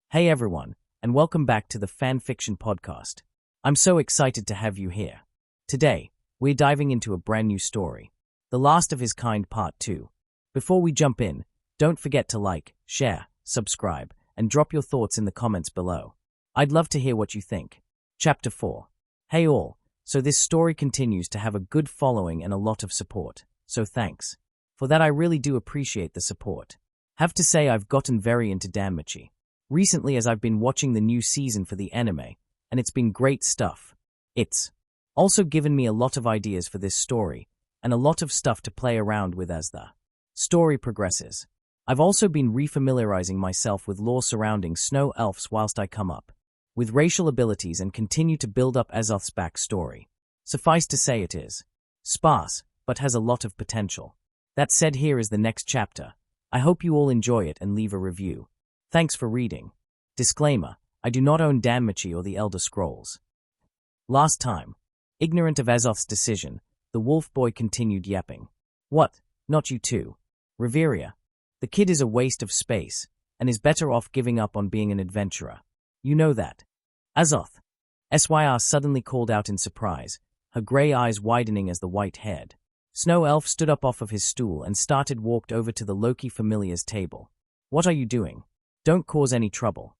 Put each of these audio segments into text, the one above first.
Hey everyone, and welcome back to the Fanfiction podcast. I'm so excited to have you here. Today, we're diving into a brand new story, The Last of His Kind Part 2. Before we jump in, don't forget to like, share, subscribe, and drop your thoughts in the comments below. I'd love to hear what you think. Chapter 4. Hey all, so this story continues to have a good following and a lot of support, so thanks. For that I really do appreciate the support. Have to say I've gotten very into Danmachi recently as I've been watching the new season for the anime, and it's been great stuff. It's also given me a lot of ideas for this story, and a lot of stuff to play around with as the story progresses. I've also been refamiliarizing myself with lore surrounding snow elves whilst I come up with racial abilities and continue to build up Azoth's backstory. Suffice to say it is sparse, but has a lot of potential. That said, here is the next chapter. I hope you all enjoy it and leave a review. Thanks for reading. Disclaimer, I do not own Danmachi or the Elder Scrolls. Last time, ignorant of Azoth's decision, the wolf boy continued yapping. What, not you too? Reveria. The kid is a waste of space, and is better off giving up on being an adventurer. You know that. Azoth. Syr suddenly called out in surprise, her grey eyes widening as the white-haired snow elf stood up off of his stool and walked over to the Loki familiar's table. What are you doing? Don't cause any trouble.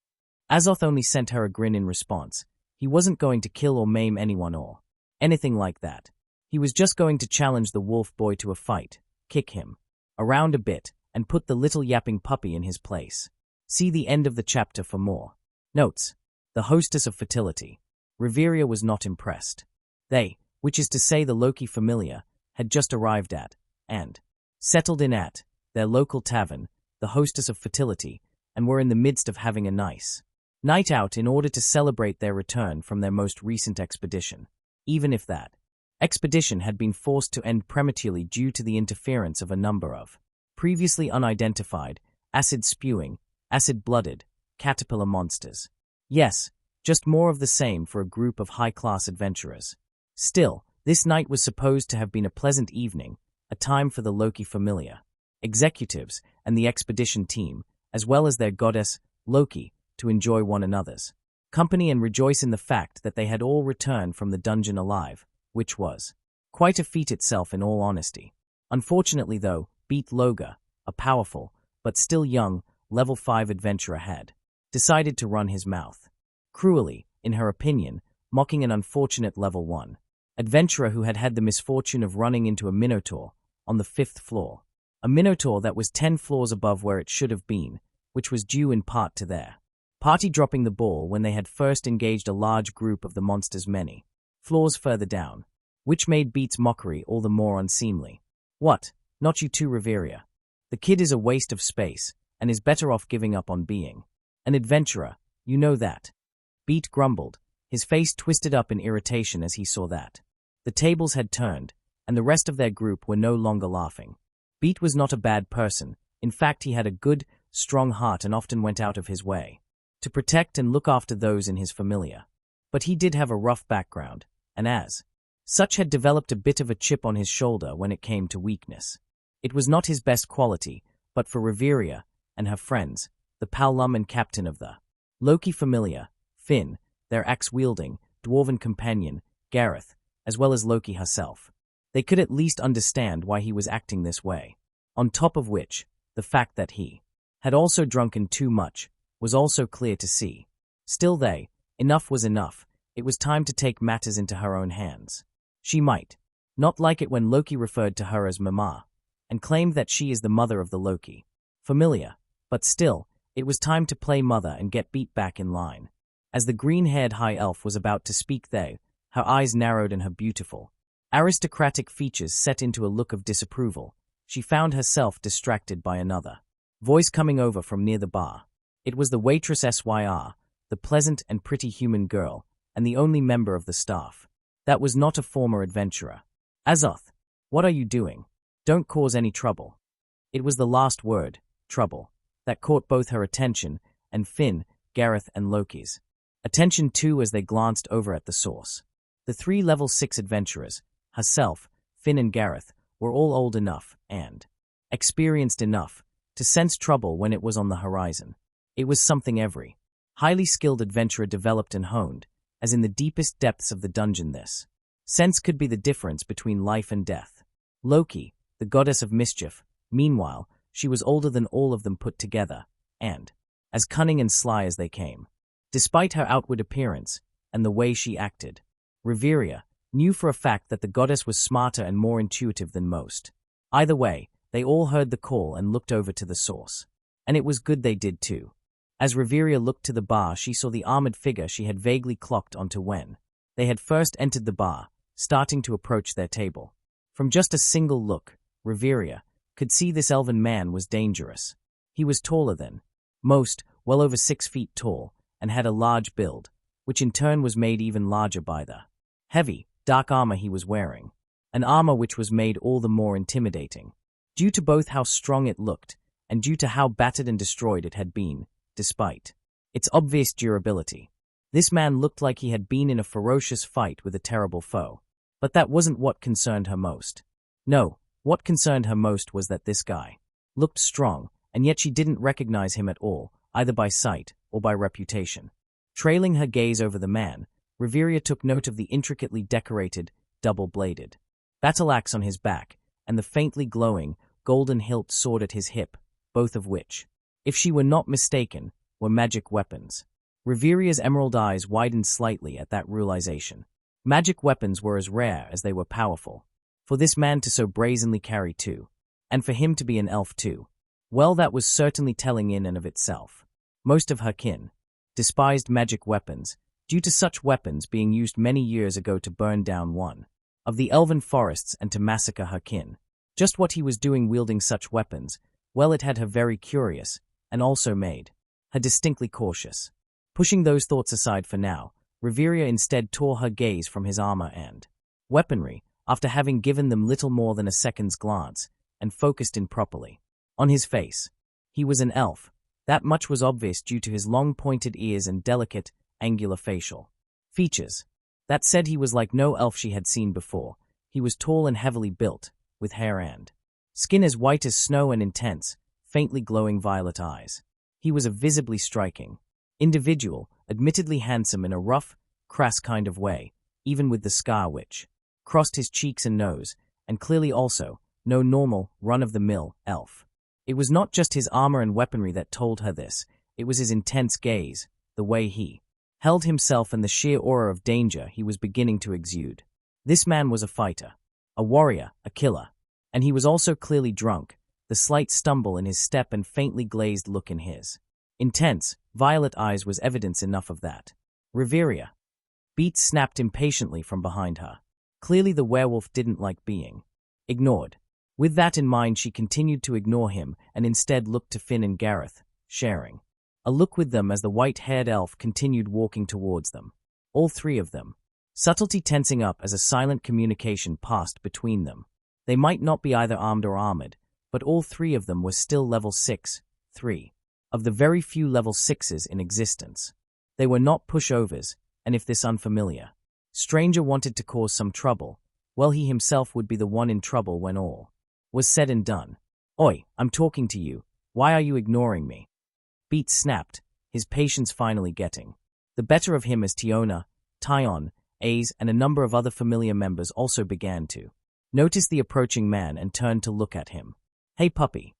Azoth only sent her a grin in response. He wasn't going to kill or maim anyone or anything like that. He was just going to challenge the wolf boy to a fight, kick him around a bit, and put the little yapping puppy in his place. See the end of the chapter for more. Notes. The hostess of fertility. Reveria was not impressed. They, which is to say the Loki familiar, had just arrived at, and settled in at, their local tavern, the hostess of fertility, and were in the midst of having a nice night out in order to celebrate their return from their most recent expedition, even if that expedition had been forced to end prematurely due to the interference of a number of previously unidentified, acid-spewing, acid-blooded, caterpillar monsters. Yes, just more of the same for a group of high-class adventurers. Still, this night was supposed to have been a pleasant evening, a time for the Loki familiar, executives, and the expedition team, as well as their goddess, Loki, to enjoy one another's company and rejoice in the fact that they had all returned from the dungeon alive, which was quite a feat itself in all honesty. Unfortunately though, Beat Loga, a powerful, but still young, level 5 adventurer had decided to run his mouth cruelly, in her opinion, mocking an unfortunate level 1 adventurer who had had the misfortune of running into a minotaur on the 5th floor. A minotaur that was 10 floors above where it should have been, which was due in part to their party dropping the ball when they had first engaged a large group of the monsters many floors further down, which made Beat's mockery all the more unseemly. What, not you too, Reveria? The kid is a waste of space, and is better off giving up on being an adventurer, you know that. Beat grumbled, his face twisted up in irritation as he saw that the tables had turned, and the rest of their group were no longer laughing. Beat was not a bad person. In fact, he had a good, strong heart and often went out of his way to protect and look after those in his familiar. But he did have a rough background, and as such had developed a bit of a chip on his shoulder when it came to weakness. It was not his best quality, but for Reveria and her friends, the Palum and captain of the Loki familiar, Finn, their axe-wielding, dwarven companion, Gareth, as well as Loki herself, they could at least understand why he was acting this way. On top of which, the fact that he had also drunken too much was also clear to see. Still enough was enough. It was time to take matters into her own hands. She might not like it when Loki referred to her as Mama, and claimed that she is the mother of the Loki familiar, but still, it was time to play mother and get Beat back in line. As the green-haired high elf was about to speak her eyes narrowed and her beautiful, aristocratic features set into a look of disapproval. She found herself distracted by another voice coming over from near the bar. It was the waitress Syr, the pleasant and pretty human girl, and the only member of the staff that was not a former adventurer. Azoth, what are you doing? Don't cause any trouble. It was the last word, trouble, that caught both her attention and Finn, Gareth, and Loki's attention too as they glanced over at the source. The 3 level 6 adventurers, herself, Finn and Gareth, were all old enough and experienced enough to sense trouble when it was on the horizon. It was something every Highly skilled adventurer developed and honed, as in the deepest depths of the dungeon this sense could be the difference between life and death. Loki, the goddess of mischief, meanwhile, she was older than all of them put together, and as cunning and sly as they came. Despite her outward appearance and the way she acted, Reveria knew for a fact that the goddess was smarter and more intuitive than most. Either way, they all heard the call and looked over to the source. And it was good they did too. As Reveria looked to the bar, she saw the armored figure she had vaguely clocked onto when they had first entered the bar, starting to approach their table. From just a single look, Reveria could see this elven man was dangerous. He was taller than most, well over 6 feet tall, and had a large build, which in turn was made even larger by the heavy, dark armor he was wearing, an armor which was made all the more intimidating, due to both how strong it looked and due to how battered and destroyed it had been, despite its obvious durability. This man looked like he had been in a ferocious fight with a terrible foe. But that wasn't what concerned her most. No, what concerned her most was that this guy looked strong, and yet she didn't recognize him at all, either by sight or by reputation. Trailing her gaze over the man, Reveria took note of the intricately decorated, double-bladed battle axe on his back, and the faintly glowing, golden hilt sword at his hip, both of which, if she were not mistaken, were magic weapons. Reveria's emerald eyes widened slightly at that realization. Magic weapons were as rare as they were powerful. For this man to so brazenly carry two, and for him to be an elf too, well, that was certainly telling in and of itself. Most of her kin despised magic weapons, due to such weapons being used many years ago to burn down one of the elven forests and to massacre her kin. Just what he was doing wielding such weapons, well, it had her very curious, and also made her distinctly cautious. Pushing those thoughts aside for now, Reveria instead tore her gaze from his armor and weaponry, after having given them little more than a second's glance, and focused in properly on his face. He was an elf. That much was obvious due to his long pointed ears and delicate, angular facial features. That said, he was like no elf she had seen before. He was tall and heavily built, with hair and skin as white as snow and intense, faintly glowing violet eyes. He was a visibly striking individual, admittedly handsome in a rough, crass kind of way, even with the scar which crossed his cheeks and nose, and clearly also no normal, run-of-the-mill elf. It was not just his armor and weaponry that told her this, it was his intense gaze, the way he held himself and the sheer aura of danger he was beginning to exude. This man was a fighter, a warrior, a killer, and he was also clearly drunk, the slight stumble in his step and faintly glazed look in his intense, violet eyes was evidence enough of that. Reveria. Beats snapped impatiently from behind her. Clearly the werewolf didn't like being ignored. With that in mind, she continued to ignore him and instead looked to Finn and Gareth, sharing a look with them as the white-haired elf continued walking towards them. All three of them. Subtlety tensing up as a silent communication passed between them. They might not be either armed or armored, but all three of them were still level 6, 3. Of the very few level 6s in existence. They were not pushovers, and if this unfamiliar stranger wanted to cause some trouble, well, he himself would be the one in trouble when all was said and done. Oi, I'm talking to you. Why are you ignoring me? Beats snapped, his patience finally getting the better of him as Tiona, Tyon, Aze, and a number of other familiar members also began to notice the approaching man and turned to look at him. Hey puppy.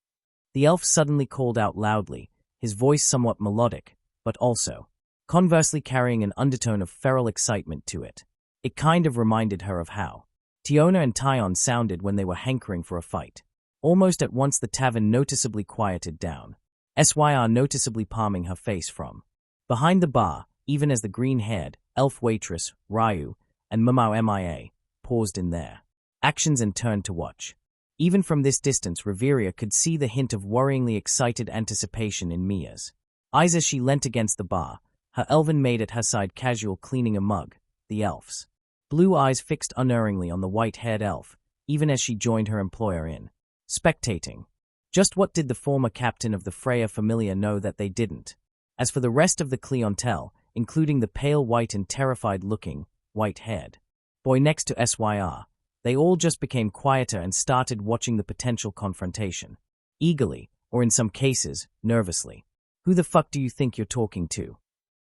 The elf suddenly called out loudly, his voice somewhat melodic, but also conversely carrying an undertone of feral excitement to it. It kind of reminded her of how Tiona and Tyon sounded when they were hankering for a fight. Almost at once the tavern noticeably quieted down, Syr noticeably palming her face from behind the bar, even as the green-haired elf waitress, Ryu, and Mamau MIA paused in their actions and turned to watch. Even from this distance, Reveria could see the hint of worryingly excited anticipation in Mia's eyes as she leant against the bar, her elven maid at her side casual cleaning a mug, the elf's blue eyes fixed unerringly on the white-haired elf, even as she joined her employer in spectating. Just what did the former captain of the Freya Familia know that they didn't? As for the rest of the clientele, including the pale white and terrified-looking, white-haired boy next to Syr, they all just became quieter and started watching the potential confrontation. Eagerly, or in some cases, nervously. Who the fuck do you think you're talking to?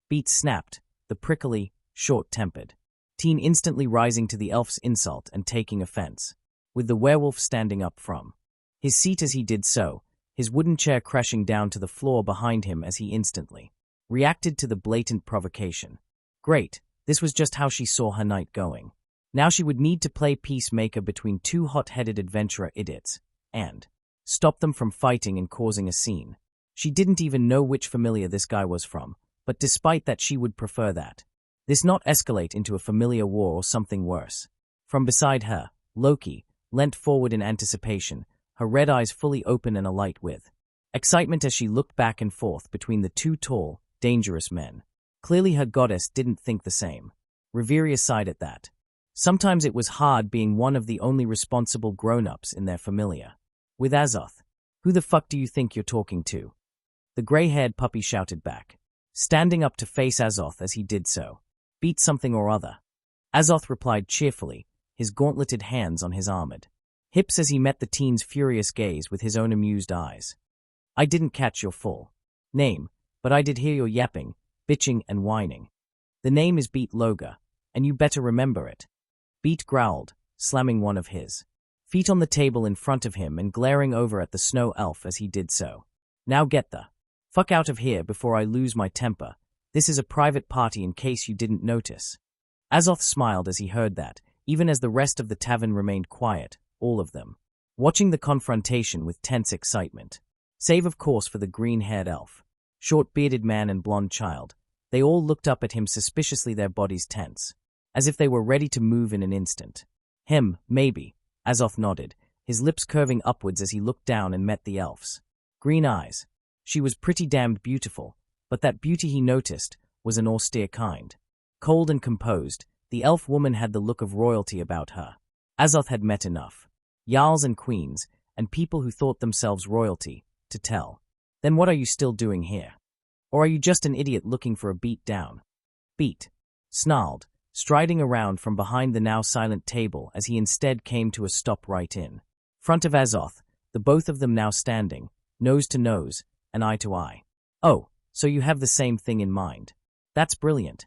Beat snapped, the prickly, short-tempered teen instantly rising to the elf's insult and taking offense, with the werewolf standing up from his seat as he did so, his wooden chair crashing down to the floor behind him as he instantly reacted to the blatant provocation. Great, this was just how she saw her night going. Now she would need to play peacemaker between two hot-headed adventurer idiots, and stop them from fighting and causing a scene. She didn't even know which familiar this guy was from, but despite that she would prefer that this not escalate into a familiar war or something worse. From beside her, Loki leant forward in anticipation, her red eyes fully open and alight with excitement as she looked back and forth between the two tall, dangerous men. Clearly her goddess didn't think the same. Reveria sighed at that. Sometimes it was hard being one of the only responsible grown-ups in their familiar. With Azoth, who the fuck do you think you're talking to? The gray-haired puppy shouted back, standing up to face Azoth as he did so. Beat something or other. Azoth replied cheerfully, his gauntleted hands on his armored hips as he met the teen's furious gaze with his own amused eyes. I didn't catch your full name, but I did hear your yapping, bitching, and whining. The name is Beat Loga, and you better remember it. Beat growled, slamming one of his feet on the table in front of him and glaring over at the snow elf as he did so. Now get the fuck out of here before I lose my temper. This is a private party in case you didn't notice. Azoth smiled as he heard that, even as the rest of the tavern remained quiet, all of them watching the confrontation with tense excitement. Save of course for the green-haired elf, short-bearded man and blonde child. They all looked up at him suspiciously, their bodies tense, as if they were ready to move in an instant. Him, maybe, Azoth nodded, his lips curving upwards as he looked down and met the elf's green eyes. She was pretty damned beautiful, but that beauty he noticed was an austere kind. Cold and composed, the elf woman had the look of royalty about her. Azoth had met enough jarls and queens, and people who thought themselves royalty, to tell. Then what are you still doing here? Or are you just an idiot looking for a beat down? Beat snarled, striding around from behind the now silent table as he instead came to a stop right in front of Azoth, the both of them now standing, nose to nose, and eye to eye. Oh, so you have the same thing in mind. That's brilliant.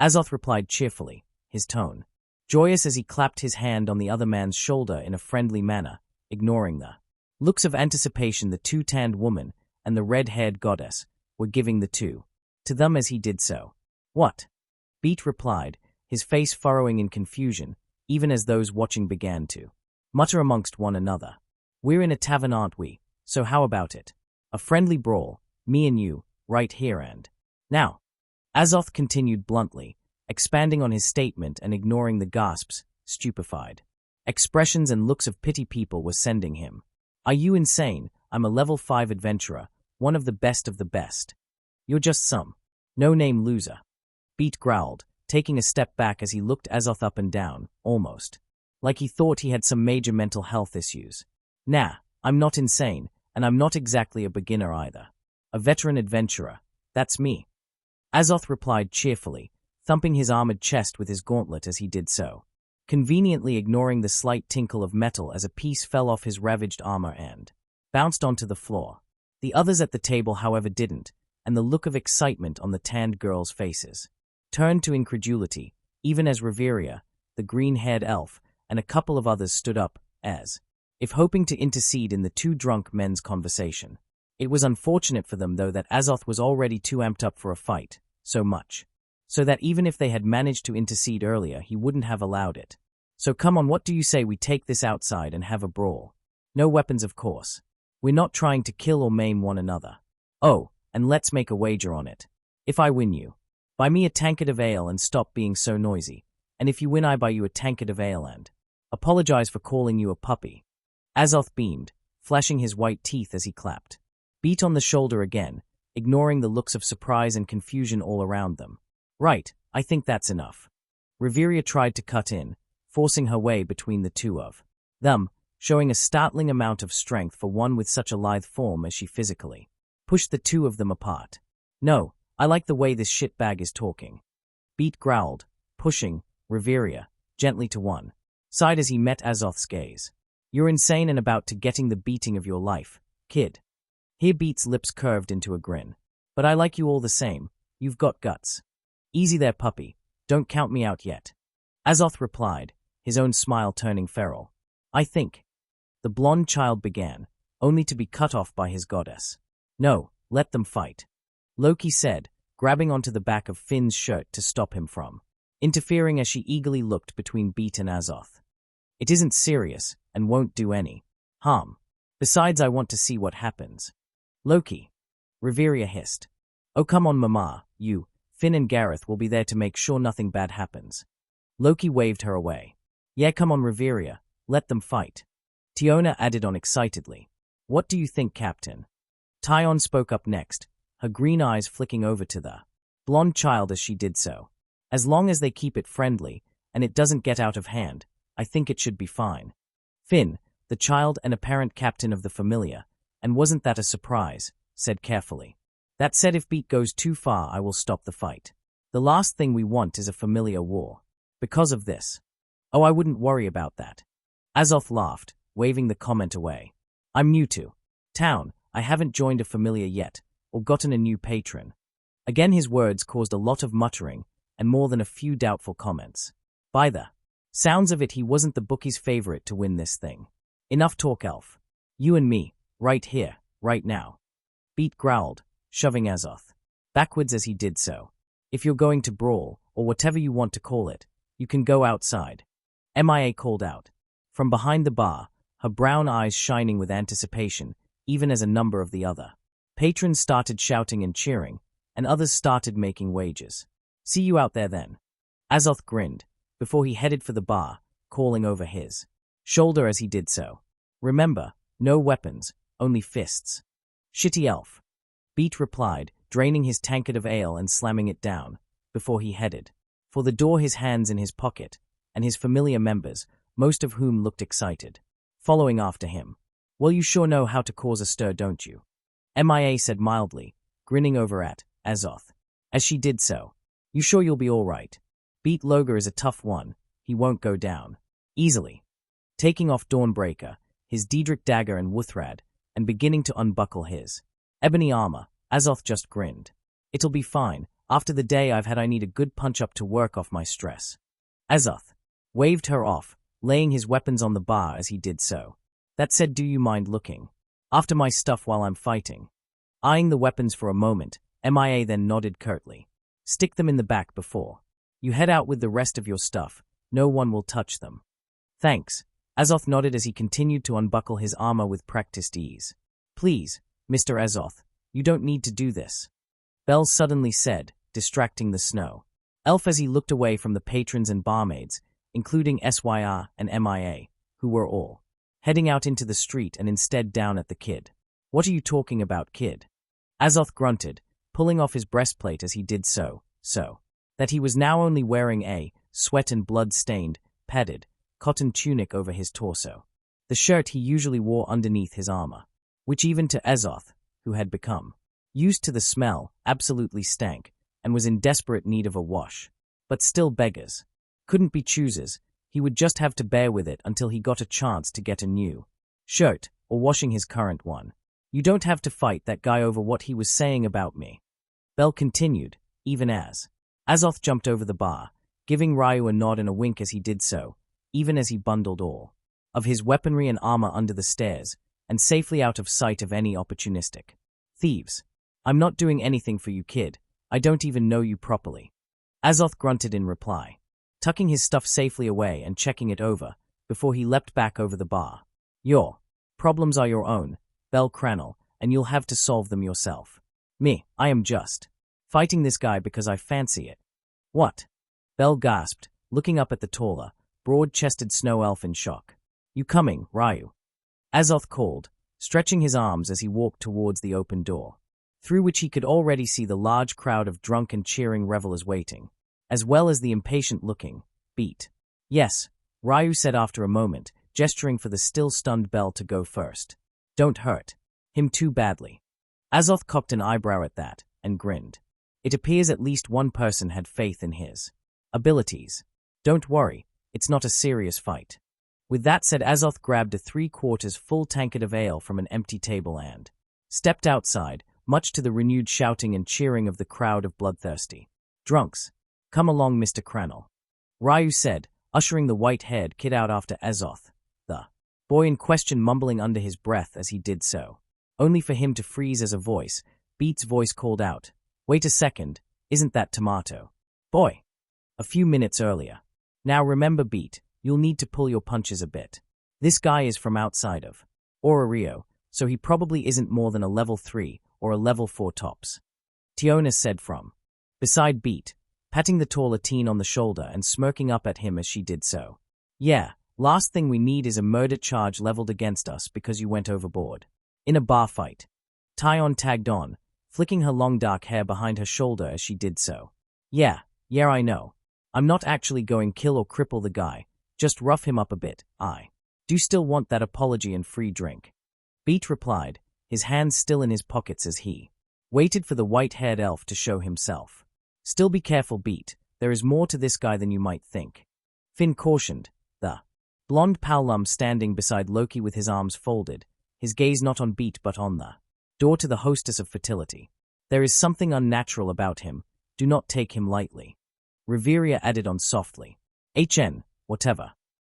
Azoth replied cheerfully, his tone joyous as he clapped his hand on the other man's shoulder in a friendly manner, ignoring the looks of anticipation the two-tanned woman and the red-haired goddess were giving the two to them as he did so. What? Beat replied, his face furrowing in confusion, even as those watching began to mutter amongst one another. We're in a tavern, aren't we? So how about it? A friendly brawl, me and you, right here and now. Azoth continued bluntly, expanding on his statement and ignoring the gasps, stupefied expressions and looks of pity people were sending him. Are you insane? I'm a level 5 adventurer, one of the best. You're just some no-name loser. Beat growled, taking a step back as he looked Azoth up and down, almost like he thought he had some major mental health issues. Nah, I'm not insane, and I'm not exactly a beginner either. A veteran adventurer, that's me. Azoth replied cheerfully, thumping his armored chest with his gauntlet as he did so, conveniently ignoring the slight tinkle of metal as a piece fell off his ravaged armor and bounced onto the floor. The others at the table, however, didn't, and the look of excitement on the tanned girls' faces turned to incredulity, even as Reveria, the green-haired elf, and a couple of others stood up, as if hoping to intercede in the two drunk men's conversation. It was unfortunate for them, though, that Azoth was already too amped up for a fight, so much so that even if they had managed to intercede earlier, he wouldn't have allowed it. So come on, what do you say we take this outside and have a brawl? No weapons, of course. We're not trying to kill or maim one another. Oh, and let's make a wager on it. If I win, you buy me a tankard of ale and stop being so noisy, and if you win, I buy you a tankard of ale and apologize for calling you a puppy. Azoth beamed, flashing his white teeth as he clapped Beat on the shoulder again, ignoring the looks of surprise and confusion all around them. Right, I think that's enough. Reveria tried to cut in, forcing her way between the two of them, showing a startling amount of strength for one with such a lithe form as she physically pushed the two of them apart. No, I like the way this shitbag is talking. Beat growled, pushing Reveria gently to one side as he met Azoth's gaze. You're insane and about to getting the beating of your life, kid. Here Beat's lips curved into a grin. But I like you all the same. You've got guts. Easy there, puppy. Don't count me out yet. Azoth replied, his own smile turning feral. I think. The blonde child began, only to be cut off by his goddess. No, let them fight. Loki said, grabbing onto the back of Finn's shirt to stop him from interfering as she eagerly looked between Beat and Azoth. It isn't serious, and won't do any harm. Besides, I want to see what happens. Loki. Reveria hissed. Oh, come on, Mama, you, Finn and Gareth will be there to make sure nothing bad happens. Loki waved her away. Yeah, come on, Reveria, let them fight. Tiona added on excitedly. What do you think, Captain? Tyon spoke up next, her green eyes flicking over to the blonde child as she did so. As long as they keep it friendly, and it doesn't get out of hand, I think it should be fine. Finn, the child and apparent captain of the Familiar, and wasn't that a surprise, said carefully. That said, if Beat goes too far, I will stop the fight. The last thing we want is a Familiar war. Because of this. Oh, I wouldn't worry about that. Azoth laughed, waving the comment away. I'm new to town. I haven't joined a Familiar yet, or gotten a new patron. Again his words caused a lot of muttering, and more than a few doubtful comments. By the sounds of it, he wasn't the bookie's favorite to win this thing. Enough talk, elf. You and me, right here, right now. Beat growled, shoving Azoth backwards as he did so. If you're going to brawl, or whatever you want to call it, you can go outside. MIA called out. From behind the bar, her brown eyes shining with anticipation, even as a number of the other patrons started shouting and cheering, and others started making wagers. See you out there then. Azoth grinned, before he headed for the bar, calling over his shoulder as he did so. Remember, no weapons, only fists. Shitty elf. Beat replied, draining his tankard of ale and slamming it down, before he headed for the door, his hands in his pocket, and his Familiar members, most of whom looked excited, following after him. Well, you sure know how to cause a stir, don't you? MIA said mildly, grinning over at Azoth. As she did so. You sure you'll be all right? Beat Logar is a tough one. He won't go down easily. Taking off Dawnbreaker, his Daedric dagger and Wuthrad, and beginning to unbuckle his ebony armor, Azoth just grinned. It'll be fine. After the day I've had, I need a good punch-up to work off my stress. Azoth waved her off, laying his weapons on the bar as he did so. That said, do you mind looking after my stuff while I'm fighting? Eyeing the weapons for a moment, MIA then nodded curtly. Stick them in the back before you head out with the rest of your stuff. No one will touch them. Thanks. Azoth nodded as he continued to unbuckle his armor with practiced ease. Please, Mr. Azoth, you don't need to do this. Bell suddenly said, distracting the snow elf as he looked away from the patrons and barmaids, including SYR and MIA, who were all heading out into the street and instead down at the kid. What are you talking about, kid? Azoth grunted, pulling off his breastplate as he did so that he was now only wearing a sweat and blood-stained, padded, cotton tunic over his torso. The shirt he usually wore underneath his armor, which even to Azoth, who had become used to the smell, absolutely stank, and was in desperate need of a wash. But still, beggars couldn't be choosers. He would just have to bear with it until he got a chance to get a new shirt, or washing his current one. You don't have to fight that guy over what he was saying about me. Bell continued, even as Azoth jumped over the bar, giving Ryu a nod and a wink as he did so, even as he bundled all of his weaponry and armor under the stairs, and safely out of sight of any opportunistic thieves. I'm not doing anything for you, kid. I don't even know you properly. Azoth grunted in reply, tucking his stuff safely away and checking it over, before he leapt back over the bar. Your problems are your own, Bell Cranel, and you'll have to solve them yourself. Me, I am just fighting this guy because I fancy it. What? Bell gasped, looking up at the taller, broad-chested snow elf in shock. You coming, Ryu? Azoth called, stretching his arms as he walked towards the open door, through which he could already see the large crowd of drunk and cheering revelers waiting, as well as the impatient-looking Beat. Yes, Ryu said after a moment, gesturing for the still-stunned Bell to go first. Don't hurt him too badly. Azoth cocked an eyebrow at that, and grinned. It appears at least one person had faith in his abilities. Don't worry, it's not a serious fight. With that said, Azoth grabbed a 3/4 full tankard of ale from an empty table and stepped outside, much to the renewed shouting and cheering of the crowd of bloodthirsty drunks. "Come along, Mr. Cranel," Ryu said, ushering the white-haired kid out after Azoth, the boy in question mumbling under his breath as he did so, only for him to freeze as a voice, Beat's voice called out, "Wait a second, isn't that Tomato Boy? A few minutes earlier. Now remember, Beat, you'll need to pull your punches a bit. This guy is from outside of Rio, so he probably isn't more than a level 3 or a level 4 tops," Tiona said from beside Beat, patting the taller teen on the shoulder and smirking up at him as she did so. "Yeah, last thing we need is a murder charge leveled against us because you went overboard in a bar fight." Tyon tagged on, flicking her long dark hair behind her shoulder as she did so. Yeah, I know. I'm not actually going kill or cripple the guy, just rough him up a bit. I do still want that apology and free drink," Beat replied, his hands still in his pockets as he waited for the white-haired elf to show himself. "Still be careful, Beat, there is more to this guy than you might think," Finn cautioned, the blonde Paolum standing beside Loki with his arms folded, his gaze not on Beat but on the door to the hostess of fertility. "There is something unnatural about him, do not take him lightly," Reveria added on softly. Whatever,"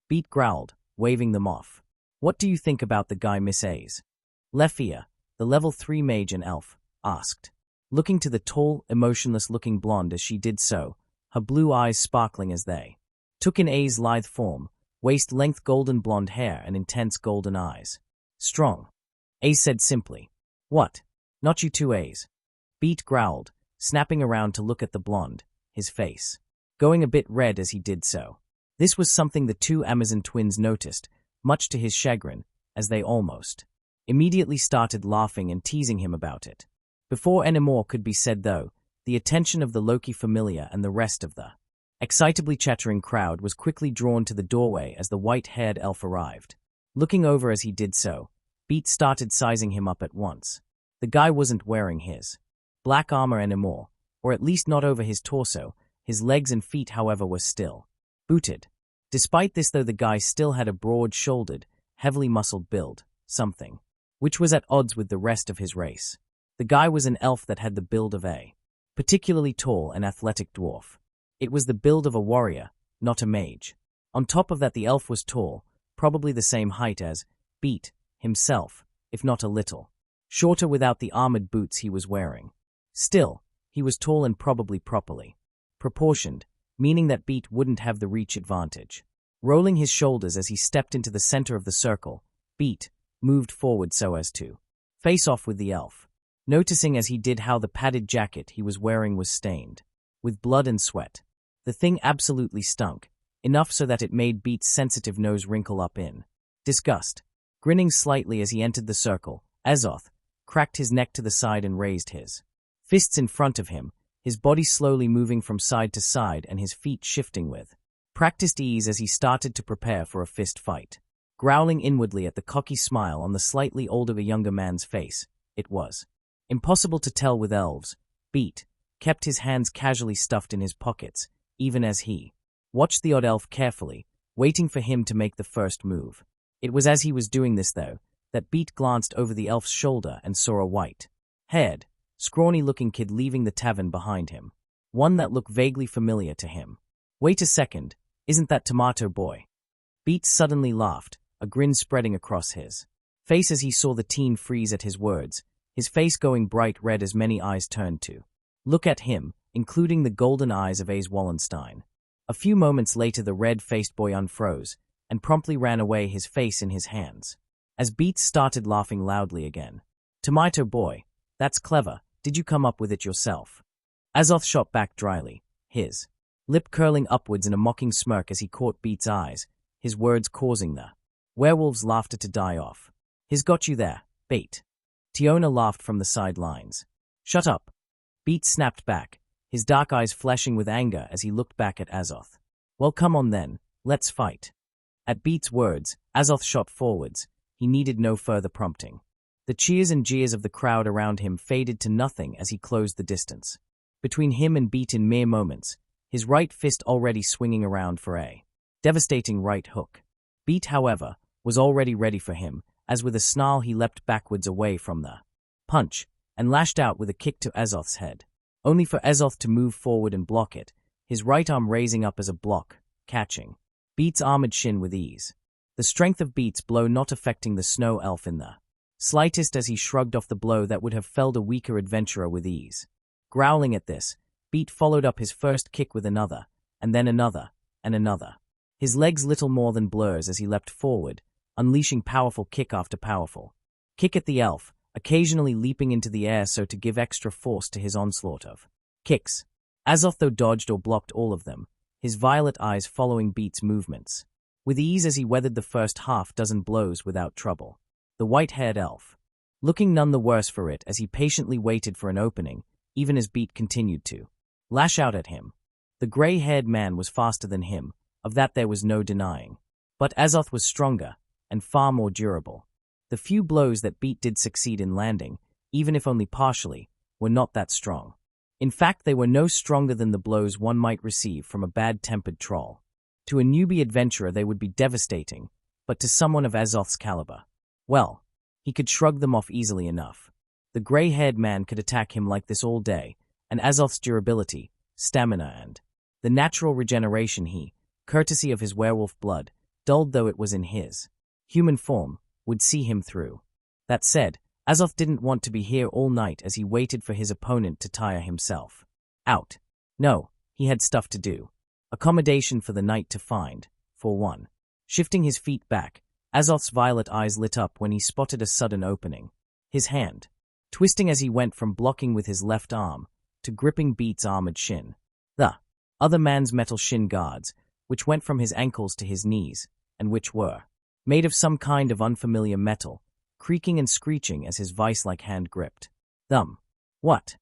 Beat growled, waving them off. "What do you think about the guy Miss A's?" Lefia, the level 3 mage and elf, asked, looking to the tall, emotionless-looking blonde as she did so, her blue eyes sparkling as they took in A's lithe form, waist-length golden blonde hair and intense golden eyes. "Strong," A said simply. "What? Not you two, A's?" Beat growled, snapping around to look at the blonde, his face going a bit red as he did so. This was something the two Amazon twins noticed, much to his chagrin, as they almost immediately started laughing and teasing him about it. Before any more could be said, though, the attention of the Loki familiar and the rest of the excitably chattering crowd was quickly drawn to the doorway as the white-haired elf arrived. Looking over as he did so, Beat started sizing him up at once. The guy wasn't wearing his black armor anymore, or at least not over his torso. His legs and feet, however, were still booted. Despite this, though, the guy still had a broad-shouldered, heavily muscled build, something which was at odds with the rest of his race. The guy was an elf that had the build of a particularly tall and athletic dwarf. It was the build of a warrior, not a mage. On top of that, the elf was tall, probably the same height as Beat himself, if not a little shorter without the armored boots he was wearing. Still, he was tall and probably properly proportioned, meaning that Beat wouldn't have the reach advantage. Rolling his shoulders as he stepped into the center of the circle, Beat moved forward so as to face off with the elf, noticing as he did how the padded jacket he was wearing was stained with blood and sweat. The thing absolutely stunk, enough so that it made Beat's sensitive nose wrinkle up in disgust. Grinning slightly as he entered the circle, Azoth cracked his neck to the side and raised his fists in front of him, his body slowly moving from side to side and his feet shifting with practiced ease as he started to prepare for a fist fight. Growling inwardly at the cocky smile on the slightly older younger man's face, it was impossible to tell with elves. Beat kept his hands casually stuffed in his pockets, even as he watched the odd elf carefully, waiting for him to make the first move. It was as he was doing this, though, that Beat glanced over the elf's shoulder and saw a white-haired, scrawny-looking kid leaving the tavern behind him, one that looked vaguely familiar to him. "Wait a second, isn't that Tomato Boy?" Beat suddenly laughed, a grin spreading across his face as he saw the teen freeze at his words, his face going bright red as many eyes turned to look at him, including the golden eyes of Ace Wallenstein. A few moments later, the red-faced boy unfroze and promptly ran away, his face in his hands, as Beat started laughing loudly again. "Tomato Boy, that's clever. Did you come up with it yourself?" Azoth shot back dryly, his lip curling upwards in a mocking smirk as he caught Beat's eyes, his words causing the werewolf's laughter to die off. "He's got you there, Beat." Tiona laughed from the sidelines. "Shut up," Beat snapped back, his dark eyes flashing with anger as he looked back at Azoth. "Well, come on then, let's fight." At Beat's words, Azoth shot forwards. He needed no further prompting. The cheers and jeers of the crowd around him faded to nothing as he closed the distance between him and Beat in mere moments, his right fist already swinging around for a devastating right hook. Beat, however, was already ready for him, as with a snarl he leapt backwards away from the punch, and lashed out with a kick to Azoth's head, only for Azoth to move forward and block it, his right arm raising up as a block, catching Beat's armored shin with ease. The strength of Beat's blow not affecting the snow elf in the slightest as he shrugged off the blow that would have felled a weaker adventurer with ease. Growling at this, Beat followed up his first kick with another, and then another, and another. His legs little more than blurs as he leapt forward, unleashing powerful kick after powerful kick at the elf, occasionally leaping into the air so to give extra force to his onslaught of kicks. Azoth though dodged or blocked all of them, his violet eyes following Beat's movements. With ease as he weathered the first half-dozen blows without trouble. The white-haired elf, looking none the worse for it as he patiently waited for an opening, even as Beat continued to lash out at him. The gray-haired man was faster than him, of that there was no denying. But Azoth was stronger, and far more durable. The few blows that Beat did succeed in landing, even if only partially, were not that strong. In fact, they were no stronger than the blows one might receive from a bad-tempered troll. To a newbie adventurer they would be devastating, but to someone of Azoth's caliber, well, he could shrug them off easily enough. The gray-haired man could attack him like this all day, and Azoth's durability, stamina and the natural regeneration he, courtesy of his werewolf blood, dulled though it was in his human form, would see him through. That said, Azoth didn't want to be here all night as he waited for his opponent to tire himself out. No, he had stuff to do. Accommodation for the night to find, for one. Shifting his feet back, Azoth's violet eyes lit up when he spotted a sudden opening. His hand, twisting as he went from blocking with his left arm to gripping Beat's armored shin. The other man's metal shin guards, which went from his ankles to his knees, and which were made of some kind of unfamiliar metal, creaking and screeching as his vice-like hand gripped. Thumb. What?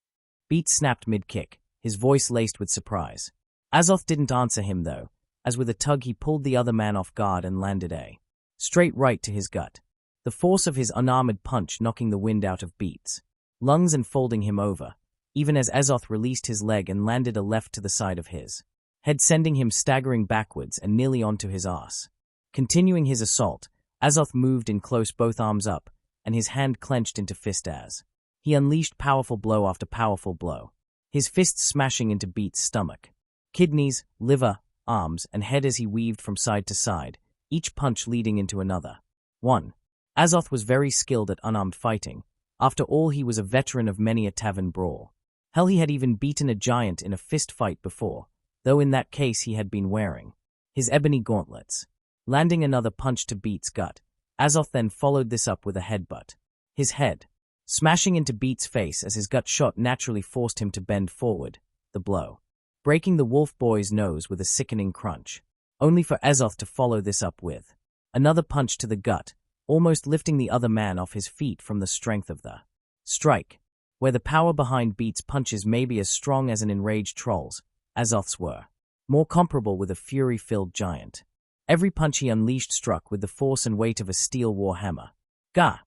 Beat snapped mid-kick, his voice laced with surprise. Azoth didn't answer him though, as with a tug he pulled the other man off guard and landed a straight right to his gut. The force of his unarmored punch knocking the wind out of Beat's lungs and folding him over, even as Azoth released his leg and landed a left to the side of his head, sending him staggering backwards and nearly onto his ass. Continuing his assault, Azoth moved in close, both arms up, and his hand clenched into fist as he unleashed powerful blow after powerful blow, his fists smashing into Beat's stomach, kidneys, liver, arms, and head as he weaved from side to side, each punch leading into another. 1. Azoth was very skilled at unarmed fighting. After all, he was a veteran of many a tavern brawl. Hell, he had even beaten a giant in a fist fight before, though in that case he had been wearing his ebony gauntlets. Landing another punch to Beat's gut, Azoth then followed this up with a headbutt. His head, smashing into Beat's face as his gut shot naturally forced him to bend forward, the blow breaking the wolf boy's nose with a sickening crunch, only for Azoth to follow this up with another punch to the gut, almost lifting the other man off his feet from the strength of the strike, where the power behind Beat's punches may be as strong as an enraged troll's, Azoth's were more comparable with a fury-filled giant. Every punch he unleashed struck with the force and weight of a steel war hammer. Gah!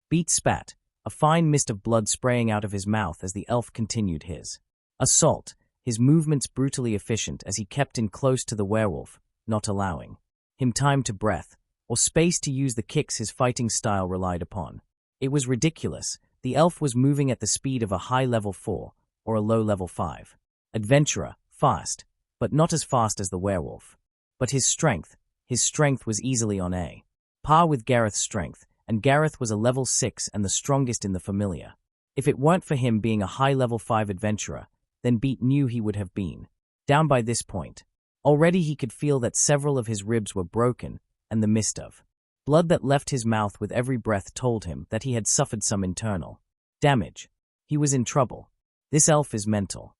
Beat spat, a fine mist of blood spraying out of his mouth as the elf continued his assault, his movements brutally efficient as he kept in close to the werewolf, not allowing him time to breath or space to use the kicks his fighting style relied upon. It was ridiculous. The elf was moving at the speed of a high level 4 or a low level 5 adventurer, fast, but not as fast as the werewolf. But his strength was easily on a par with Gareth's strength, and Gareth was a level 6 and the strongest in the familiar. If it weren't for him being a high level 5 adventurer, then Beat knew he would have been down by this point. Already he could feel that several of his ribs were broken, and the mist of blood that left his mouth with every breath told him that he had suffered some internal damage. He was in trouble. This elf is mental,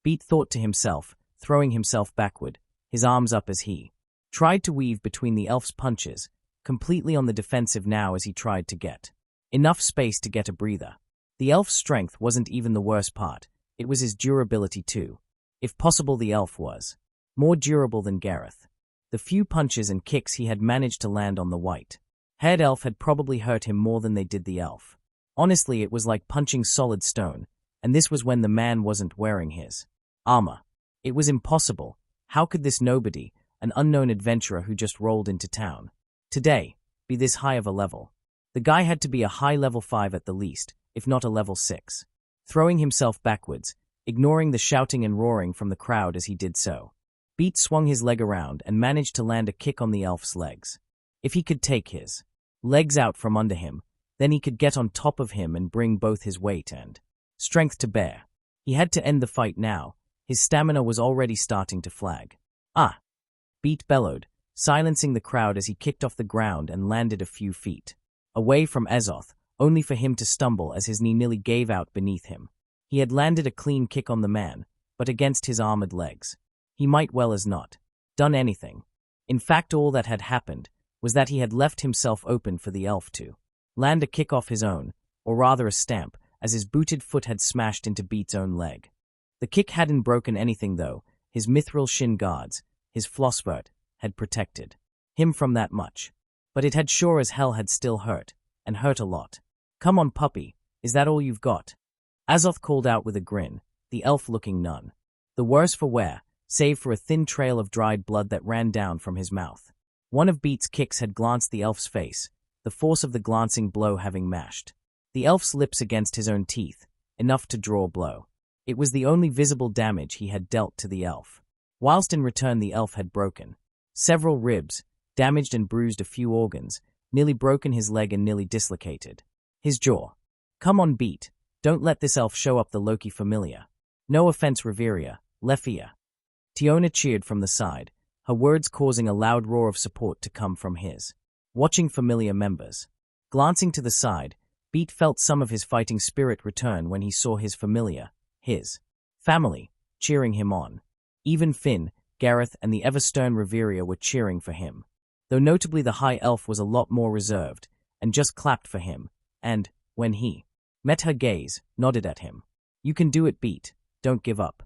Beat thought to himself, throwing himself backward, his arms up as he tried to weave between the elf's punches, completely on the defensive now as he tried to get enough space to get a breather. The elf's strength wasn't even the worst part, it was his durability too. If possible, the elf was more durable than Gareth. The few punches and kicks he had managed to land on the white-haired elf had probably hurt him more than they did the elf. Honestly, it was like punching solid stone, and this was when the man wasn't wearing his armor. It was impossible. How could this nobody, an unknown adventurer who just rolled into town today, be this high of a level? The guy had to be a high level 5 at the least, if not a level 6. Throwing himself backwards, ignoring the shouting and roaring from the crowd as he did so. Beat swung his leg around and managed to land a kick on the elf's legs. If he could take his legs out from under him, then he could get on top of him and bring both his weight and strength to bear. He had to end the fight now. His stamina was already starting to flag. Ah! Beat bellowed, silencing the crowd as he kicked off the ground and landed a few feet away from Azoth, only for him to stumble as his knee nearly gave out beneath him. He had landed a clean kick on the man, but against his armored legs. He might well as not done anything. In fact, all that had happened was that he had left himself open for the elf to land a kick off his own, or rather a stamp, as his booted foot had smashed into Beat's own leg. The kick hadn't broken anything though. His mithril shin guards, his flossvert, had protected him from that much. But it had sure as hell had still hurt, and hurt a lot. Come on, puppy, is that all you've got? Azoth called out with a grin, the elf looking none the worse for wear, save for a thin trail of dried blood that ran down from his mouth. One of Beat's kicks had glanced the elf's face, the force of the glancing blow having mashed the elf's lips against his own teeth, enough to draw a blow. It was the only visible damage he had dealt to the elf. Whilst in return the elf had broken several ribs, damaged and bruised a few organs, nearly broken his leg and nearly dislocated his jaw. Come on, Beat, don't let this elf show up the Loki familiar. No offense, Reveria, Lefia. Tiona cheered from the side, her words causing a loud roar of support to come from his watching familiar members. Glancing to the side, Beat felt some of his fighting spirit return when he saw his familiar, his family, cheering him on. Even Finn, Gareth, and the ever-stern Reveria were cheering for him, though notably the High Elf was a lot more reserved, and just clapped for him, and, when he met her gaze, nodded at him. You can do it, Beat, don't give up.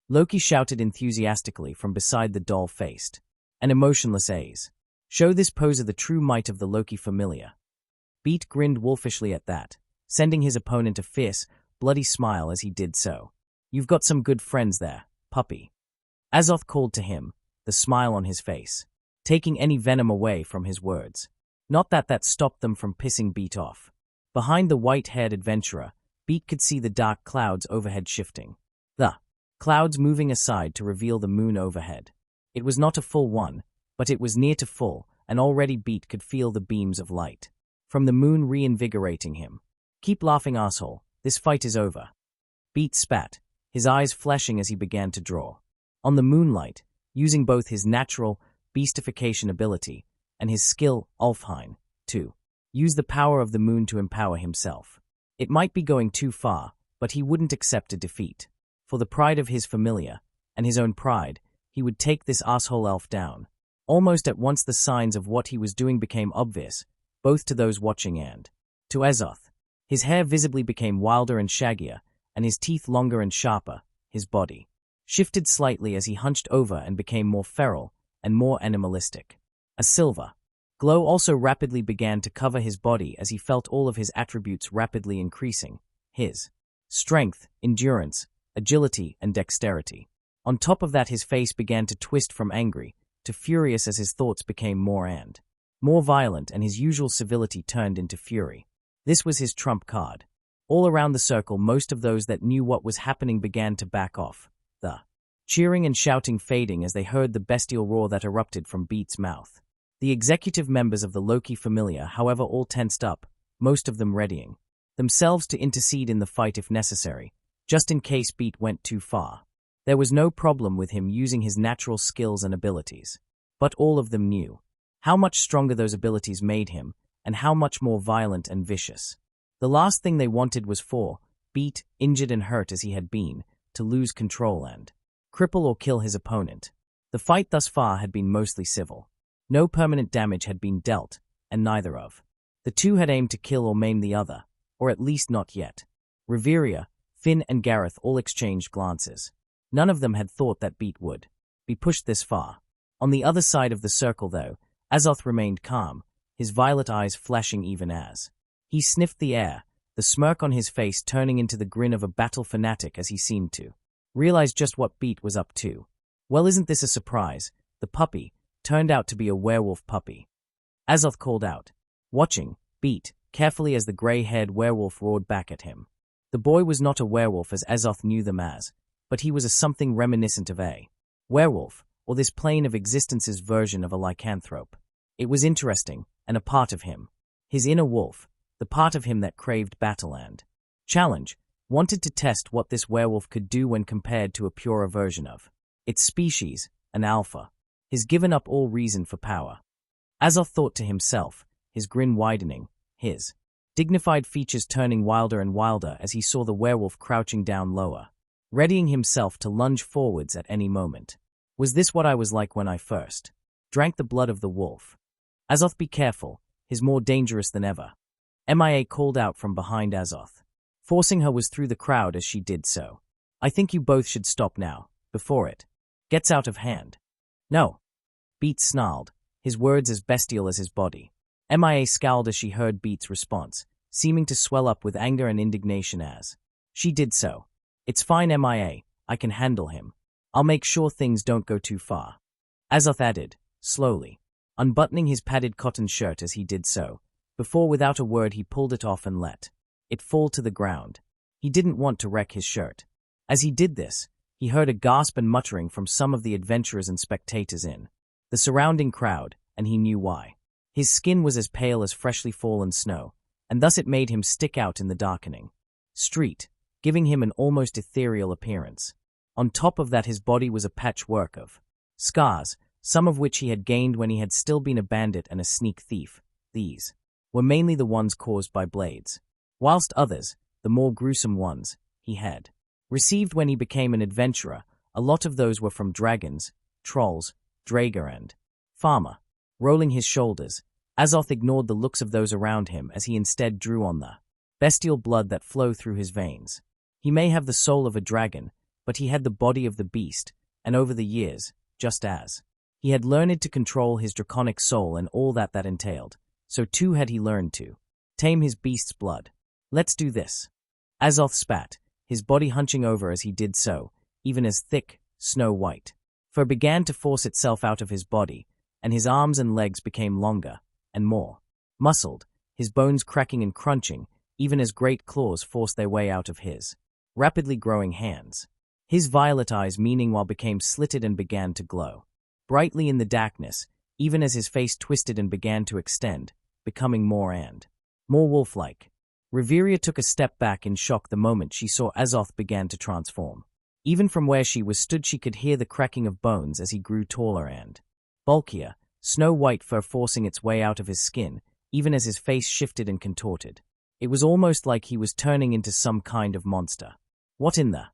Loki shouted enthusiastically from beside the doll-faced and emotionless A's. Show this poser the true might of the Loki familiar. Beat grinned wolfishly at that, sending his opponent a fierce, bloody smile as he did so. You've got some good friends there, puppy. Azoth called to him, the smile on his face, taking any venom away from his words. Not that stopped them from pissing Beat off. Behind the white-haired adventurer, Beat could see the dark clouds overhead shifting. The clouds moving aside to reveal the moon overhead. It was not a full one, but it was near to full, and already Beat could feel the beams of light from the moon reinvigorating him. Keep laughing, asshole, this fight is over. Beat spat, his eyes flashing as he began to draw on the moonlight, using both his natural beastification ability and his skill, Ulfheim, to use the power of the moon to empower himself. It might be going too far, but he wouldn't accept a defeat. For the pride of his familiar, and his own pride, he would take this asshole elf down. Almost at once the signs of what he was doing became obvious, both to those watching and to Azoth. His hair visibly became wilder and shaggier, and his teeth longer and sharper. His body shifted slightly as he hunched over and became more feral and more animalistic. A silver glow also rapidly began to cover his body as he felt all of his attributes rapidly increasing. His strength, endurance, agility, and dexterity. On top of that, his face began to twist from angry to furious as his thoughts became more and more violent, and his usual civility turned into fury. This was his trump card. All around the circle, most of those that knew what was happening began to back off, the cheering and shouting fading as they heard the bestial roar that erupted from Beat's mouth. The executive members of the Loki familiar, however, all tensed up, most of them readying themselves to intercede in the fight if necessary, just in case Beat went too far. There was no problem with him using his natural skills and abilities, but all of them knew how much stronger those abilities made him, and how much more violent and vicious. The last thing they wanted was for Beat, injured and hurt as he had been, to lose control and cripple or kill his opponent. The fight thus far had been mostly civil. No permanent damage had been dealt, and neither of the two had aimed to kill or maim the other, or at least not yet. Reveria, Finn, and Gareth all exchanged glances. None of them had thought that Beat would be pushed this far. On the other side of the circle, though, Azoth remained calm, his violet eyes flashing even as he sniffed the air, the smirk on his face turning into the grin of a battle fanatic as he seemed to realize just what Beat was up to. Well, isn't this a surprise? The puppy turned out to be a werewolf puppy. Azoth called out, watching Beat carefully as the gray-haired werewolf roared back at him. The boy was not a werewolf as Azoth knew them as, but he was a something reminiscent of a werewolf, or this plane of existence's version of a lycanthrope. It was interesting, and a part of him. His inner wolf, the part of him that craved battle and challenge, wanted to test what this werewolf could do when compared to a purer version of its species, an alpha. He's given up all reason for power. Azoth thought to himself, his grin widening, his dignified features turning wilder and wilder as he saw the werewolf crouching down lower, readying himself to lunge forwards at any moment. Was this what I was like when I first drank the blood of the wolf? Azoth, be careful, he's more dangerous than ever. MIA called out from behind Azoth. Forcing her was through the crowd as she did so. I think you both should stop now, before it gets out of hand. No. Beats snarled, his words as bestial as his body. MIA scowled as she heard Beats' response, seeming to swell up with anger and indignation as she did so. It's fine, MIA, I can handle him. I'll make sure things don't go too far. Azoth added, slowly, unbuttoning his padded cotton shirt as he did so, before without a word he pulled it off and let it fall to the ground. He didn't want to wreck his shirt. As he did this, he heard a gasp and muttering from some of the adventurers and spectators in the surrounding crowd, and he knew why. His skin was as pale as freshly fallen snow, and thus it made him stick out in the darkening street, giving him an almost ethereal appearance. On top of that, his body was a patchwork of scars, some of which he had gained when he had still been a bandit and a sneak thief. These were mainly the ones caused by blades, whilst others, the more gruesome ones, he had received when he became an adventurer. A lot of those were from dragons, trolls, Drager and farmer. Rolling his shoulders, Azoth ignored the looks of those around him as he instead drew on the bestial blood that flowed through his veins. He may have the soul of a dragon, but he had the body of the beast, and over the years, just as he had learned to control his draconic soul and all that entailed, so too had he learned to tame his beast's blood. Let's do this. Azoth spat, his body hunching over as he did so, even as thick, snow-white fur began to force itself out of his body, and his arms and legs became longer and more muscled, his bones cracking and crunching, even as great claws forced their way out of his rapidly growing hands. His violet eyes meanwhile became slitted and began to glow brightly in the darkness, even as his face twisted and began to extend, becoming more and more wolf-like. Reveria took a step back in shock the moment she saw Azoth began to transform. Even from where she was stood she could hear the cracking of bones as he grew taller and bulkier, snow-white fur forcing its way out of his skin, even as his face shifted and contorted. It was almost like he was turning into some kind of monster. What in the?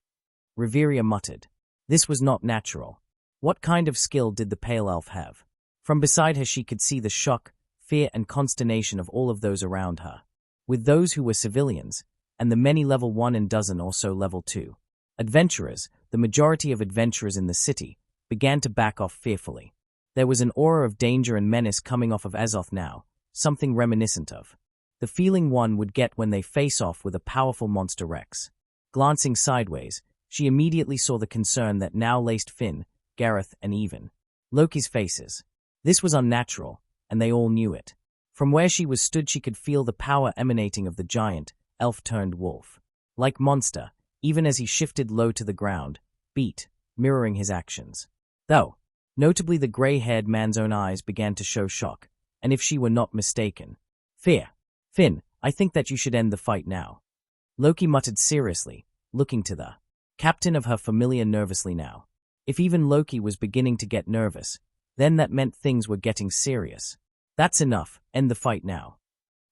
Reveria muttered. This was not natural. What kind of skill did the pale elf have? From beside her she could see the shock, fear and consternation of all of those around her. With those who were civilians, and the many level 1 and dozen or so level 2 adventurers, the majority of adventurers in the city, began to back off fearfully. There was an aura of danger and menace coming off of Azoth now, something reminiscent of the feeling one would get when they face off with a powerful monster Rex. Glancing sideways, she immediately saw the concern that now laced Finn, Gareth, and even Loki's faces. This was unnatural, and they all knew it. From where she was stood she could feel the power emanating of the giant, elf-turned-wolf. Like monster, even as he shifted low to the ground, beat, mirroring his actions. Though, notably the gray-haired man's own eyes began to show shock, and if she were not mistaken, fear. Finn, I think that you should end the fight now. Loki muttered seriously, looking to the captain of her familiar nervously now. If even Loki was beginning to get nervous, then that meant things were getting serious. That's enough, end the fight now.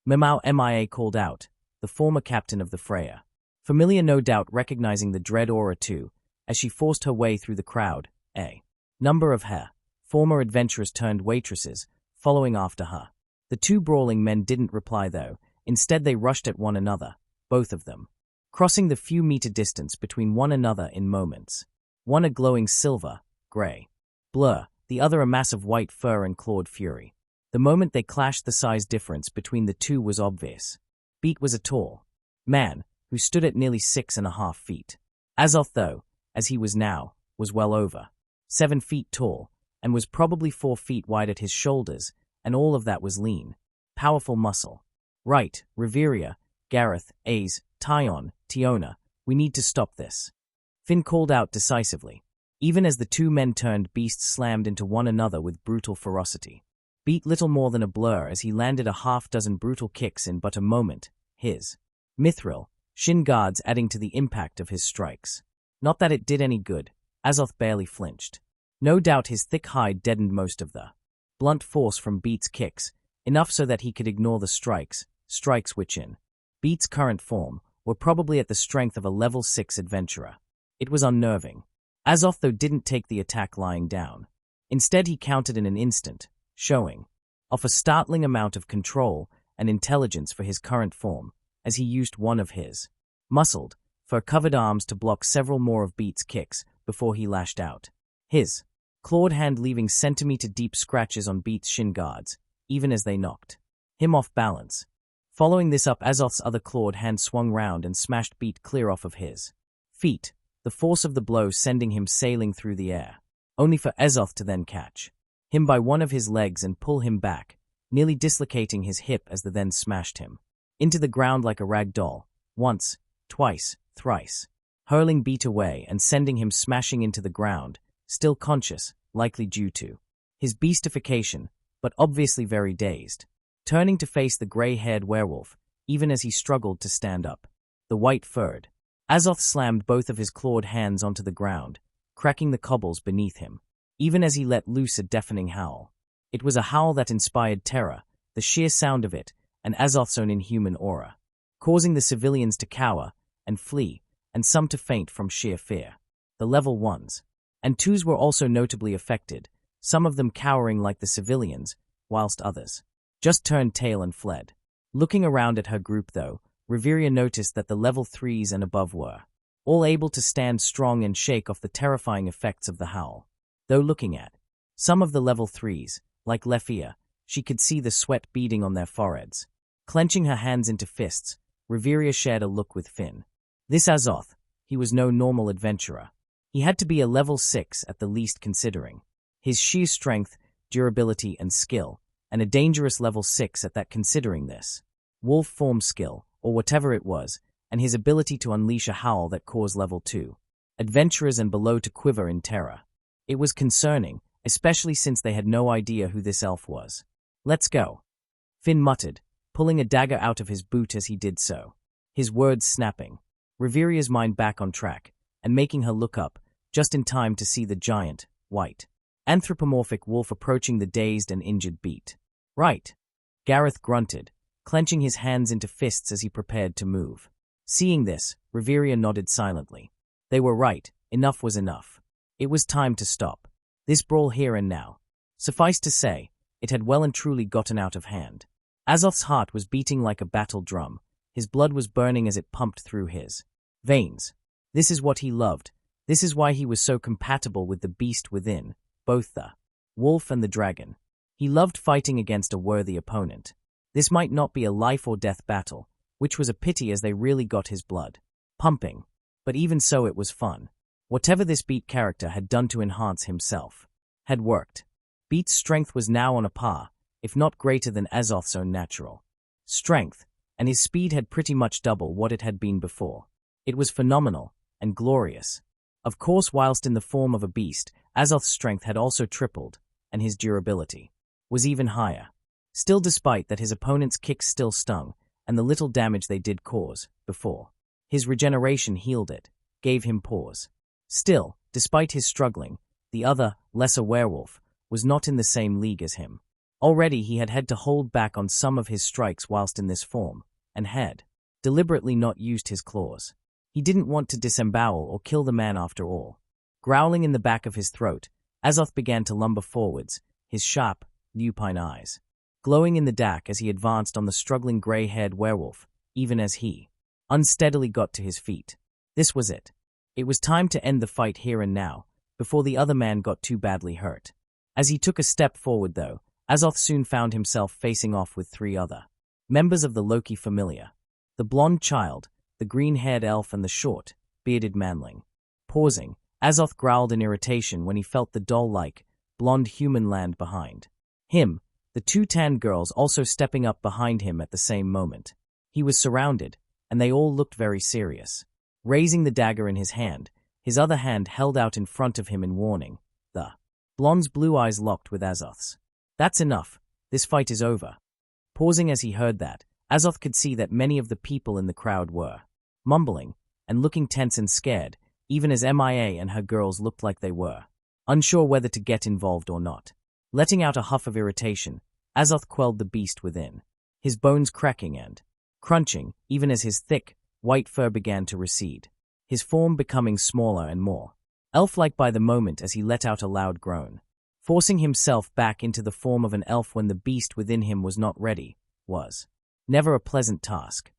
Memau MIA called out, the former captain of the Freya. Familiar no doubt recognizing the dread aura too, as she forced her way through the crowd, a number of her former adventurers turned waitresses, following after her. The two brawling men didn't reply though, instead they rushed at one another, both of them, crossing the few meter distance between one another in moments. One a glowing silver, gray blur, the other a mass of white fur and clawed fury. The moment they clashed the size difference between the two was obvious. Beat was a tall man, who stood at nearly 6.5 feet. Azoth though, as he was now, was well over 7 feet tall, and was probably 4 feet wide at his shoulders, and all of that was lean, powerful muscle. Right, Riveria, Gareth, Aze, Tyon, Tiona, we need to stop this. Finn called out decisively. Even as the two men turned, beasts slammed into one another with brutal ferocity. Beat little more than a blur as he landed a half-dozen brutal kicks in but a moment, his mithril, shin guards adding to the impact of his strikes. Not that it did any good, Azoth barely flinched. No doubt his thick hide deadened most of the blunt force from Beat's kicks, enough so that he could ignore the strikes which in Beat's current form were probably at the strength of a level 6 adventurer. It was unnerving. Azoth, though, didn't take the attack lying down. Instead, he countered in an instant, showing off a startling amount of control and intelligence for his current form, as he used one of his muscled, fur-covered arms to block several more of Beat's kicks before he lashed out. His clawed hand leaving centimeter-deep scratches on Beat's shin guards, even as they knocked him off balance. Following this up, Azoth's other clawed hand swung round and smashed Beat clear off of his feet, the force of the blow sending him sailing through the air, only for Azoth to then catch him by one of his legs and pull him back, nearly dislocating his hip as the then smashed him into the ground like a rag doll, once, twice, thrice, hurling Beat away and sending him smashing into the ground, still conscious, likely due to his beastification, but obviously very dazed. Turning to face the gray-haired werewolf, even as he struggled to stand up, the white-furred Azoth slammed both of his clawed hands onto the ground, cracking the cobbles beneath him, even as he let loose a deafening howl. It was a howl that inspired terror, the sheer sound of it, and Azoth's own inhuman aura, causing the civilians to cower and flee, and some to faint from sheer fear. The level 1s and 2s were also notably affected, some of them cowering like the civilians, whilst others just turned tail and fled. Looking around at her group, though, Riveria noticed that the level 3s and above were all able to stand strong and shake off the terrifying effects of the howl. Though looking at some of the level 3s, like Lefia, she could see the sweat beading on their foreheads. Clenching her hands into fists, Riveria shared a look with Finn. This Azoth, he was no normal adventurer. He had to be a level 6 at the least, considering his sheer strength, durability, and skill, and a dangerous level 6 at that, considering this wolf form skill, or whatever it was, and his ability to unleash a howl that caused level 2 adventurers and below to quiver in terror. It was concerning, especially since they had no idea who this elf was. "Let's go," Finn muttered, pulling a dagger out of his boot as he did so, his words snapping Riveria's mind back on track, and making her look up, just in time to see the giant, white, anthropomorphic wolf approaching the dazed and injured Beat. "Right," Gareth grunted, clenching his hands into fists as he prepared to move. Seeing this, Riveria nodded silently. They were right, enough was enough. It was time to stop this brawl here and now. Suffice to say, it had well and truly gotten out of hand. Azoth's heart was beating like a battle drum, his blood was burning as it pumped through his veins. This is what he loved, this is why he was so compatible with the beast within, both the wolf and the dragon. He loved fighting against a worthy opponent. This might not be a life-or-death battle, which was a pity as they really got his blood pumping. But even so, it was fun. Whatever this Beat character had done to enhance himself had worked. Beat's strength was now on a par, if not greater than Azoth's own natural strength, and his speed had pretty much double what it had been before. It was phenomenal and glorious. Of course, whilst in the form of a beast, Azoth's strength had also tripled, and his durability was even higher. Still, despite that, his opponent's kicks still stung, and the little damage they did cause before his regeneration healed it, gave him pause. Still, despite his struggling, the other, lesser werewolf was not in the same league as him. Already he had had to hold back on some of his strikes whilst in this form, and had deliberately not used his claws. He didn't want to disembowel or kill the man after all. Growling in the back of his throat, Azoth began to lumber forwards, his sharp, lupine eyes glowing in the dark as he advanced on the struggling gray-haired werewolf, even as he unsteadily got to his feet. This was it. It was time to end the fight here and now, before the other man got too badly hurt. As he took a step forward, though, Azoth soon found himself facing off with 3 other members of the Loki familia: the blonde child, the green-haired elf, and the short, bearded manling. Pausing, Azoth growled in irritation when he felt the doll-like, blonde human land behind him, the two tan girls also stepping up behind him at the same moment. He was surrounded, and they all looked very serious. Raising the dagger in his hand, his other hand held out in front of him in warning. The blonde's blue eyes locked with Azoth's. That's enough. This fight is over. Pausing as he heard that, Azoth could see that many of the people in the crowd were mumbling and looking tense and scared, even as Mia and her girls looked like they were unsure whether to get involved or not. Letting out a huff of irritation, Azoth quelled the beast within, his bones cracking and crunching even as his thick, white fur began to recede, his form becoming smaller and more elf-like by the moment as he let out a loud groan. Forcing himself back into the form of an elf when the beast within him was not ready was never a pleasant task.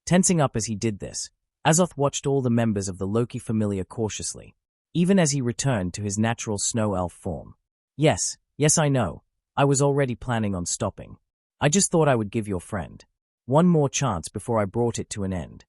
Tensing up as he did this, Azoth watched all the members of the Loki familiar cautiously, even as he returned to his natural snow elf form. Yes, I know. I was already planning on stopping. I just thought I would give your friend one more chance before I brought it to an end.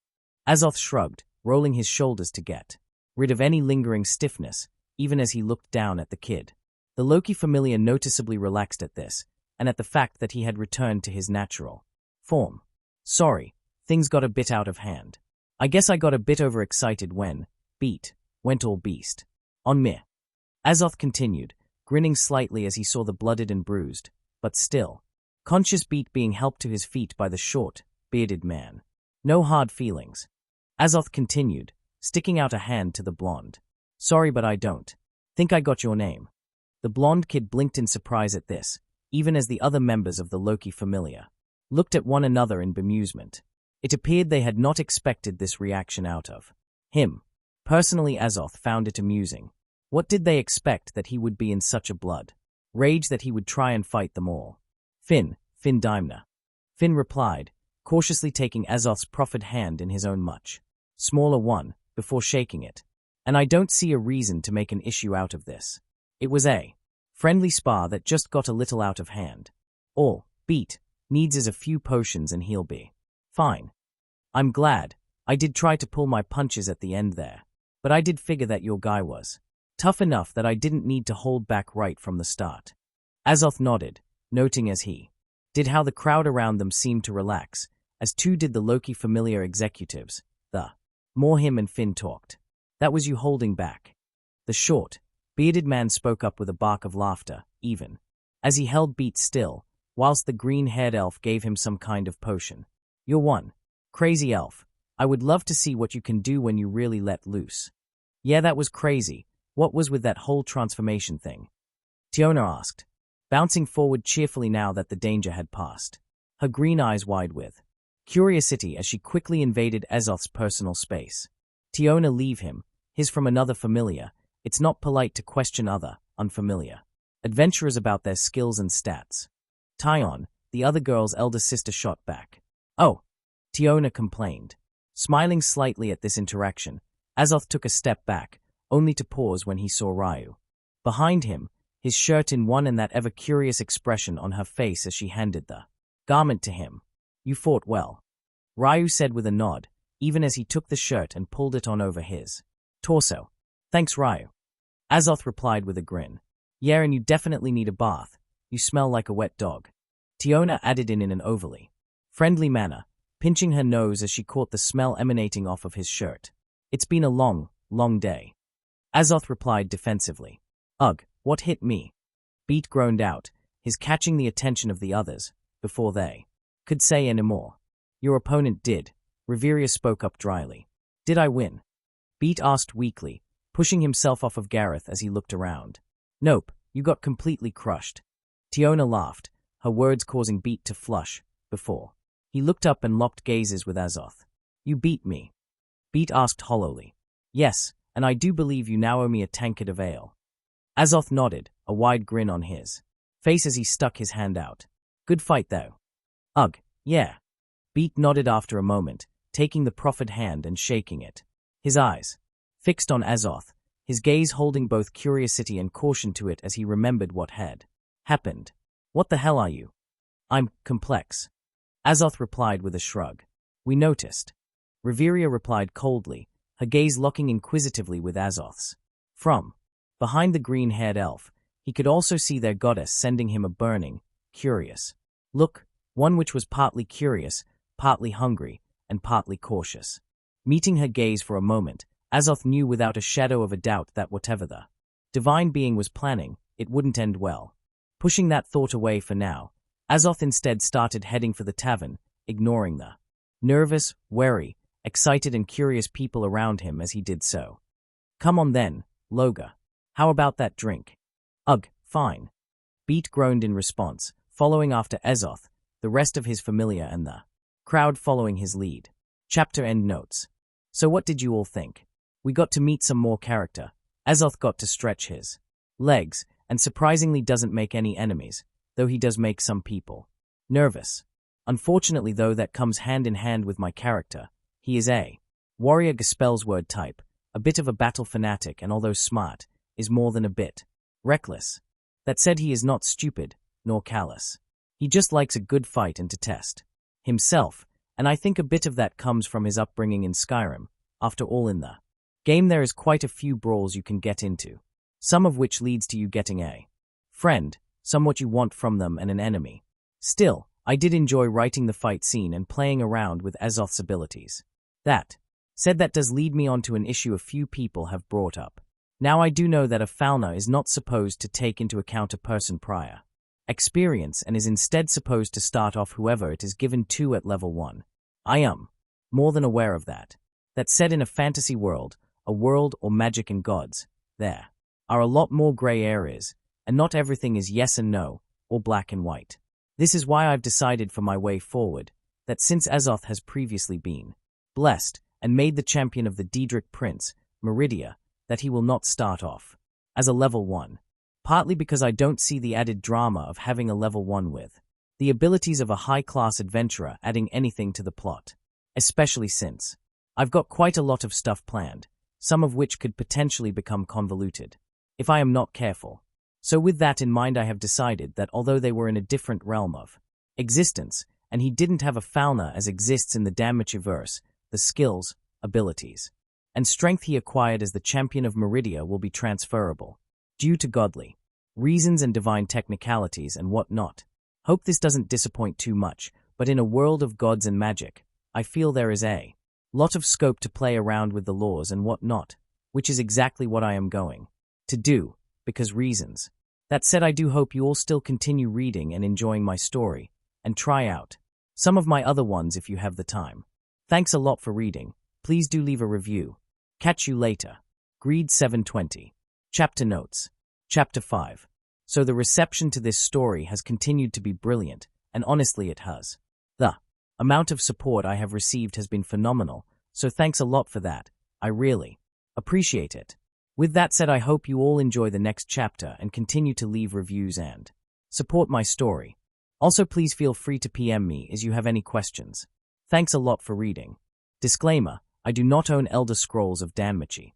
Azoth shrugged, rolling his shoulders to get rid of any lingering stiffness, even as he looked down at the kid. The Loki familiar noticeably relaxed at this, and at the fact that he had returned to his natural form. Sorry, things got a bit out of hand. I guess I got a bit overexcited when went all beast on me. Azoth continued, grinning slightly as he saw the blooded and bruised, but still conscious Beat being helped to his feet by the short, bearded man. No hard feelings. Azoth continued, sticking out a hand to the blonde. Sorry, but I don't think I got your name. The blonde kid blinked in surprise at this, even as the other members of the Loki familiar looked at one another in bemusement. It appeared they had not expected this reaction out of him. Personally, Azoth found it amusing. What did they expect that he would be in such a blood rage that he would try and fight them all? Finn Daimler. Finn replied, cautiously taking Azoth's proffered hand in his own much smaller one, before shaking it. And I don't see a reason to make an issue out of this. It was a friendly spar that just got a little out of hand. All Beat needs is a few potions and he'll be fine. I'm glad. I did try to pull my punches at the end there, but I did figure that your guy was tough enough that I didn't need to hold back right from the start. Azoth nodded, noting as he did how the crowd around them seemed to relax, as too did the Loki familiar executives. The more him and Finn talked. That was you holding back. The short, bearded man spoke up with a bark of laughter, even as he held Beat still, whilst the green-haired elf gave him some kind of potion. You're one crazy elf. I would love to see what you can do when you really let loose. Yeah, that was crazy. What was with that whole transformation thing? Tiona asked, bouncing forward cheerfully now that the danger had passed, her green eyes wide with curiosity as she quickly invaded Azoth's personal space. Tiona, leave him. He's from another familiar. It's not polite to question other, unfamiliar adventurers about their skills and stats. Tyon, the other girl's elder sister, shot back. Oh, Tiona complained. Smiling slightly at this interaction, Azoth took a step back, only to pause when he saw Ryu behind him, his shirt in one and that ever-curious expression on her face as she handed the garment to him. You fought well, Ryu said with a nod, even as he took the shirt and pulled it on over his torso. Thanks, Ryu. Azoth replied with a grin. Yeah, and you definitely need a bath. You smell like a wet dog. Tiona added in an overly friendly manner, pinching her nose as she caught the smell emanating off of his shirt. It's been a long day. Azoth replied defensively. Ugh, what hit me? Beat groaned out, his catching the attention of the others, before they could say any more. Your opponent did, Reveria spoke up dryly. Did I win? Beat asked weakly, pushing himself off of Gareth as he looked around. Nope, you got completely crushed. Tiona laughed, her words causing Beat to flush, before he looked up and locked gazes with Azoth. You beat me? Beat asked hollowly. Yes, and I do believe you now owe me a tankard of ale. Azoth nodded, a wide grin on his face as he stuck his hand out. Good fight, though. Ugh, yeah. Beat nodded after a moment, taking the proffered hand and shaking it. His eyes fixed on Azoth, his gaze holding both curiosity and caution to it as he remembered what had happened. What the hell are you? I'm complex. Azoth replied with a shrug. We noticed. Reveria replied coldly, her gaze locking inquisitively with Azoth's. From behind the green-haired elf, he could also see their goddess sending him a burning, curious look, one which was partly curious, partly hungry, and partly cautious. Meeting her gaze for a moment, Azoth knew without a shadow of a doubt that whatever the divine being was planning, it wouldn't end well. Pushing that thought away for now, Azoth instead started heading for the tavern, ignoring the nervous, wary, excited and curious people around him as he did so. Come on then, Loga. How about that drink? Ugh, fine. Beat groaned in response, following after Azoth, the rest of his familiar and the crowd following his lead. Chapter end notes. So what did you all think? We got to meet some more character. Azoth got to stretch his legs, and surprisingly doesn't make any enemies, though he does make some people nervous. Unfortunately though, that comes hand in hand with my character. He is a warrior Gespelsword type, a bit of a battle fanatic, and although smart, is more than a bit reckless. That said, he is not stupid, nor callous. He just likes a good fight and to test himself, and I think a bit of that comes from his upbringing in Skyrim. After all, in the game there is quite a few brawls you can get into, some of which leads to you getting a friend, some what you want from them, and an enemy. Still, I did enjoy writing the fight scene and playing around with Azoth's abilities. That said, that does lead me on to an issue a few people have brought up. Now I do know that a Falna is not supposed to take into account a person prior experience and is instead supposed to start off whoever it is given to at level 1. I am more than aware of that. That said, in a fantasy world, a world or magic and gods, there are a lot more gray areas, and not everything is yes and no, or black and white. This is why I've decided for my way forward, that since Azoth has previously been blessed and made the champion of the Daedric Prince, Meridia, that he will not start off as a level 1. Partly because I don't see the added drama of having a level 1 with the abilities of a high-class adventurer adding anything to the plot, especially since I've got quite a lot of stuff planned, some of which could potentially become convoluted if I am not careful. So with that in mind, I have decided that although they were in a different realm of existence, and he didn't have a Falna as exists in the Damachiverse, the skills, abilities, and strength he acquired as the champion of Meridia will be transferable, due to godly reasons and divine technicalities and what not. Hope this doesn't disappoint too much, but in a world of gods and magic, I feel there is a lot of scope to play around with the laws and what not, which is exactly what I am going to do, because reasons. That said, I do hope you all still continue reading and enjoying my story, and try out some of my other ones if you have the time. Thanks a lot for reading. Please do leave a review. Catch you later. Greed 720. Chapter notes. Chapter 5. So the reception to this story has continued to be brilliant, and honestly it has. The amount of support I have received has been phenomenal, so thanks a lot for that. I really appreciate it. With that said, I hope you all enjoy the next chapter and continue to leave reviews and support my story. Also, please feel free to PM me as you have any questions. Thanks a lot for reading. Disclaimer, I do not own Elder Scrolls of Danmachi.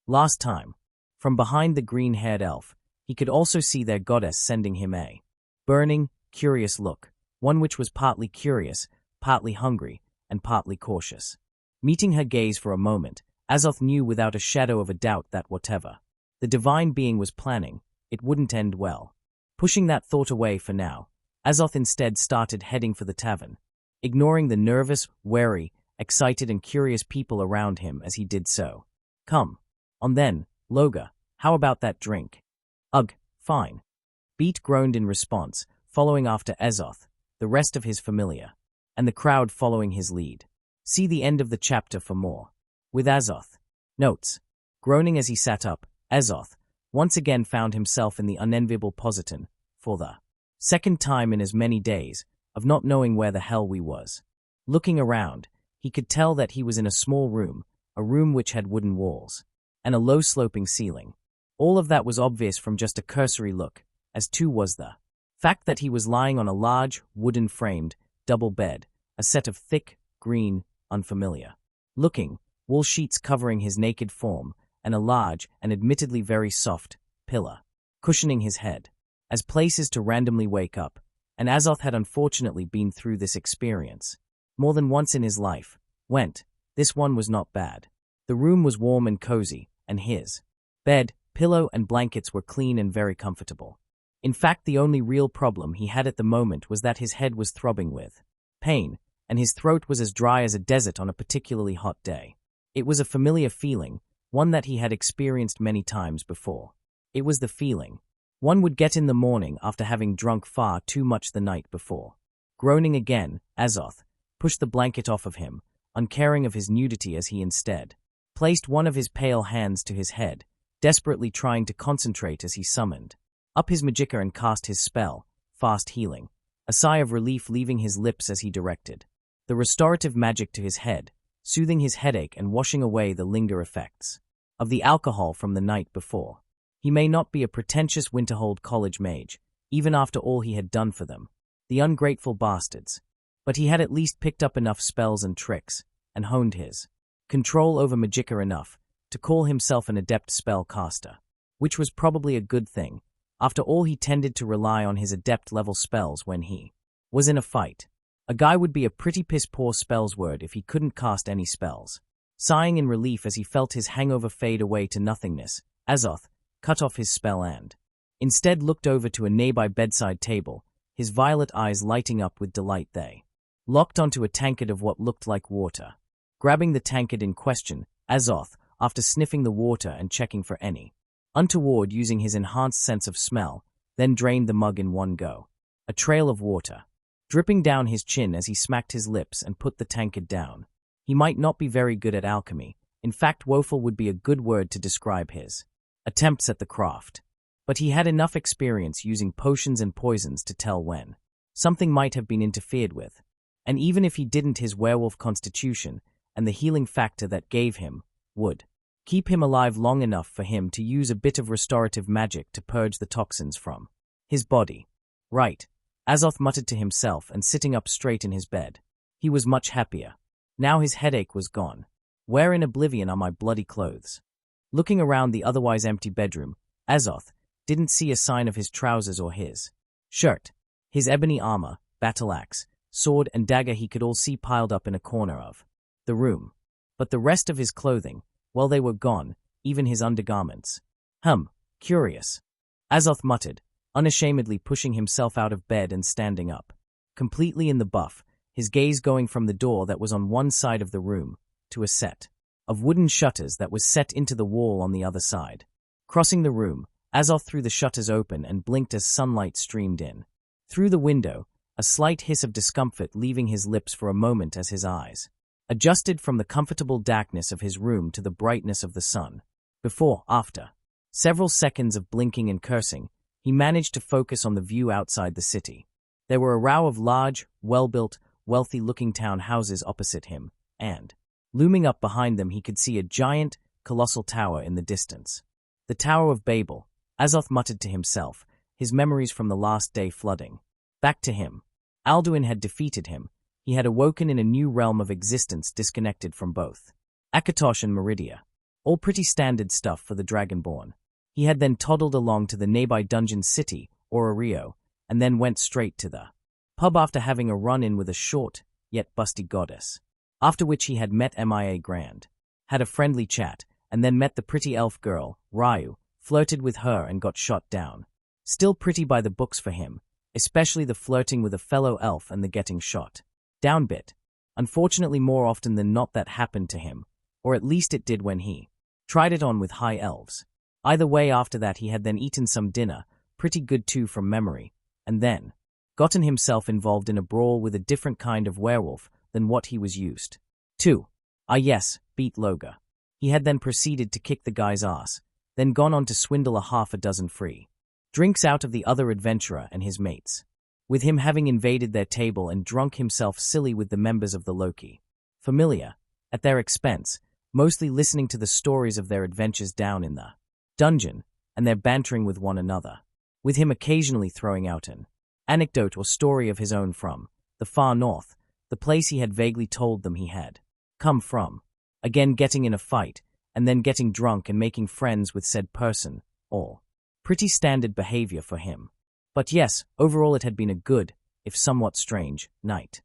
Last time, from behind the green-haired elf, he could also see their goddess sending him a burning, curious look, one which was partly curious, partly hungry, and partly cautious. Meeting her gaze for a moment, Azoth knew without a shadow of a doubt that whatever the divine being was planning, it wouldn't end well. Pushing that thought away for now, Azoth instead started heading for the tavern, ignoring the nervous, wary, excited and curious people around him as he did so. Come on then, Loga, how about that drink? Ugh, fine. Beat groaned in response, following after Azoth, the rest of his familiar, and the crowd following his lead. See the end of the chapter for more. With Azoth. Notes. Groaning as he sat up, Azoth once again found himself in the unenviable position, for the second time in as many days, of not knowing where the hell we was. Looking around, he could tell that he was in a small room, a room which had wooden walls, and a low-sloping ceiling. All of that was obvious from just a cursory look, as too was the fact that he was lying on a large, wooden-framed, double bed, a set of thick, green, unfamiliar-looking wool sheets covering his naked form, and a large, and admittedly very soft, pillow cushioning his head, as places to randomly wake up, and Azoth had unfortunately been through this experience more than once in his life. This one was not bad. The room was warm and cozy, and his bed, pillow, and blankets were clean and very comfortable. In fact, the only real problem he had at the moment was that his head was throbbing with pain, and his throat was as dry as a desert on a particularly hot day. It was a familiar feeling, one that he had experienced many times before. It was the feeling one would get in the morning after having drunk far too much the night before. Groaning again, Azoth pushed the blanket off of him, uncaring of his nudity as he instead placed one of his pale hands to his head, desperately trying to concentrate as he summoned up his magicka and cast his spell, fast healing, a sigh of relief leaving his lips as he directed the restorative magic to his head, soothing his headache and washing away the linger effects of the alcohol from the night before. He may not be a pretentious Winterhold college mage, even after all he had done for them, the ungrateful bastards, but he had at least picked up enough spells and tricks, and honed his control over magicka enough to call himself an adept spell-caster, which was probably a good thing. After all, he tended to rely on his adept-level spells when he was in a fight. A guy would be a pretty piss-poor spells word if he couldn't cast any spells. Sighing in relief as he felt his hangover fade away to nothingness, Azoth cut off his spell and instead looked over to a nearby bedside table, his violet eyes lighting up with delight. They locked onto a tankard of what looked like water. Grabbing the tankard in question, Azoth, after sniffing the water and checking for any untoward using his enhanced sense of smell, then drained the mug in one go. A trail of water dripping down his chin as he smacked his lips and put the tankard down. He might not be very good at alchemy. In fact, woeful would be a good word to describe his attempts at the craft. But he had enough experience using potions and poisons to tell when something might have been interfered with. And even if he didn't, his werewolf constitution and the healing factor that gave him would keep him alive long enough for him to use a bit of restorative magic to purge the toxins from his body. Right, Azoth muttered to himself, and sitting up straight in his bed, he was much happier. Now his headache was gone. Where in oblivion are my bloody clothes? Looking around the otherwise empty bedroom, Azoth didn't see a sign of his trousers or his shirt. His ebony armor, battle axe, sword, and dagger he could all see piled up in a corner of the room. But the rest of his clothing, well, they were gone, even his undergarments. Curious, Azoth muttered, unashamedly pushing himself out of bed and standing up, completely in the buff, his gaze going from the door that was on one side of the room to a set of wooden shutters that was set into the wall on the other side. Crossing the room, Azoth threw the shutters open and blinked as sunlight streamed in through the window, a slight hiss of discomfort leaving his lips for a moment as his eyes adjusted from the comfortable darkness of his room to the brightness of the sun. After several seconds of blinking and cursing, he managed to focus on the view outside the city. There were a row of large, well-built, wealthy-looking town houses opposite him, and looming up behind them he could see a giant, colossal tower in the distance. The Tower of Babel, Azoth muttered to himself, his memories from the last day flooding back to him. Alduin had defeated him. He had awoken in a new realm of existence disconnected from both Akatosh and Meridia. All pretty standard stuff for the Dragonborn. He had then toddled along to the nearby dungeon city, or Rio, and then went straight to the pub after having a run-in with a short, yet busty goddess. After which he had met Mia Grand, had a friendly chat, and then met the pretty elf girl, Ryu, flirted with her and got shot down. Still pretty by the books for him, especially the flirting with a fellow elf and the getting shot down bit. Unfortunately, more often than not that happened to him, or at least it did when he tried it on with high elves. Either way, after that he had then eaten some dinner, pretty good too from memory, and then gotten himself involved in a brawl with a different kind of werewolf than what he was used to. Yes, beat Loga. He had then proceeded to kick the guy's ass, then gone on to swindle a half a dozen free drinks out of the other adventurer and his mates, with him having invaded their table and drunk himself silly with the members of the Loki familia, at their expense, mostly listening to the stories of their adventures down in the dungeon, and their bantering with one another, with him occasionally throwing out an anecdote or story of his own from the far north, the place he had vaguely told them he had come from, again getting in a fight, and then getting drunk and making friends with said person, all pretty standard behavior for him. But yes, overall it had been a good, if somewhat strange, night.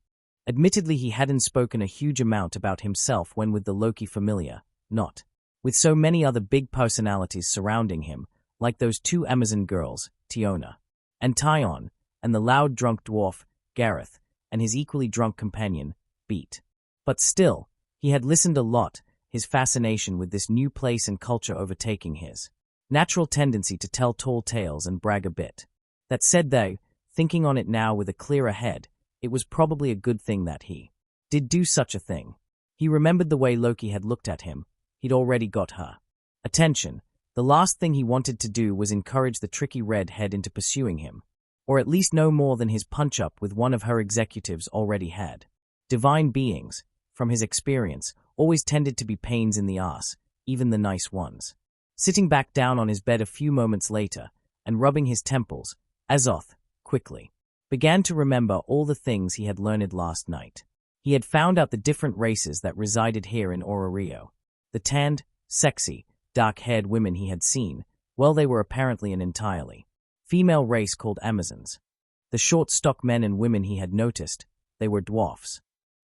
Admittedly, he hadn't spoken a huge amount about himself when with the Loki familia, not with so many other big personalities surrounding him, like those two Amazon girls, Tiona and Tyon, and the loud drunk dwarf, Gareth, and his equally drunk companion, Beat. But still, he had listened a lot, his fascination with this new place and culture overtaking his natural tendency to tell tall tales and brag a bit. That said though, thinking on it now with a clearer head, it was probably a good thing that he did do such a thing. He remembered the way Loki had looked at him. He'd already got her attention. The last thing he wanted to do was encourage the tricky redhead into pursuing him, or at least no more than his punch-up with one of her executives already had. Divine beings, from his experience, always tended to be pains in the ass, even the nice ones. Sitting back down on his bed a few moments later, and rubbing his temples, Azoth, quickly, began to remember all the things he had learned last night. He had found out the different races that resided here in Ororio. The tanned, sexy, dark-haired women he had seen, well, they were apparently an entirely female race called Amazons. The short-stock men and women he had noticed, they were dwarfs.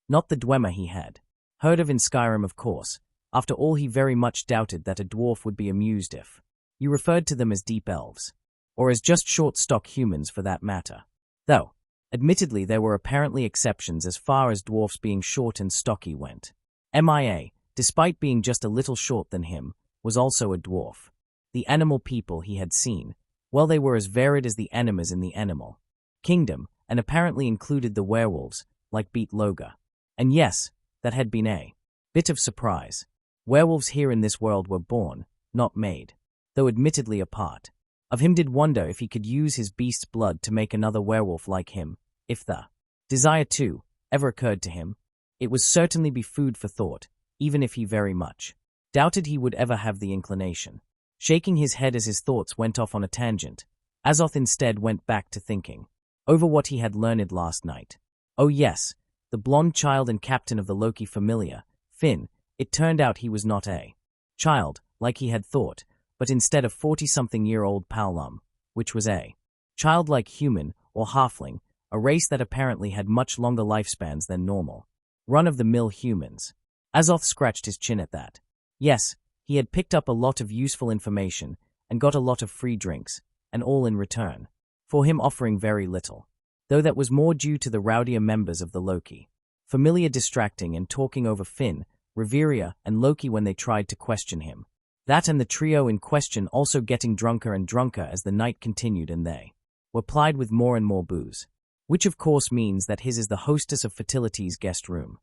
Not the Dwemer he had heard of in Skyrim, of course. After all, he very much doubted that a dwarf would be amused if you referred to them as deep elves, or as just short-stock humans for that matter. Though, admittedly, there were apparently exceptions as far as dwarfs being short and stocky went. MIA, despite being just a little short than him, was also a dwarf. The animal people he had seen, well, they were as varied as the animas in the animal kingdom, and apparently included the werewolves, like Beat Loga. And yes, that had been a bit of surprise. Werewolves here in this world were born, not made, though admittedly a part of him did wonder if he could use his beast's blood to make another werewolf like him, if the desire to ever occurred to him. It would certainly be food for thought, even if he very much doubted he would ever have the inclination. Shaking his head as his thoughts went off on a tangent, Azoth instead went back to thinking over what he had learned last night. Oh yes, the blonde child and captain of the Loki familiar, Finn. It turned out he was not a child, like he had thought, but instead a 40-something-year-old Paulum, which was a childlike human, or halfling, a race that apparently had much longer lifespans than normal run-of-the-mill humans. Azoth scratched his chin at that. Yes, he had picked up a lot of useful information, and got a lot of free drinks, and all in return for him offering very little, though that was more due to the rowdier members of the Loki familiar distracting and talking over Finn, Reveria, and Loki when they tried to question him. That and the trio in question also getting drunker and drunker as the night continued, and they were plied with more and more booze. Which of course means that his is the hostess of Fertility's guest room.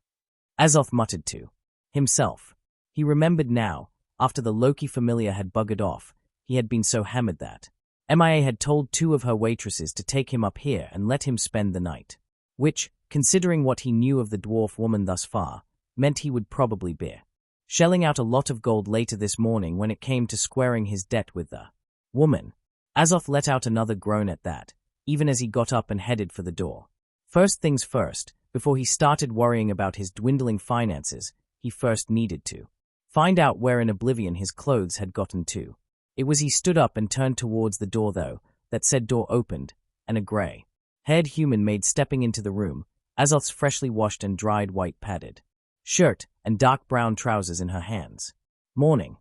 Azoth muttered to himself. He remembered now, after the Loki familiar had buggered off, he had been so hammered that MIA had told 2 of her waitresses to take him up here and let him spend the night. Which, considering what he knew of the dwarf woman thus far, meant he would probably be shelling out a lot of gold later this morning when it came to squaring his debt with the woman. Azoth let out another groan at that, even as he got up and headed for the door. First things first, before he started worrying about his dwindling finances, he first needed to find out where in oblivion his clothes had gotten to. It was he stood up and turned towards the door though, that said door opened, and a grey-haired human maid stepping into the room, Azoth's freshly washed and dried white padded shirt and dark brown trousers in her hands. Morning,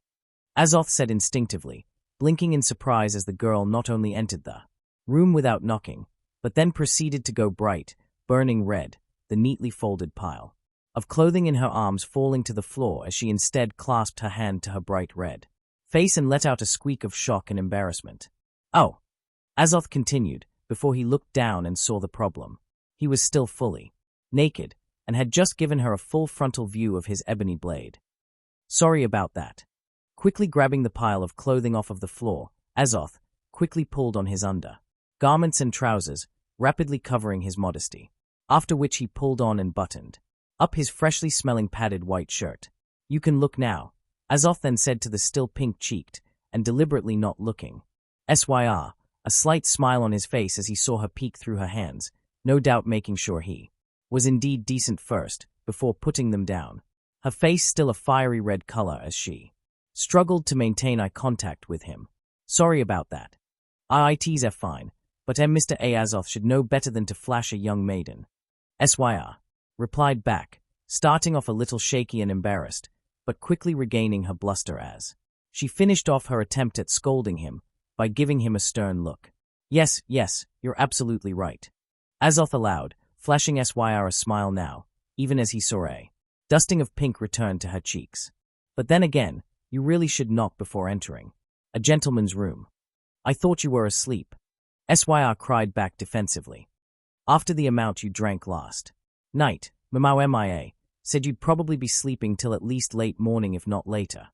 Azoth said instinctively, blinking in surprise as the girl not only entered the room without knocking, but then proceeded to go bright, burning red, the neatly folded pile of clothing in her arms falling to the floor as she instead clasped her hand to her bright red face and let out a squeak of shock and embarrassment. Oh, Azoth continued, before he looked down and saw the problem. He was still fully naked, and had just given her a full frontal view of his ebony blade. Sorry about that. Quickly grabbing the pile of clothing off of the floor, Azoth quickly pulled on his garments and trousers, rapidly covering his modesty, after which he pulled on and buttoned up his freshly smelling padded white shirt. You can look now, Azoth then said to the still pink-cheeked, and deliberately not looking. Syr, a slight smile on his face as he saw her peek through her hands, no doubt making sure he was indeed decent first, before putting them down. Her face still a fiery red color as she struggled to maintain eye contact with him. Sorry about that. It's fine, but Mr. Azoth should know better than to flash a young maiden. Syr replied back, starting off a little shaky and embarrassed, but quickly regaining her bluster as she finished off her attempt at scolding him by giving him a stern look. Yes, yes, you're absolutely right. Azoth allowed, flashing Syr a smile now, even as he saw a dusting of pink return to her cheeks. But then again, you really should knock before entering. A gentleman's room. I thought you were asleep. Syr cried back defensively. After the amount you drank last night, Mamau Mia said you'd probably be sleeping till at least late morning if not later.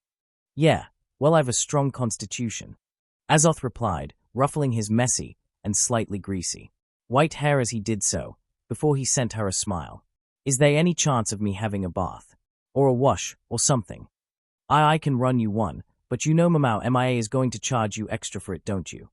Yeah, well I've a strong constitution. Azoth replied, ruffling his messy and slightly greasy white hair as he did so, before he sent her a smile. Is there any chance of me having a bath? Or a wash, or something? I can run you one, but you know Mamau Mia is going to charge you extra for it, don't you?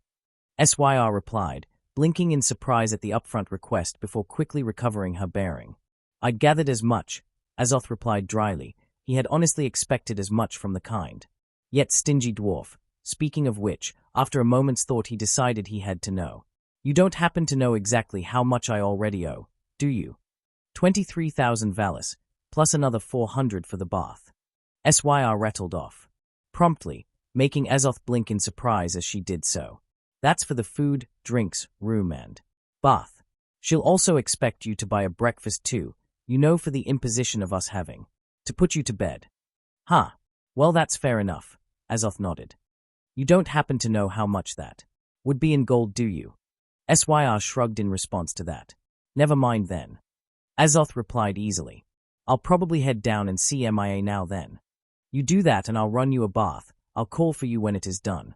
Syr replied, blinking in surprise at the upfront request before quickly recovering her bearing. I'd gathered as much, Azoth replied dryly. He had honestly expected as much from the kind. Yet stingy dwarf, speaking of which, after a moment's thought he decided he had to know. You don't happen to know exactly how much I already owe, do you? 23,000 valis, plus another 400 for the bath. Syr rattled off, promptly, making Azoth blink in surprise as she did so. That's for the food, drinks, room and bath. She'll also expect you to buy a breakfast too, you know, for the imposition of us having to put you to bed. Huh, well that's fair enough, Azoth nodded. You don't happen to know how much that would be in gold, do you? Syr shrugged in response to that. Never mind then. Azoth replied easily. I'll probably head down and see Mia now then. You do that and I'll run you a bath. I'll call for you when it is done.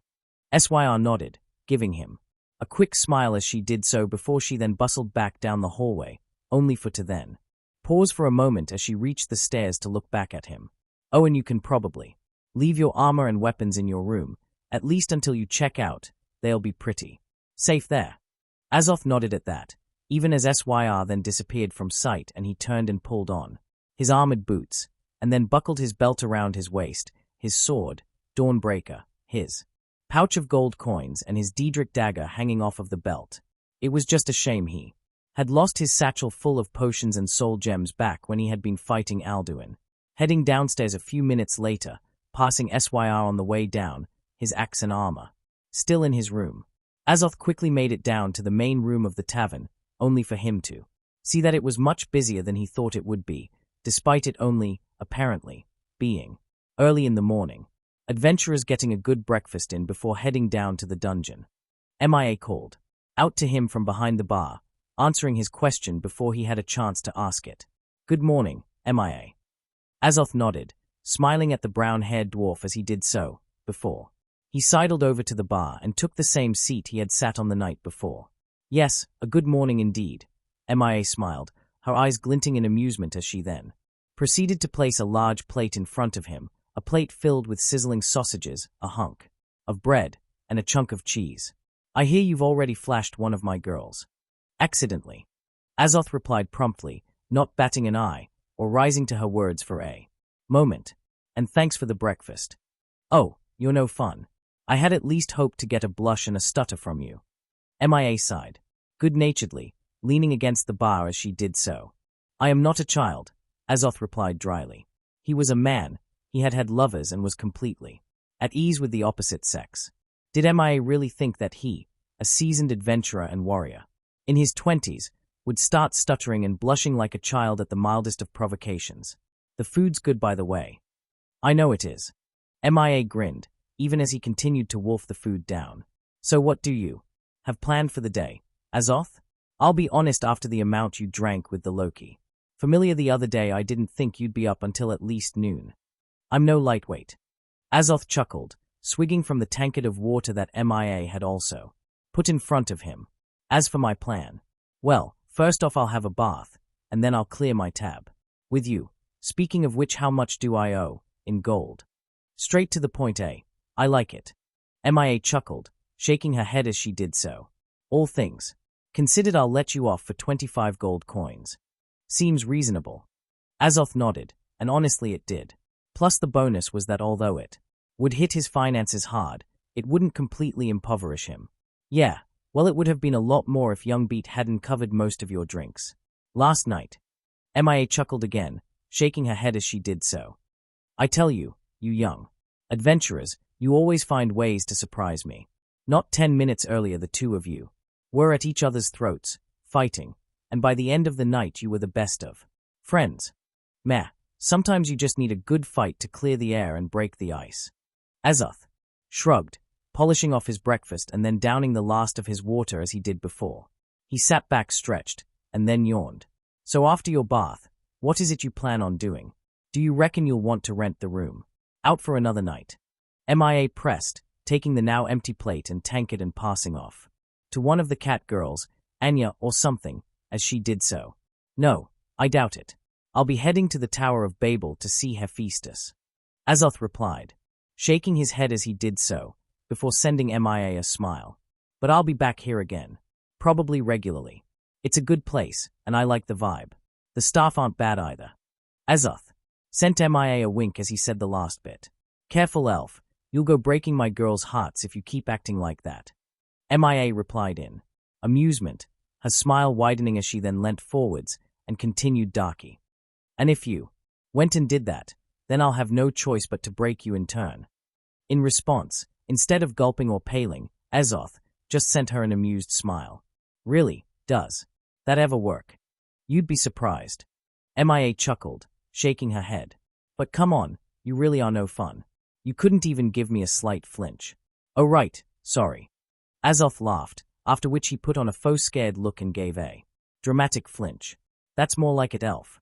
Syr nodded, giving him a quick smile as she did so before she then bustled back down the hallway, only for to then pause for a moment as she reached the stairs to look back at him. Oh, and you can probably leave your armor and weapons in your room, at least until you check out. They'll be pretty safe there. Azoth nodded at that, even as Syr then disappeared from sight and he turned and pulled on his armored boots, and then buckled his belt around his waist, his sword, Dawnbreaker, his pouch of gold coins and his Daedric dagger hanging off of the belt. It was just a shame he had lost his satchel full of potions and soul gems back when he had been fighting Alduin. Heading downstairs a few minutes later, passing Syr on the way down, his axe and armor still in his room. Azoth quickly made it down to the main room of the tavern, only for him to see that it was much busier than he thought it would be, despite it only, apparently, being early in the morning. Adventurers getting a good breakfast in before heading down to the dungeon. Mia called out to him from behind the bar, answering his question before he had a chance to ask it. Good morning, Mia. Azoth nodded, smiling at the brown-haired dwarf as he did so, before he sidled over to the bar and took the same seat he had sat on the night before. Yes, a good morning indeed, Mia smiled, her eyes glinting in amusement as she then proceeded to place a large plate in front of him, a plate filled with sizzling sausages, a hunk of bread, and a chunk of cheese. I hear you've already flashed one of my girls. Accidentally. Azoth replied promptly, not batting an eye, or rising to her words for a moment. And thanks for the breakfast. Oh, you're no fun. I had at least hoped to get a blush and a stutter from you. Mia sighed, good-naturedly, leaning against the bar as she did so. I am not a child, Azoth replied dryly. He was a man, he had had lovers and was completely at ease with the opposite sex. Did Mia really think that he, a seasoned adventurer and warrior, in his 20s, would start stuttering and blushing like a child at the mildest of provocations? The food's good, by the way. I know it is. Mia grinned, even as he continued to wolf the food down. So what do you have planned for the day, Azoth? I'll be honest, after the amount you drank with the Loki familiar the other day, I didn't think you'd be up until at least noon. I'm no lightweight. Azoth chuckled, swigging from the tankard of water that Mia had also put in front of him. As for my plan, well, first off I'll have a bath, and then I'll clear my tab with you. Speaking of which, how much do I owe, in gold? Straight to the point, eh? I like it. Mia chuckled, shaking her head as she did so. All things considered, I'll let you off for 25 gold coins. Seems reasonable. Azoth nodded, and honestly it did. Plus the bonus was that although it would hit his finances hard, it wouldn't completely impoverish him. Yeah, well, it would have been a lot more if young Beat hadn't covered most of your drinks last night. Mia chuckled again, shaking her head as she did so. I tell you, you young adventurers, you always find ways to surprise me. Not 10 minutes earlier the two of you were at each other's throats, fighting, and by the end of the night you were the best of friends. Meh, sometimes you just need a good fight to clear the air and break the ice. Azoth shrugged, polishing off his breakfast and then downing the last of his water as he did before. He sat back stretched, and then yawned. So after your bath, what is it you plan on doing? Do you reckon you'll want to rent the room out for another night? MIA pressed, taking the now empty plate and tankard and passing off to one of the cat girls, Anya or something, as she did so. No, I doubt it. I'll be heading to the Tower of Babel to see Hephaestus. Azoth replied, shaking his head as he did so, before sending MIA a smile. But I'll be back here again. Probably regularly. It's a good place, and I like the vibe. The staff aren't bad either. Azoth sent MIA a wink as he said the last bit. Careful, elf. You'll go breaking my girls' hearts if you keep acting like that. MIA replied in amusement, her smile widening as she then leant forwards and continued darky. And if you went and did that, then I'll have no choice but to break you in turn. In response, instead of gulping or paling, Azoth just sent her an amused smile. Really, does that ever work? You'd be surprised. MIA chuckled, shaking her head. But come on, you really are no fun. You couldn't even give me a slight flinch. Oh right, sorry. Azoth laughed, after which he put on a faux scared look and gave a dramatic flinch. That's more like it, elf.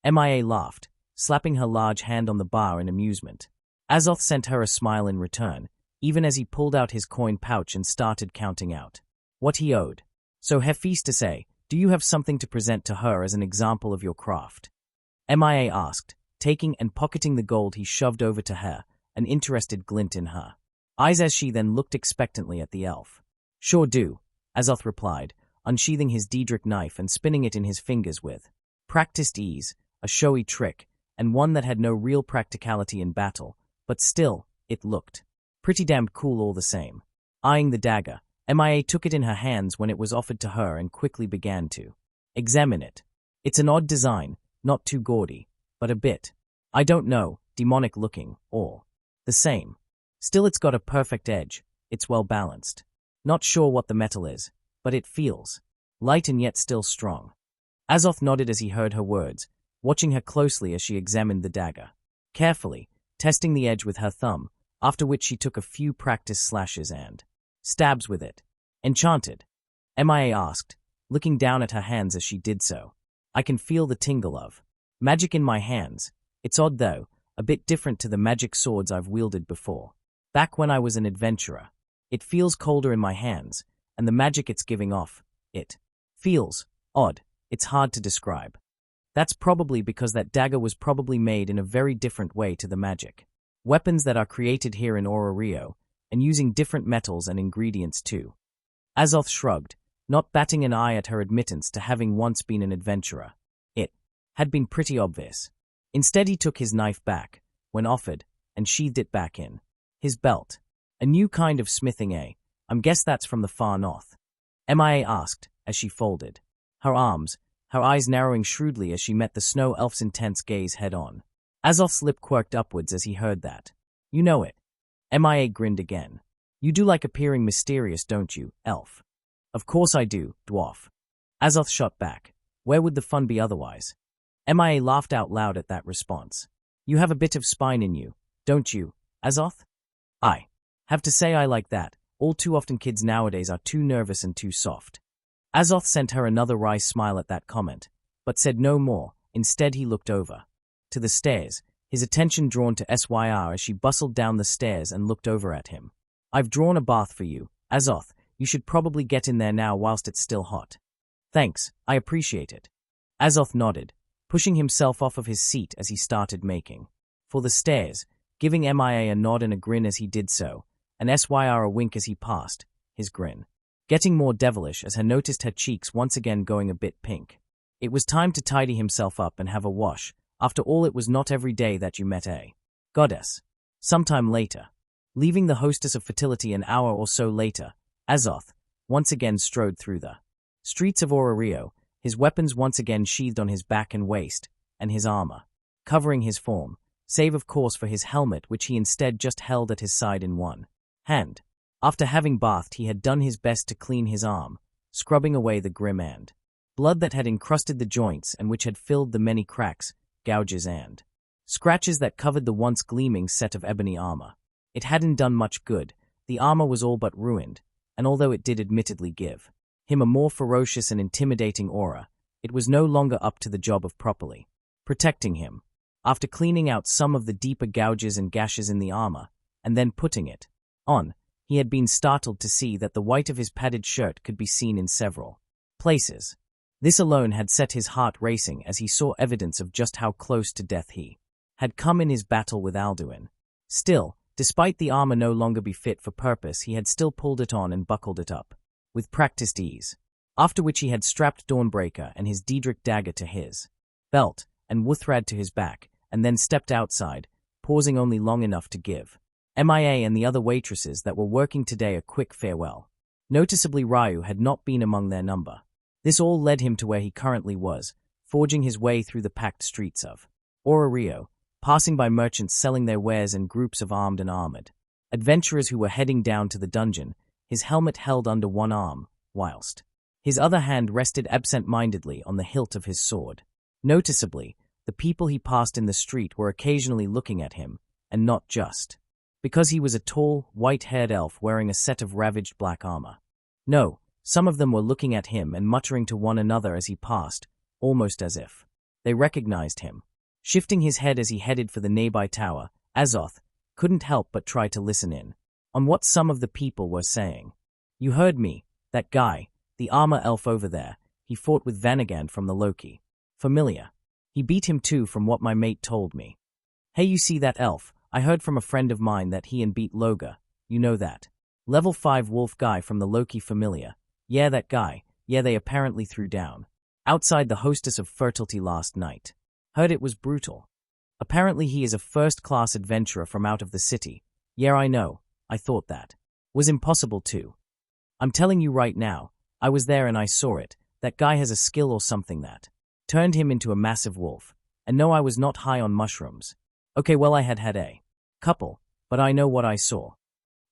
MIA laughed, slapping her large hand on the bar in amusement. Azoth sent her a smile in return, even as he pulled out his coin pouch and started counting out what he owed. So Hephaestus, do you have something to present to her as an example of your craft? MIA asked, taking and pocketing the gold he shoved over to her, an interested glint in her eyes as she then looked expectantly at the elf. Sure do, Azoth replied, unsheathing his Daedric knife and spinning it in his fingers with practiced ease, a showy trick, and one that had no real practicality in battle, but still, it looked pretty damned cool all the same. Eyeing the dagger, MIA took it in her hands when it was offered to her and quickly began to examine it. It's an odd design, not too gaudy, but a bit, I don't know, demonic looking, all the same. Still, it's got a perfect edge, it's well balanced. Not sure what the metal is, but it feels light and yet still strong. Azoth nodded as he heard her words, watching her closely as she examined the dagger, carefully, testing the edge with her thumb, after which she took a few practice slashes and stabs with it. Enchanted? MIA asked, looking down at her hands as she did so. I can feel the tingle of magic in my hands. It's odd though, a bit different to the magic swords I've wielded before. Back when I was an adventurer. It feels colder in my hands, and the magic it's giving off, it feels odd. It's hard to describe. That's probably because that dagger was probably made in a very different way to the magic weapons that are created here in Rio, and using different metals and ingredients too. Azoth shrugged, not batting an eye at her admittance to having once been an adventurer. It had been pretty obvious. Instead, he took his knife back, when offered, and sheathed it back in his belt. A new kind of smithing, I'm guess that's from the far north. MIA asked, as she folded her arms, her eyes narrowing shrewdly as she met the snow elf's intense gaze head-on. Azoth's lip quirked upwards as he heard that. You know it. MIA grinned again. You do like appearing mysterious, don't you, elf? Of course I do, dwarf. Azoth shot back. Where would the fun be otherwise? MIA laughed out loud at that response. You have a bit of spine in you, don't you, Azoth? I have to say I like that. All too often kids nowadays are too nervous and too soft. Azoth sent her another wry smile at that comment, but said no more. Instead he looked over to the stairs, his attention drawn to Syr as she bustled down the stairs and looked over at him. I've drawn a bath for you, Azoth. You should probably get in there now whilst it's still hot. Thanks, I appreciate it. Azoth nodded, pushing himself off of his seat as he started making for the stairs, giving MIA a nod and a grin as he did so, and Syr a wink as he passed, his grin getting more devilish as her noticed her cheeks once again going a bit pink. It was time to tidy himself up and have a wash. After all, it was not every day that you met a goddess. Sometime later, leaving the hostess of fertility an hour or so later, Azoth once again strode through the streets of Rio, his weapons once again sheathed on his back and waist, and his armor covering his form, save of course for his helmet, which he instead just held at his side in one hand. After having bathed, he had done his best to clean his arm, scrubbing away the grim and blood that had encrusted the joints and which had filled the many cracks, gouges and scratches that covered the once gleaming set of ebony armor. It hadn't done much good. The armor was all but ruined, and although it did admittedly give him a more ferocious and intimidating aura, it was no longer up to the job of properly protecting him. After cleaning out some of the deeper gouges and gashes in the armor, and then putting it on, he had been startled to see that the white of his padded shirt could be seen in several places. This alone had set his heart racing as he saw evidence of just how close to death he had come in his battle with Alduin. Still, despite the armor no longer be fit for purpose, he had still pulled it on and buckled it up with practiced ease, after which he had strapped Dawnbreaker and his Daedric dagger to his belt and Wuthrad to his back, and then stepped outside, pausing only long enough to give MIA and the other waitresses that were working today a quick farewell. Noticeably, Ryu had not been among their number. This all led him to where he currently was, forging his way through the packed streets of Orario, passing by merchants selling their wares and groups of armed and armored adventurers who were heading down to the dungeon, his helmet held under one arm, whilst his other hand rested absent-mindedly on the hilt of his sword. Noticeably, the people he passed in the street were occasionally looking at him, and not just because he was a tall, white-haired elf wearing a set of ravaged black armor. No, some of them were looking at him and muttering to one another as he passed, almost as if they recognized him. Shifting his head as he headed for the nearby tower, Azoth couldn't help but try to listen in on what some of the people were saying. "You heard me, that guy, the armor elf over there, he fought with Vanagan from the Loki. Familiar. He beat him too from what my mate told me. Hey, you see that elf? I heard from a friend of mine that he and beat Loga. You know that level 5 wolf guy from the Loki familiar? Yeah, that guy. Yeah, they apparently threw down outside the hostess of Fertility last night. Heard it was brutal. Apparently he is a first-class adventurer from out of the city. Yeah, I know. I thought that was impossible too. I'm telling you right now, I was there and I saw it. That guy has a skill or something that turned him into a massive wolf. And no, I was not high on mushrooms. Okay, well, I had a couple, but I know what I saw."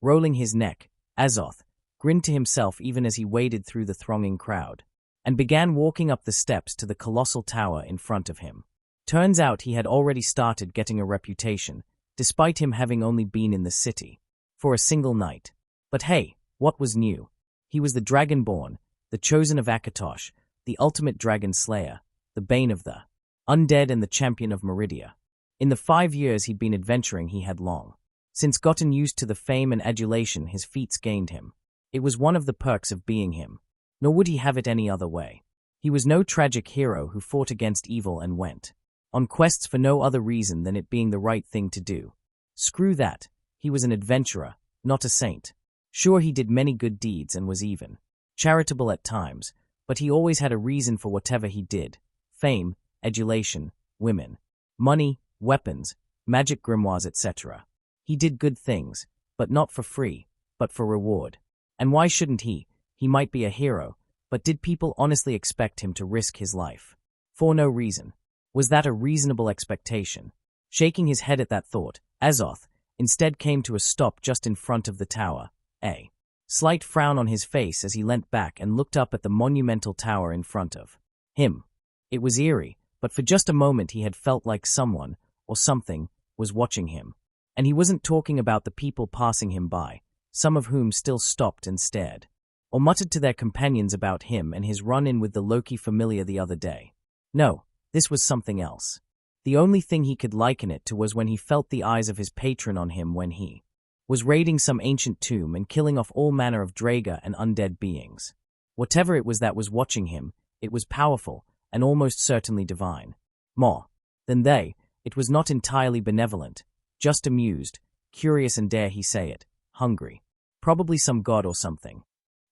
Rolling his neck, Azoth grinned to himself even as he waded through the thronging crowd and began walking up the steps to the colossal tower in front of him. Turns out he had already started getting a reputation, despite him having only been in the city for a single night. But hey, what was new? He was the Dragonborn, the chosen of Akatosh, the ultimate dragon slayer, the bane of the undead and the champion of Meridia. In the 5 years he'd been adventuring, he had long since gotten used to the fame and adulation his feats gained him. It was one of the perks of being him, nor would he have it any other way. He was no tragic hero who fought against evil and went on quests for no other reason than it being the right thing to do. Screw that, he was an adventurer, not a saint. Sure, he did many good deeds and was even charitable at times, but he always had a reason for whatever he did. Fame, adulation, women, money, weapons, magic grimoires, etc. He did good things, but not for free, but for reward. And why shouldn't he? He might be a hero, but did people honestly expect him to risk his life for no reason? Was that a reasonable expectation? Shaking his head at that thought, Azoth instead came to a stop just in front of the tower, a slight frown on his face as he leant back and looked up at the monumental tower in front of him. It was eerie, but for just a moment he had felt like someone, or something, was watching him. And he wasn't talking about the people passing him by, some of whom still stopped and stared, or muttered to their companions about him and his run-in with the Loki familiar the other day. No, this was something else. The only thing he could liken it to was when he felt the eyes of his patron on him when he was raiding some ancient tomb and killing off all manner of Draga and undead beings. Whatever it was that was watching him, it was powerful and almost certainly divine. More than they, it was not entirely benevolent, just amused, curious and, dare he say it, hungry. Probably some god or something.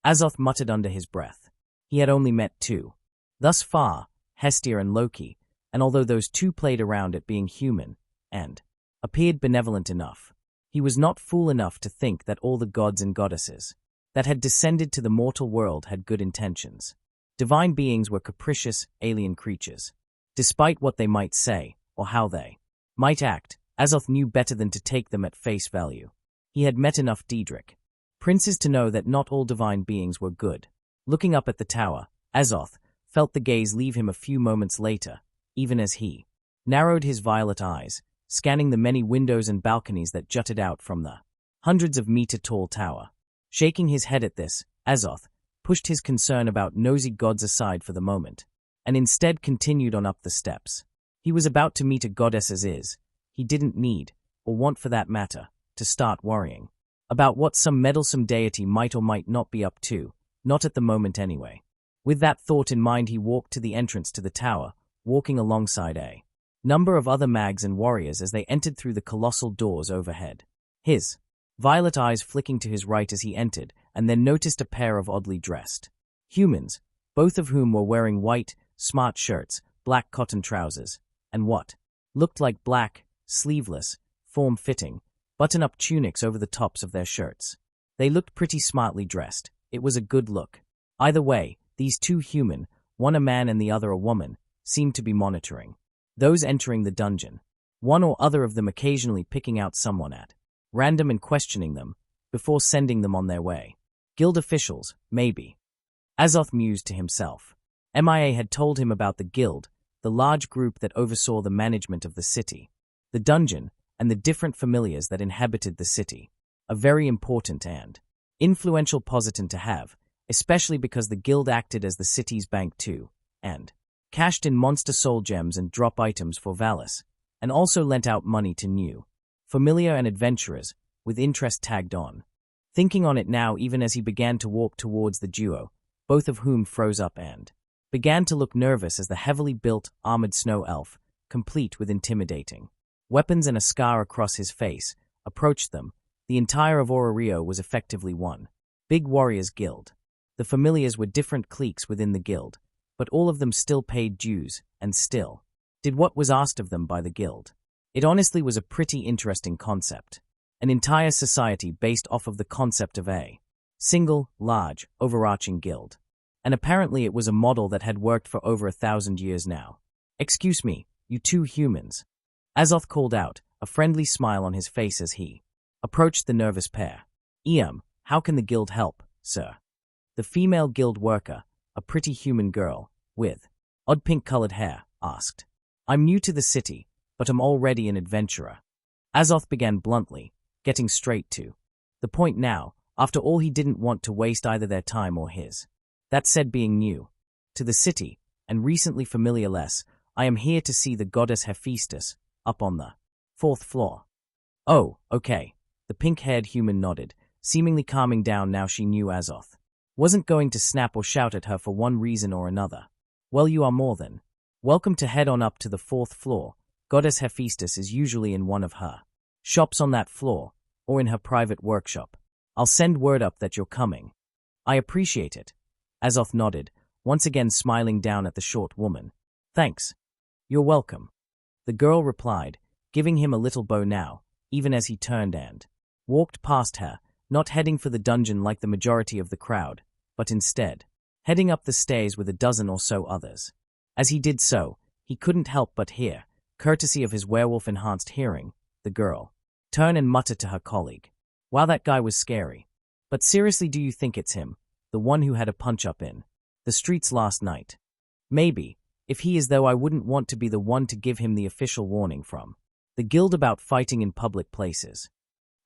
Azoth muttered under his breath. He had only met two thus far, Hestia and Loki, and although those two played around at being human and appeared benevolent enough, he was not fool enough to think that all the gods and goddesses that had descended to the mortal world had good intentions. Divine beings were capricious, alien creatures. Despite what they might say, or how they might act, Azoth knew better than to take them at face value. He had met enough Daedric princes to know that not all divine beings were good. Looking up at the tower, Azoth felt the gaze leave him a few moments later, even as he narrowed his violet eyes, scanning the many windows and balconies that jutted out from the hundreds of meter-tall tower. Shaking his head at this, Azoth pushed his concern about nosy gods aside for the moment, and instead continued on up the steps. He was about to meet a goddess as is. He didn't need, or want for that matter, to start worrying about what some meddlesome deity might or might not be up to, not at the moment anyway. With that thought in mind, he walked to the entrance to the tower, walking alongside a number of other mags and warriors as they entered through the colossal doors overhead. His violet eyes flicking to his right as he entered, and then noticed a pair of oddly dressed humans, both of whom were wearing white, smart shirts, black cotton trousers, and what looked like black, sleeveless, form-fitting, button-up tunics over the tops of their shirts. They looked pretty smartly dressed. It was a good look. Either way, these two human, one a man and the other a woman, seemed to be monitoring those entering the dungeon, one or other of them occasionally picking out someone at random and questioning them, before sending them on their way. Guild officials, maybe. Azoth mused to himself. MIA had told him about the guild, the large group that oversaw the management of the city, the dungeon, and the different familiars that inhabited the city. A very important and influential position to have, especially because the guild acted as the city's bank too, and cashed in monster soul gems and drop items for Valis, and also lent out money to new familiar and adventurers, with interest tagged on. Thinking on it now even as he began to walk towards the duo, both of whom froze up and began to look nervous as the heavily built, armored snow elf, complete with intimidating weapons and a scar across his face, approached them. The entire of Rio was effectively one big warriors guild. The familiars were different cliques within the guild, but all of them still paid dues, and still did what was asked of them by the guild. It honestly was a pretty interesting concept. An entire society based off of the concept of a single, large, overarching guild. And apparently it was a model that had worked for over 1,000 years now. "Excuse me, you two humans," Azoth called out, a friendly smile on his face as he approached the nervous pair. How can the guild help, sir?" The female guild worker, a pretty human girl, with odd pink-colored hair, asked. "I'm new to the city, but I'm already an adventurer." Azoth began bluntly, getting straight to the point now. After all, he didn't want to waste either their time or his. That said, being new to the city, and recently familiar less, "I am here to see the goddess Hephaestus, up on the 4th floor. "Oh, okay." The pink-haired human nodded, seemingly calming down now she knew Azoth wasn't going to snap or shout at her for one reason or another. "Well, you are more than welcome to head on up to the 4th floor. Goddess Hephaestus is usually in one of her shops on that floor, or in her private workshop. I'll send word up that you're coming." "I appreciate it." Azoth nodded, once again smiling down at the short woman. "Thanks." "You're welcome," the girl replied, giving him a little bow now, even as he turned and walked past her, not heading for the dungeon like the majority of the crowd, but instead heading up the stairs with a dozen or so others. As he did so, he couldn't help but hear, courtesy of his werewolf-enhanced hearing, the girl turn and mutter to her colleague. "Wow, that guy was scary. But seriously, do you think it's him, the one who had a punch-up in the streets last night?" "Maybe. If he is, though, I wouldn't want to be the one to give him the official warning from the guild about fighting in public places,"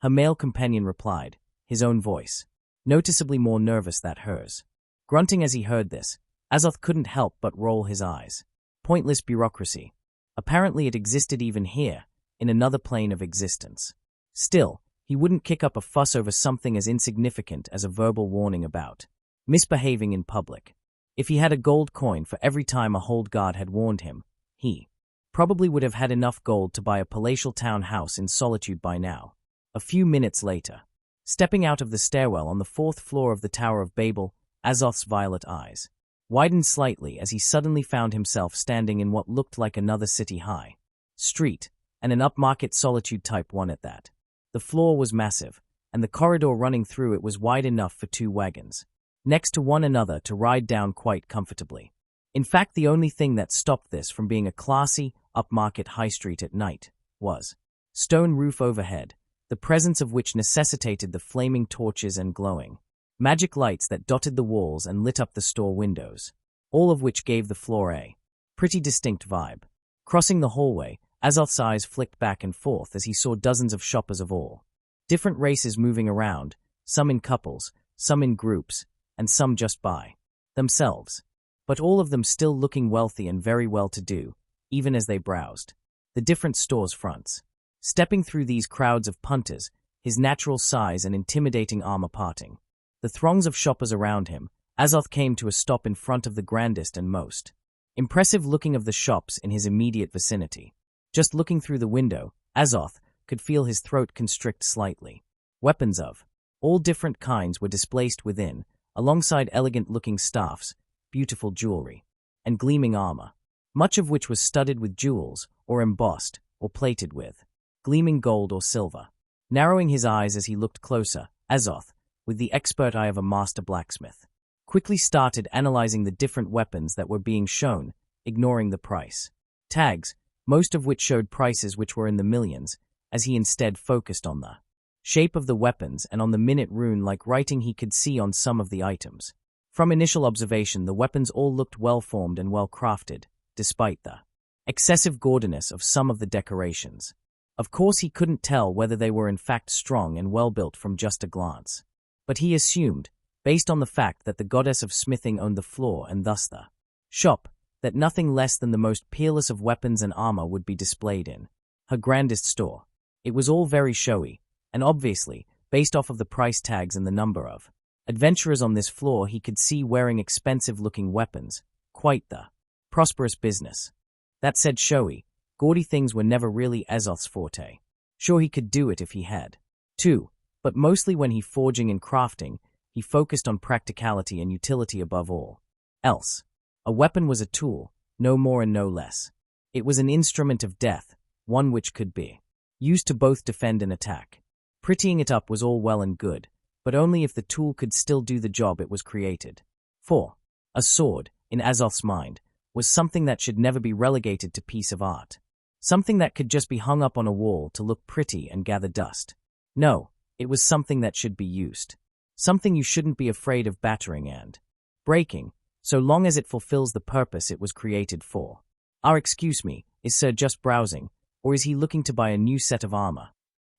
her male companion replied, his own voice noticeably more nervous than hers. Grunting as he heard this, Azoth couldn't help but roll his eyes. Pointless bureaucracy. Apparently it existed even here, in another plane of existence. Still, he wouldn't kick up a fuss over something as insignificant as a verbal warning about misbehaving in public. If he had a gold coin for every time a hold guard had warned him, he probably would have had enough gold to buy a palatial townhouse in solitude by now. A few minutes later, stepping out of the stairwell on the 4th floor of the Tower of Babel, Azoth's violet eyes widened slightly as he suddenly found himself standing in what looked like another city-high street, and an upmarket solitude type one at that. The floor was massive, and the corridor running through it was wide enough for 2 wagons next to one another to ride down quite comfortably. In fact, the only thing that stopped this from being a classy, upmarket high street at night was stone roof overhead, the presence of which necessitated the flaming torches and glowing magic lights that dotted the walls and lit up the store windows, all of which gave the floor a pretty distinct vibe. Crossing the hallway, Azoth's eyes flicked back and forth as he saw dozens of shoppers of all different races moving around, some in couples, some in groups, and some just by themselves. But all of them still looking wealthy and very well-to-do, even as they browsed the different stores' fronts. Stepping through these crowds of punters, his natural size and intimidating armor parting the throngs of shoppers around him, Azoth came to a stop in front of the grandest and most impressive-looking of the shops in his immediate vicinity. Just looking through the window, Azoth could feel his throat constrict slightly. Weapons of all different kinds were displaced within, alongside elegant-looking staffs, beautiful jewelry, and gleaming armor, much of which was studded with jewels, or embossed, or plated with gleaming gold or silver. Narrowing his eyes as he looked closer, Azoth, with the expert eye of a master blacksmith, quickly started analyzing the different weapons that were being shown, ignoring the price tags, most of which showed prices which were in the millions, as he instead focused on the shape of the weapons and on the minute rune-like writing he could see on some of the items. From initial observation, the weapons all looked well-formed and well-crafted, despite the excessive gaudiness of some of the decorations. Of course, he couldn't tell whether they were in fact strong and well-built from just a glance. But he assumed, based on the fact that the goddess of smithing owned the floor and thus the shop, that nothing less than the most peerless of weapons and armor would be displayed in her grandest store. It was all very showy, and obviously, based off of the price tags and the number of adventurers on this floor, he could see wearing expensive-looking weapons. Quite the prosperous business. That said, showy, gaudy things were never really Azoth's forte. Sure, he could do it if he had to, but mostly when he forging and crafting, he focused on practicality and utility above all else. A weapon was a tool, no more and no less. It was an instrument of death, one which could be used to both defend and attack. Prettying it up was all well and good, but only if the tool could still do the job it was created for. A sword, in Azoth's mind, was something that should never be relegated to piece of art. Something that could just be hung up on a wall to look pretty and gather dust. No, it was something that should be used. Something you shouldn't be afraid of battering and breaking, so long as it fulfills the purpose it was created for. Excuse me, is Sir just browsing, or is he looking to buy a new set of armor?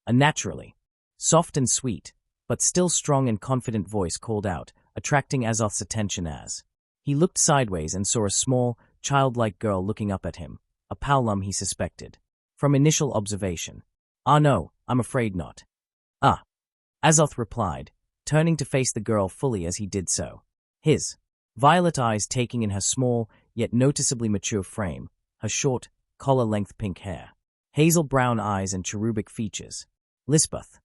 A naturally soft and sweet, but still strong and confident voice called out, attracting Azoth's attention as he looked sideways and saw a small, childlike girl looking up at him, a Paolum he suspected. From initial observation. No, I'm afraid not. Azoth replied, turning to face the girl fully as he did so. His violet eyes taking in her small, yet noticeably mature frame, her short, collar-length pink hair, hazel brown eyes and cherubic features. Lisbeth.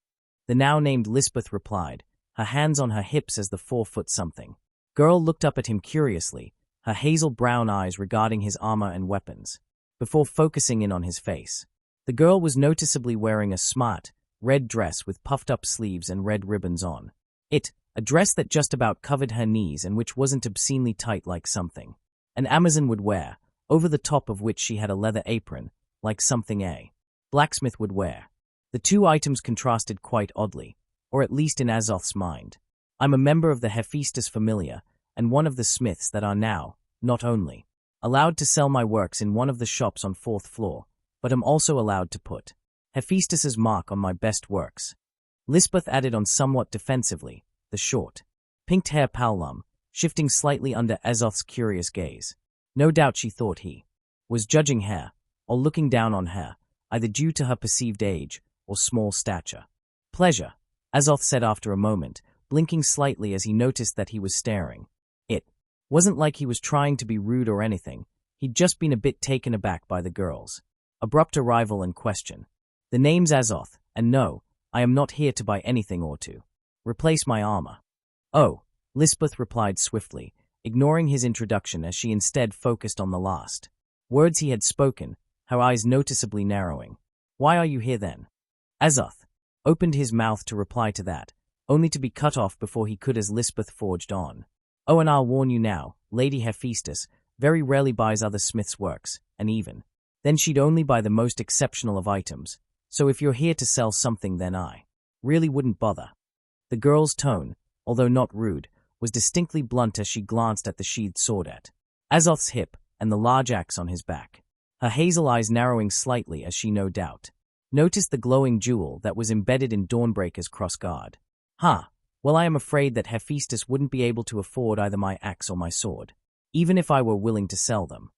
The now-named Lisbeth replied, her hands on her hips as the 4-foot-something girl looked up at him curiously, her hazel brown eyes regarding his armor and weapons, before focusing in on his face. The girl was noticeably wearing a smart, red dress with puffed-up sleeves and red ribbons on it, a dress that just about covered her knees and which wasn't obscenely tight like something an Amazon would wear, over the top of which she had a leather apron, like something a blacksmith would wear. The two items contrasted quite oddly, or at least in Azoth's mind. I'm a member of the Hephaestus familia, and one of the smiths that are now, not only allowed to sell my works in one of the shops on 4th floor, but am also allowed to put Hephaestus's mark on my best works. Lisbeth added on somewhat defensively, the short, pinked-hair Paolum, shifting slightly under Azoth's curious gaze. No doubt she thought he was judging her, or looking down on her, either due to her perceived age or small stature. Pleasure, Azoth said after a moment, blinking slightly as he noticed that he was staring. It wasn't like he was trying to be rude or anything, he'd just been a bit taken aback by the girl's abrupt arrival and question. The name's Azoth, and no, I am not here to buy anything or to replace my armor. Oh, Lisbeth replied swiftly, ignoring his introduction as she instead focused on the last words he had spoken, her eyes noticeably narrowing. Why are you here then? Azoth opened his mouth to reply to that, only to be cut off before he could as Lisbeth forged on. Oh, and I'll warn you now, Lady Hephaestus very rarely buys other smiths' works, and even then she'd only buy the most exceptional of items, so if you're here to sell something then I really wouldn't bother. The girl's tone, although not rude, was distinctly blunt as she glanced at the sheathed sword at Azoth's hip and the large axe on his back, her hazel eyes narrowing slightly as she no doubt noticed the glowing jewel that was embedded in Dawnbreaker's crossguard. Well, I am afraid that Hephaestus wouldn't be able to afford either my axe or my sword, even if I were willing to sell them.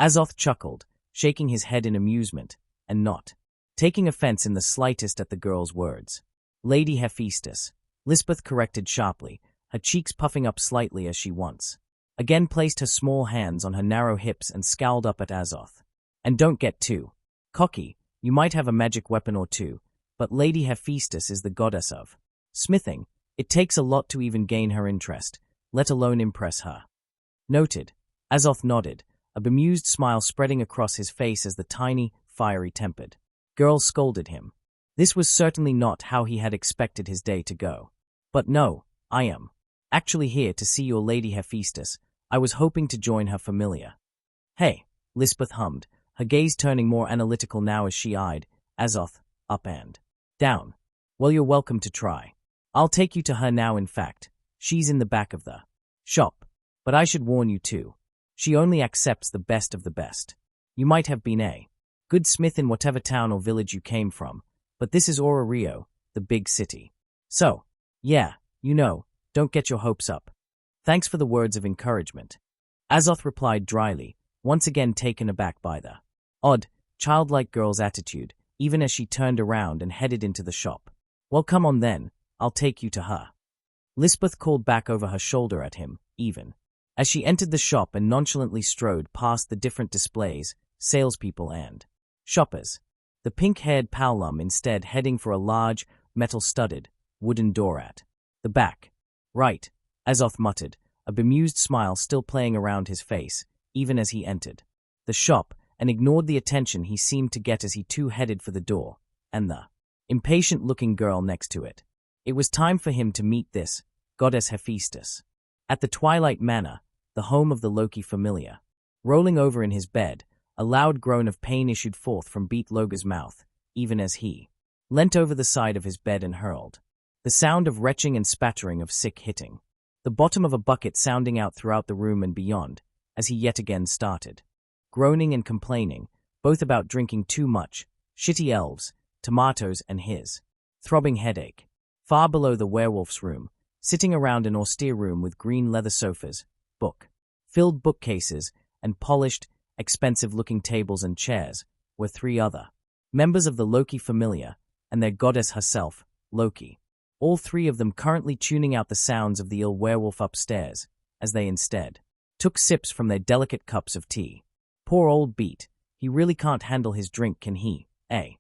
Azoth chuckled, shaking his head in amusement, and not taking offense in the slightest at the girl's words. Lady Hephaestus, Lisbeth corrected sharply, her cheeks puffing up slightly as she once again placed her small hands on her narrow hips and scowled up at Azoth. And don't get too cocky, you might have a magic weapon or two, but Lady Hephaestus is the goddess of smithing. It takes a lot to even gain her interest, let alone impress her. Noted. Azoth nodded, a bemused smile spreading across his face as the tiny, fiery-tempered girl scolded him. This was certainly not how he had expected his day to go. But no, I am actually here to see your Lady Hephaestus. I was hoping to join her familiar. Hey, Lisbeth hummed, her gaze turning more analytical now as she eyed Azoth up and down. Well, you're welcome to try. I'll take you to her now. In fact, she's in the back of the shop. But I should warn you too. She only accepts the best of the best. You might have been a good smith in whatever town or village you came from, but this is Ora Rio, the big city. So, yeah, don't get your hopes up. Thanks for the words of encouragement. Azoth replied dryly, once again taken aback by the odd, childlike girl's attitude, even as she turned around and headed into the shop. Well, come on then, I'll take you to her. Lisbeth called back over her shoulder at him, even as she entered the shop and nonchalantly strode past the different displays, salespeople and shoppers. The pink-haired Paolum instead heading for a large, metal-studded, wooden door at the back. Right, Azoth muttered, a bemused smile still playing around his face, even as he entered the shop and ignored the attention he seemed to get as he too headed for the door, and the impatient-looking girl next to it. It was time for him to meet this goddess Hephaestus. At the Twilight Manor, the home of the Loki familiar. Rolling over in his bed, a loud groan of pain issued forth from Beat Loga's mouth, even as he leant over the side of his bed and hurled. The sound of retching and spattering of sick hitting the bottom of a bucket sounding out throughout the room and beyond, as he yet again started groaning and complaining, both about drinking too much, shitty elves, tomatoes, and his throbbing headache. Far below the werewolf's room, sitting around an austere room with green leather sofas, book-filled bookcases, and polished, expensive-looking tables and chairs, were three other members of the Loki familiar and their goddess herself, Loki. All three of them currently tuning out the sounds of the ill werewolf upstairs, as they instead took sips from their delicate cups of tea. Poor old Beat, he really can't handle his drink, can he, eh?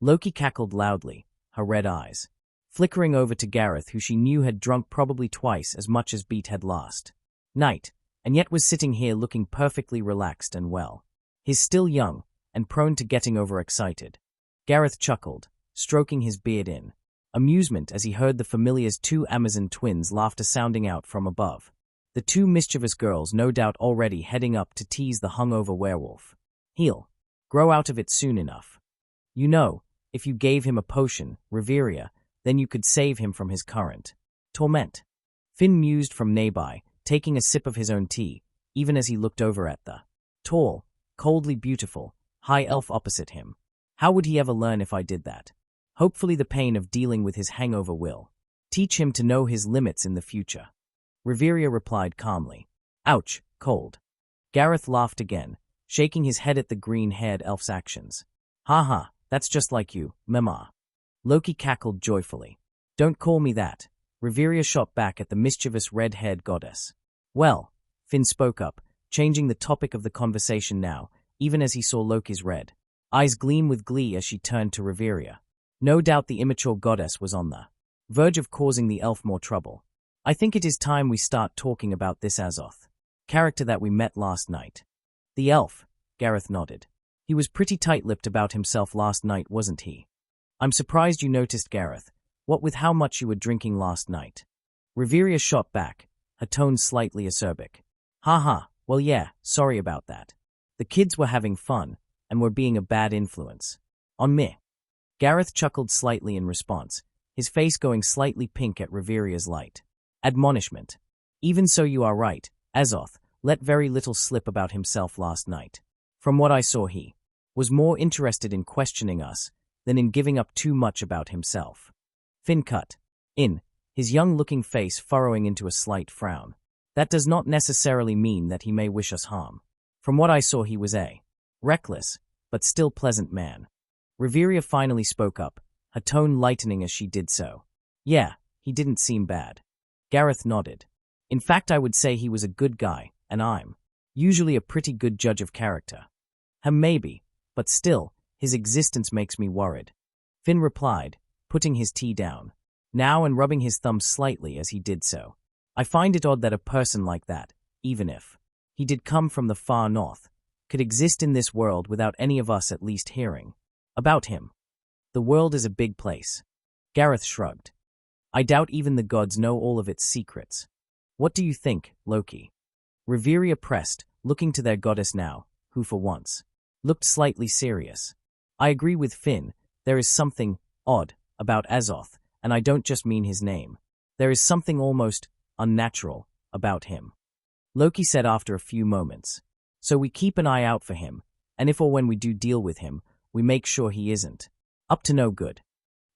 Loki cackled loudly, her red eyes flickering over to Gareth, who she knew had drunk probably twice as much as Beat had last night, and yet was sitting here looking perfectly relaxed and well. He's still young, and prone to getting overexcited. Gareth chuckled, stroking his beard in amusement as he heard the familiar's two Amazon twins' laughter sounding out from above. The two mischievous girls no doubt already heading up to tease the hungover werewolf. He'll grow out of it soon enough. You know, if you gave him a potion, Riveria, then you could save him from his current torment. Finn mused from nearby, taking a sip of his own tea, even as he looked over at the tall, coldly beautiful, high elf opposite him. How would he ever learn if I did that? Hopefully the pain of dealing with his hangover will teach him to know his limits in the future. Riveria replied calmly. Ouch, cold. Gareth laughed again, shaking his head at the green-haired elf's actions. Ha ha, that's just like you, Mama. Loki cackled joyfully. Don't call me that. Riveria shot back at the mischievous red-haired goddess. Well, Finn spoke up, changing the topic of the conversation now, even as he saw Loki's red eyes gleam with glee as she turned to Riveria. No doubt the immature goddess was on the verge of causing the elf more trouble. I think it is time we start talking about this Azoth character that we met last night. The elf, Gareth nodded. He was pretty tight-lipped about himself last night, wasn't he? I'm surprised you noticed, Gareth. What with how much you were drinking last night? Riveria shot back, her tone slightly acerbic. Ha, well yeah, sorry about that. The kids were having fun, and were being a bad influence on me. Gareth chuckled slightly in response, his face going slightly pink at Riveria's light Admonishment. Even so you are right, Azoth let very little slip about himself last night. From what I saw he was more interested in questioning us than in giving up too much about himself. Finn cut in, his young-looking face furrowing into a slight frown. That does not necessarily mean that he may wish us harm. From what I saw he was a reckless, but still pleasant man. Riveria finally spoke up, her tone lightening as she did so. Yeah, he didn't seem bad. Gareth nodded. In fact, I would say he was a good guy, and I'm usually a pretty good judge of character. Maybe, but still, his existence makes me worried. Finn replied, putting his tea down, now and rubbing his thumb slightly as he did so. I find it odd that a person like that, even if he did come from the far north, could exist in this world without any of us at least hearing about him. The world is a big place. Gareth shrugged. I doubt even the gods know all of its secrets. What do you think, Loki? Riveria pressed, looking to their goddess now, who for once looked slightly serious. I agree with Finn, there is something odd about Azoth, and I don't just mean his name. There is something almost unnatural about him. Loki said after a few moments. So we keep an eye out for him, and if or when we do deal with him, we make sure he isn't up to no good.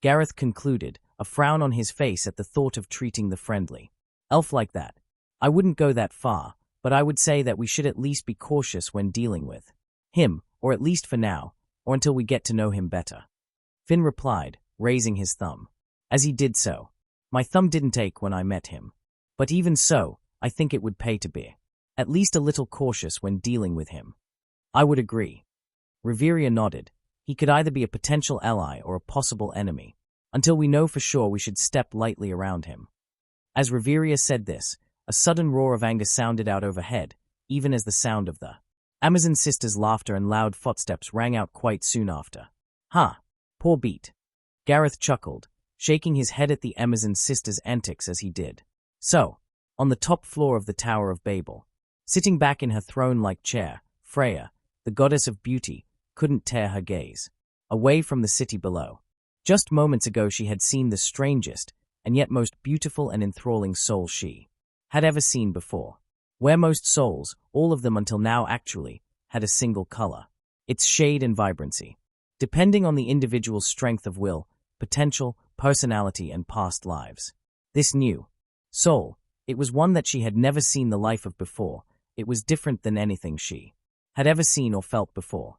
Gareth concluded, a frown on his face at the thought of treating the friendly elf like that. I wouldn't go that far, but I would say that we should at least be cautious when dealing with him, or at least for now, or until we get to know him better. Finn replied, raising his thumb. As he did so, my thumb didn't ache when I met him. But even so, I think it would pay to be at least a little cautious when dealing with him. I would agree. Riveria nodded. He could either be a potential ally or a possible enemy. Until we know for sure, we should step lightly around him. As Riveria said this, a sudden roar of anger sounded out overhead, even as the sound of the Amazon sisters' laughter and loud footsteps rang out quite soon after. Poor beat. Gareth chuckled, shaking his head at the Amazon sisters' antics as he did. So, on the top floor of the Tower of Babel, sitting back in her throne-like chair, Freya, the goddess of beauty, couldn't tear her gaze away from the city below. Just moments ago she had seen the strangest and yet most beautiful and enthralling soul she had ever seen before. Where most souls, all of them until now actually, had a single color. Its shade and vibrancy, depending on the individual's strength of will, potential, personality, and past lives. This new soul, it was one that she had never seen the life of before. It was different than anything she had ever seen or felt before.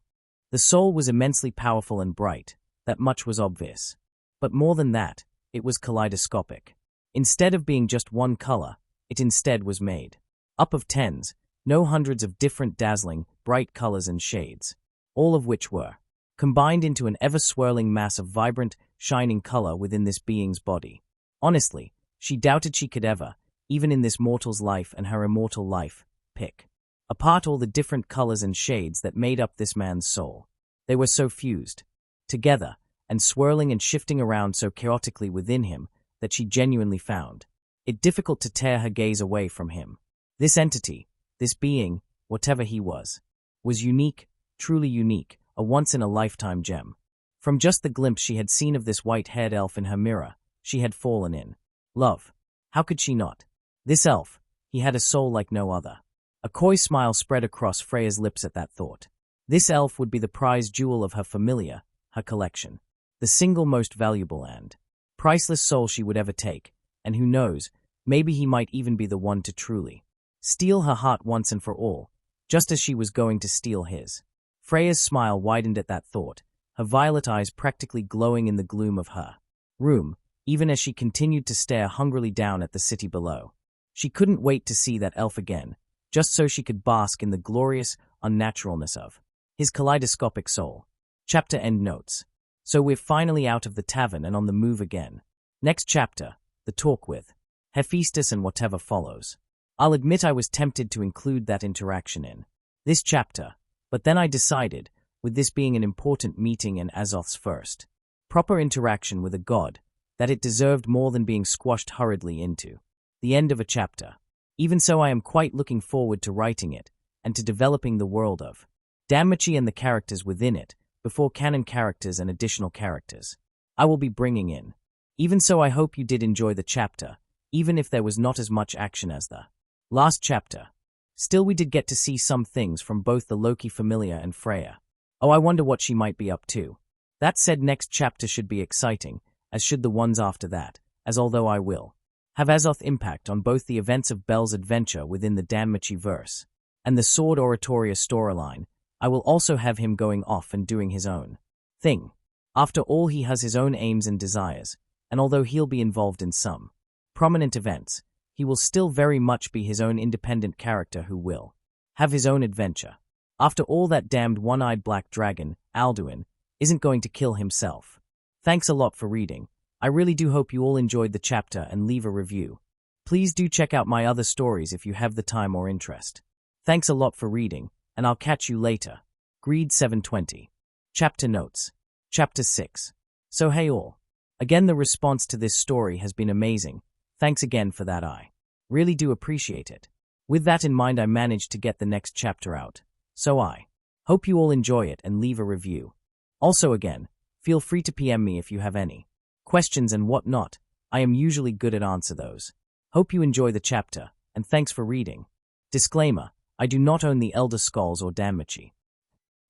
The soul was immensely powerful and bright, that much was obvious. But more than that, it was kaleidoscopic. Instead of being just one color, it instead was made up of tens, no hundreds of different dazzling, bright colors and shades, all of which were combined into an ever-swirling mass of vibrant, shining color within this being's body. Honestly, she doubted she could ever, even in this mortal's life and her immortal life, pick apart all the different colors and shades that made up this man's soul. They were so fused together and swirling and shifting around so chaotically within him that she genuinely found it difficult to tear her gaze away from him. This entity, this being, whatever he was unique, truly unique, a once-in-a-lifetime gem. From just the glimpse she had seen of this white-haired elf in her mirror, she had fallen in love. How could she not? This elf, he had a soul like no other. A coy smile spread across Freya's lips at that thought. This elf would be the prize jewel of her familia, her collection, the single most valuable and priceless soul she would ever take, and who knows, maybe he might even be the one to truly steal her heart once and for all, just as she was going to steal his. Freya's smile widened at that thought, her violet eyes practically glowing in the gloom of her room, even as she continued to stare hungrily down at the city below. She couldn't wait to see that elf again, just so she could bask in the glorious unnaturalness of his kaleidoscopic soul. Chapter end notes. So we're finally out of the tavern and on the move again. Next chapter, the talk with Hephaestus and whatever follows. I'll admit I was tempted to include that interaction in this chapter, but then I decided, with this being an important meeting and Azoth's first proper interaction with a god, that it deserved more than being squashed hurriedly into the end of a chapter. Even so, I am quite looking forward to writing it and to developing the world of Danmachi and the characters within it, before canon characters and additional characters I will be bringing in. Even so, I hope you did enjoy the chapter, even if there was not as much action as the last chapter. Still, we did get to see some things from both the Loki familiar and Freya. Oh, I wonder what she might be up to. That said, next chapter should be exciting, as should the ones after that, as although I will have Azoth impact on both the events of Belle's adventure within the Danmachi verse and the Sword Oratoria storyline, I will also have him going off and doing his own thing. After all, he has his own aims and desires, and although he'll be involved in some prominent events, he will still very much be his own independent character who will have his own adventure. After all, that damned one-eyed black dragon, Alduin, isn't going to kill himself. Thanks a lot for reading. I really do hope you all enjoyed the chapter and leave a review. Please do check out my other stories if you have the time or interest. Thanks a lot for reading, and I'll catch you later. Greed 720. Chapter Notes. Chapter 6. So hey all. Again, the response to this story has been amazing. Thanks again for that. I really do appreciate it. With that in mind, I managed to get the next chapter out. So I hope you all enjoy it and leave a review. Also again, feel free to PM me if you have any questions and whatnot. I am usually good at answer those. Hope you enjoy the chapter, and thanks for reading. Disclaimer, I do not own the Elder Scrolls or Danmachi.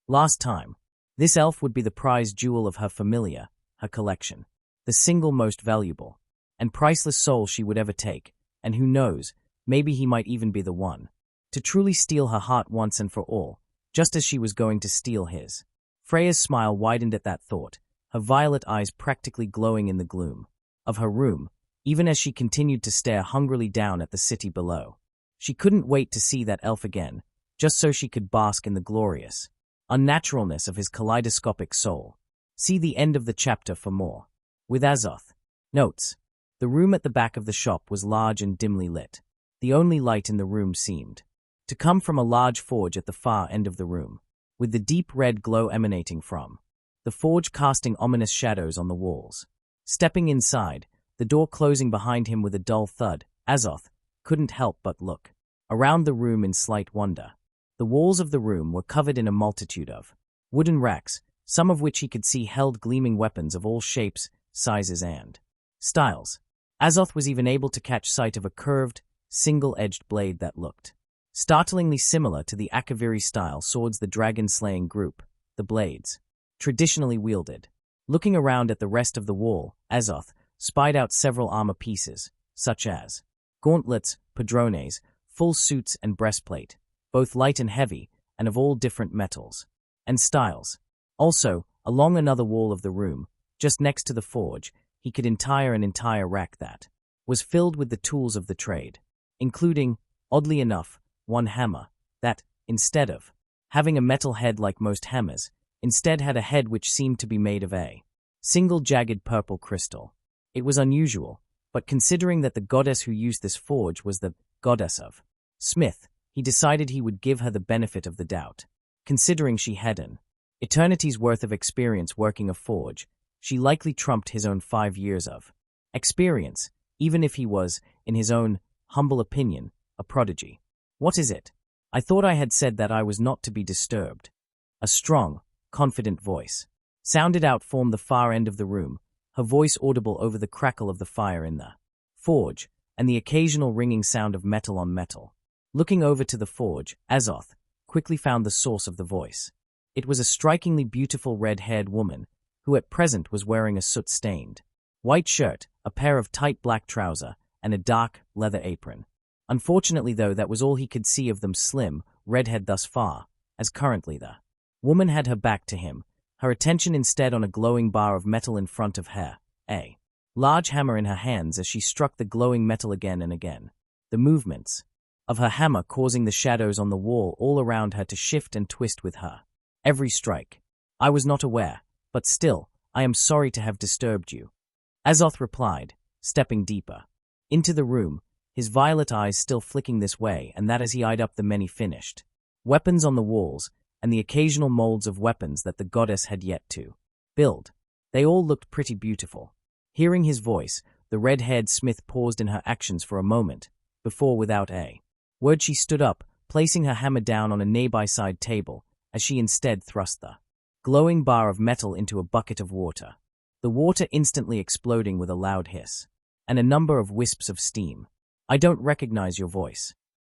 Last time, this elf would be the prize jewel of her familiar, her collection, the single most valuable and priceless soul she would ever take, and who knows, maybe he might even be the one to truly steal her heart once and for all, just as she was going to steal his. Freya's smile widened at that thought, her violet eyes practically glowing in the gloom of her room, even as she continued to stare hungrily down at the city below. She couldn't wait to see that elf again, just so she could bask in the glorious unnaturalness of his kaleidoscopic soul. See the end of the chapter for more. With Azoth. Notes. The room at the back of the shop was large and dimly lit. The only light in the room seemed to come from a large forge at the far end of the room, with the deep red glow emanating from the forge, casting ominous shadows on the walls. Stepping inside, the door closing behind him with a dull thud, Azoth couldn't help but look around the room in slight wonder. The walls of the room were covered in a multitude of wooden racks, some of which he could see held gleaming weapons of all shapes, sizes, and styles. Azoth was even able to catch sight of a curved, single-edged blade that looked startlingly similar to the Akaviri-style swords the dragon-slaying group, the blades, traditionally wielded. Looking around at the rest of the wall, Azoth spied out several armor pieces, such as gauntlets, padrones, full suits, and breastplate, both light and heavy, and of all different metals and styles. Also, along another wall of the room, just next to the forge, he could entire an entire rack that was filled with the tools of the trade, including, oddly enough, one hammer that, instead of having a metal head like most hammers, instead had a head which seemed to be made of a single jagged purple crystal. It was unusual, but considering that the goddess who used this forge was the goddess of Smith, he decided he would give her the benefit of the doubt. Considering she had an eternity's worth of experience working a forge, she likely trumped his own 5 years of experience, even if he was, in his own humble opinion, a prodigy. What is it? I thought I had said that I was not to be disturbed. A strong, confident voice sounded out from the far end of the room, her voice audible over the crackle of the fire in the forge, and the occasional ringing sound of metal on metal. Looking over to the forge, Azoth quickly found the source of the voice. It was a strikingly beautiful red-haired woman, who at present was wearing a soot-stained white shirt, a pair of tight black trousers, and a dark, leather apron. Unfortunately, though, that was all he could see of them slim, redhead thus far, as currently the woman had her back to him, her attention instead on a glowing bar of metal in front of her, a large hammer in her hands as she struck the glowing metal again and again. The movements of her hammer causing the shadows on the wall all around her to shift and twist with her every strike. I was not aware, but still, I am sorry to have disturbed you, Azoth replied, stepping deeper into the room, his violet eyes still flicking this way and that as he eyed up the many finished weapons on the walls and the occasional molds of weapons that the goddess had yet to build. They all looked pretty beautiful. Hearing his voice, the red-haired Smith paused in her actions for a moment, before without a word she stood up, placing her hammer down on a nearby-side table, as she instead thrust the glowing bar of metal into a bucket of water. The water instantly exploding with a loud hiss. and a number of wisps of steam. "I don't recognize your voice,"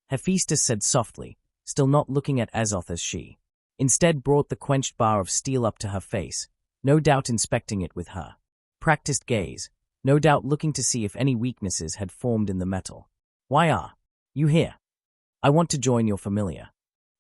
Hephaestus said softly, still not looking at Azoth as she instead brought the quenched bar of steel up to her face, no doubt inspecting it with her practiced gaze, no doubt looking to see if any weaknesses had formed in the metal. "Why are you here?" "I want to join your familiar,"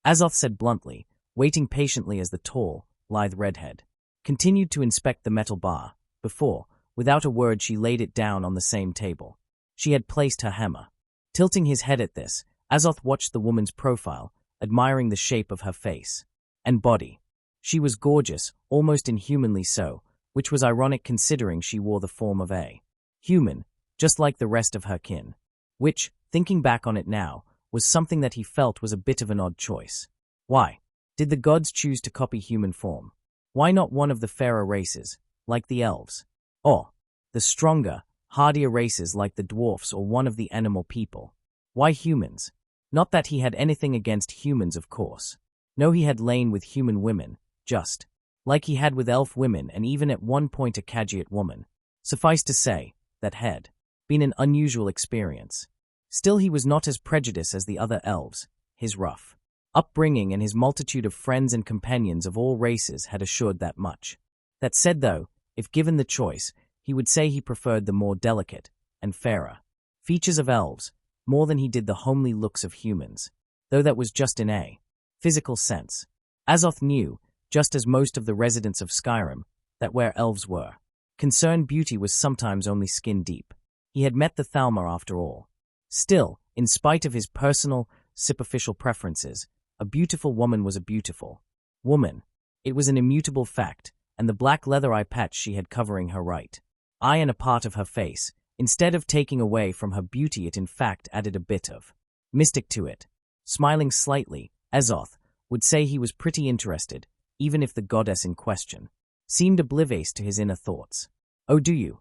Azoth said bluntly, waiting patiently as the tall, lithe redhead continued to inspect the metal bar, before, without a word, she laid it down on the same table she had placed her hammer. Tilting his head at this, Azoth watched the woman's profile, admiring the shape of her face and body. She was gorgeous, almost inhumanly so, which was ironic considering she wore the form of a human, just like the rest of her kin. Which, thinking back on it now, was something that he felt was a bit of an odd choice. Why did the gods choose to copy human form? Why not one of the fairer races, like the elves? Or the stronger, hardier races like the dwarfs or one of the animal people? Why humans? Not that he had anything against humans, of course. No, he had lain with human women, just like he had with elf women and even at one point a Khajiit woman. Suffice to say, that had been an unusual experience. Still, he was not as prejudiced as the other elves. His rough upbringing and his multitude of friends and companions of all races had assured that much. That said, though, if given the choice, he would say he preferred the more delicate and fairer features of elves more than he did the homely looks of humans, though that was just in a physical sense. Azoth knew, just as most of the residents of Skyrim, that where elves were concerned, beauty was sometimes only skin deep. He had met the Thalmor after all. Still, in spite of his personal, superficial preferences, a beautiful woman was a beautiful woman. It was an immutable fact, and the black leather eye patch she had covering her right eye and a part of her face, instead of taking away from her beauty, it in fact added a bit of mystic to it. Smiling slightly, Azoth would say he was pretty interested, even if the goddess in question seemed oblivious to his inner thoughts. "Oh, do you?"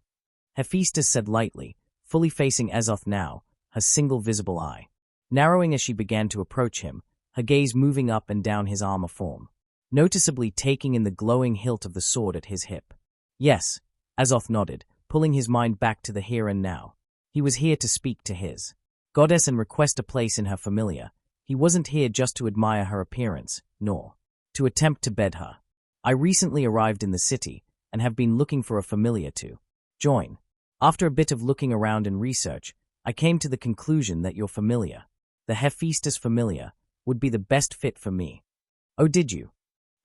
Hephaestus said lightly, fully facing Azoth now, her single visible eye narrowing as she began to approach him, her gaze moving up and down his armor form, noticeably taking in the glowing hilt of the sword at his hip. "Yes," Azoth nodded, pulling his mind back to the here and now. He was here to speak to his goddess and request a place in her familiar. He wasn't here just to admire her appearance, nor to attempt to bed her. "I recently arrived in the city and have been looking for a familiar to join. After a bit of looking around and research, I came to the conclusion that your familiar, the Hephaestus familiar, would be the best fit for me." "Oh, did you?"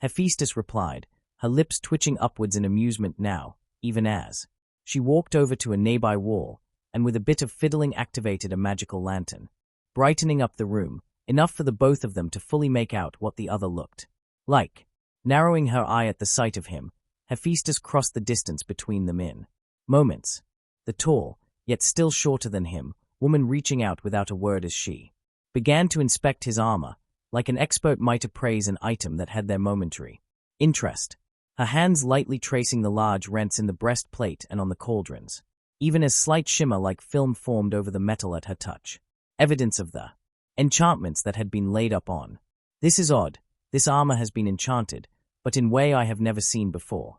Hephaestus replied, her lips twitching upwards in amusement now, even as she walked over to a nearby wall and with a bit of fiddling activated a magical lantern, brightening up the room, enough for the both of them to fully make out what the other looked like. Narrowing her eye at the sight of him, Hephaestus crossed the distance between them in moments. The tall, yet still shorter than him, woman reaching out without a word as she began to inspect his armor, like an expert might appraise an item that had their momentary interest, her hands lightly tracing the large rents in the breastplate and on the cauldrons, even as slight shimmer like film formed over the metal at her touch, evidence of the enchantments that had been laid up on. "This is odd. This armor has been enchanted, but in way I have never seen before."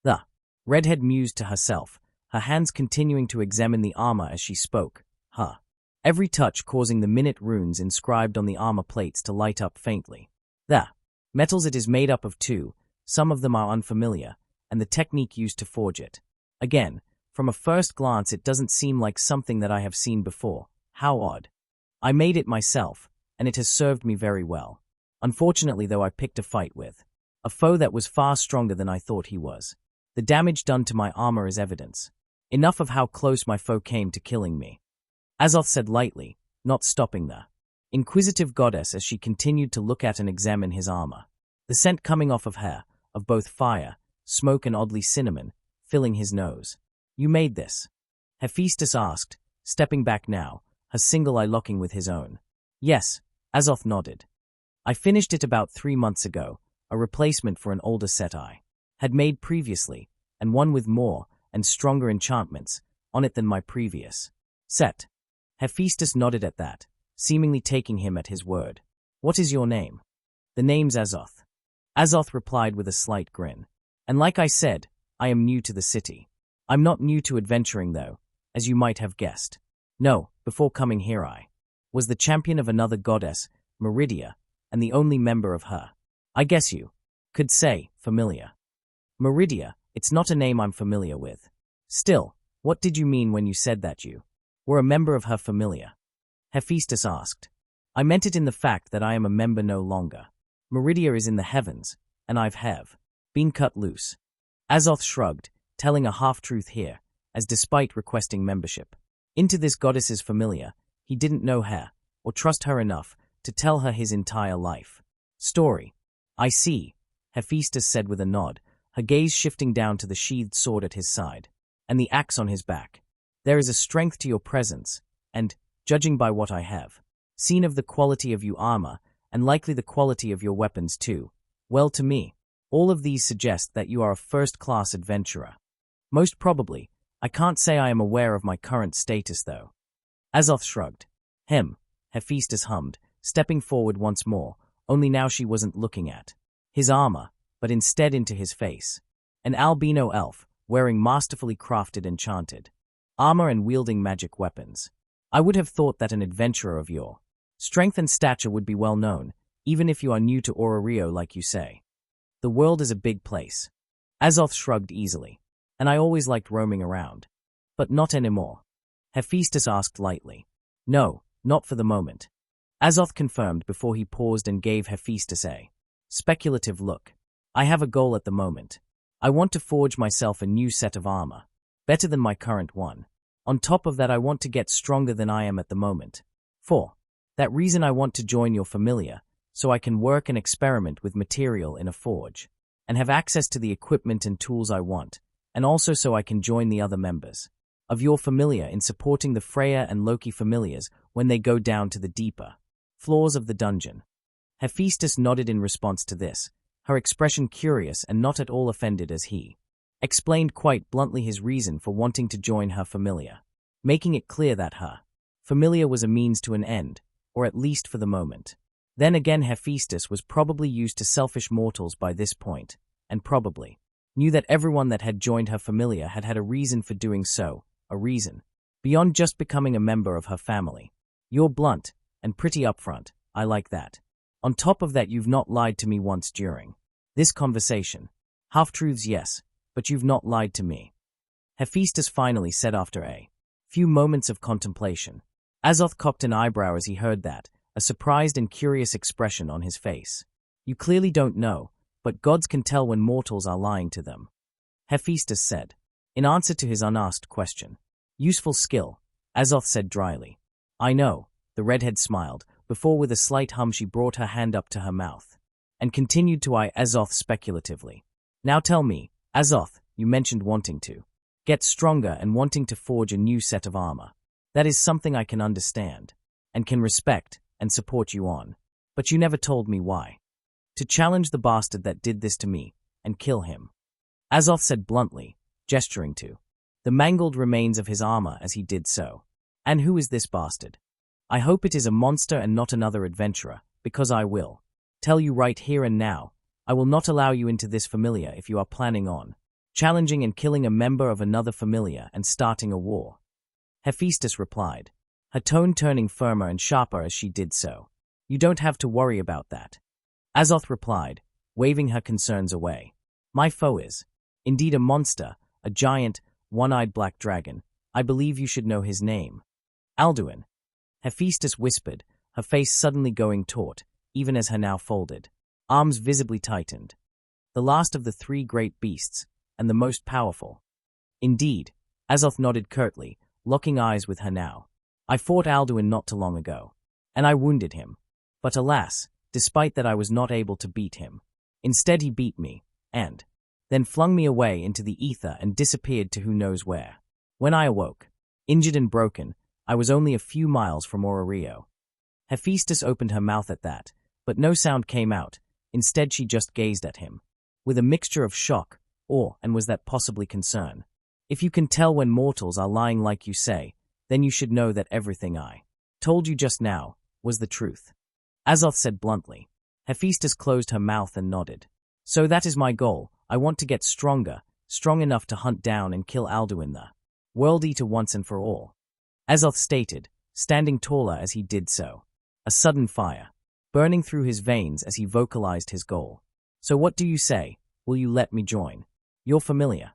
The redhead mused to herself, her hands continuing to examine the armor as she spoke, her every touch causing the minute runes inscribed on the armor plates to light up faintly. "The metals it is made up of too, some of them are unfamiliar, and the technique used to forge it. Again, from a first glance it doesn't seem like something that I have seen before. How odd. I made it myself, and it has served me very well. Unfortunately, though, I picked a fight with a foe that was far stronger than I thought he was. The damage done to my armor is evidence enough of how close my foe came to killing me," Azoth said lightly, not stopping the inquisitive goddess as she continued to look at and examine his armor, the scent coming off of her, of both fire, smoke and oddly cinnamon, filling his nose. "You made this?" Hephaestus asked, stepping back now, her single eye locking with his own. "Yes," Azoth nodded. "I finished it about 3 months ago, a replacement for an older set I had made previously, and one with more and stronger enchantments on it than my previous set." Hephaestus nodded at that, seemingly taking him at his word. "What is your name?" "The name's Azoth." Azoth replied with a slight grin. "And like I said, I am new to the city. I'm not new to adventuring, though. as you might have guessed. No, before coming here I was the champion of another goddess, Meridia, and the only member of her. I guess you could say, familiar. Meridia, it's not a name I'm familiar with. Still, what did you mean when you said that you were a member of her familia? Hephaestus asked. I meant it in the fact that I am a member no longer. Meridia is in the heavens, and have been cut loose. Azoth shrugged, telling a half-truth here, as despite requesting membership into this goddess's familia, he didn't know her, or trust her enough, to tell her his entire life story. I see, Hephaestus said with a nod, her gaze shifting down to the sheathed sword at his side, and the axe on his back. There is a strength to your presence, and, judging by what I have seen of the quality of your armor, and likely the quality of your weapons too, well, to me, all of these suggest that you are a first-class adventurer. Most probably, I can't say I am aware of my current status though. Azoth shrugged. Hephaestus hummed, stepping forward once more, only now she wasn't looking at his armor, but instead into his face. An albino elf, wearing masterfully crafted enchanted armor and wielding magic weapons. I would have thought that an adventurer of your strength and stature would be well known, even if you are new to Ororio like you say. The world is a big place. Azoth shrugged easily. And I always liked roaming around. But not anymore. Hephaestus asked lightly. No, not for the moment. Azoth confirmed before he paused and gave Hephaestus a speculative look. I have a goal at the moment. I want to forge myself a new set of armor, better than my current one. On top of that, I want to get stronger than I am at the moment. For that reason, I want to join your familia, so I can work and experiment with material in a forge, and have access to the equipment and tools I want, and also so I can join the other members of your familia in supporting the Freya and Loki familiars when they go down to the deeper floors of the dungeon. Hephaestus nodded in response to this, her expression curious and not at all offended as he explained quite bluntly his reason for wanting to join her familia, making it clear that her familia was a means to an end, or at least for the moment. Then again, Hephaestus was probably used to selfish mortals by this point, and probably knew that everyone that had joined her familia had had a reason for doing so, a reason beyond just becoming a member of her family. You're blunt and pretty upfront, I like that. On top of that, you've not lied to me once during this conversation. Half-truths, yes, but you've not lied to me. Hephaestus finally said after a few moments of contemplation. Azoth cocked an eyebrow as he heard that, a surprised and curious expression on his face. You clearly don't know, but gods can tell when mortals are lying to them, Hephaestus said, in answer to his unasked question. Useful skill, Azoth said dryly. I know, the redhead smiled, before with a slight hum she brought her hand up to her mouth, and continued to eye Azoth speculatively. Now tell me, Azoth, you mentioned wanting to get stronger and wanting to forge a new set of armor. That is something I can understand, and can respect, and support you on. But you never told me why. To challenge the bastard that did this to me, and kill him. Azoth said bluntly, gesturing to the mangled remains of his armor as he did so. And who is this bastard? I hope it is a monster and not another adventurer, because I will tell you right here and now, I will not allow you into this familia if you are planning on challenging and killing a member of another familia and starting a war. Hephaestus replied, her tone turning firmer and sharper as she did so. You don't have to worry about that. Azoth replied, waving her concerns away. My foe is indeed a monster, a giant, one-eyed black dragon. I believe you should know his name. Alduin. Hephaestus whispered, her face suddenly going taut, even as her now folded arms visibly tightened. The last of the three great beasts, and the most powerful. Indeed, Azoth nodded curtly, locking eyes with her now. I fought Alduin not too long ago, and I wounded him. But alas, despite that I was not able to beat him. Instead he beat me, and then flung me away into the ether and disappeared to who knows where. When I awoke, injured and broken, I was only a few miles from Ororio. Hephaestus opened her mouth at that, but no sound came out. Instead she just gazed at him, with a mixture of shock, awe, and was that possibly concern. If you can tell when mortals are lying like you say, then you should know that everything I told you just now was the truth. Azoth said bluntly. Hephaestus closed her mouth and nodded. So that is my goal. I want to get stronger, strong enough to hunt down and kill Alduin the World Eater once and for all. Azoth stated, standing taller as he did so. A sudden fire, burning through his veins as he vocalized his goal. So what do you say? Will you let me join? You're familiar.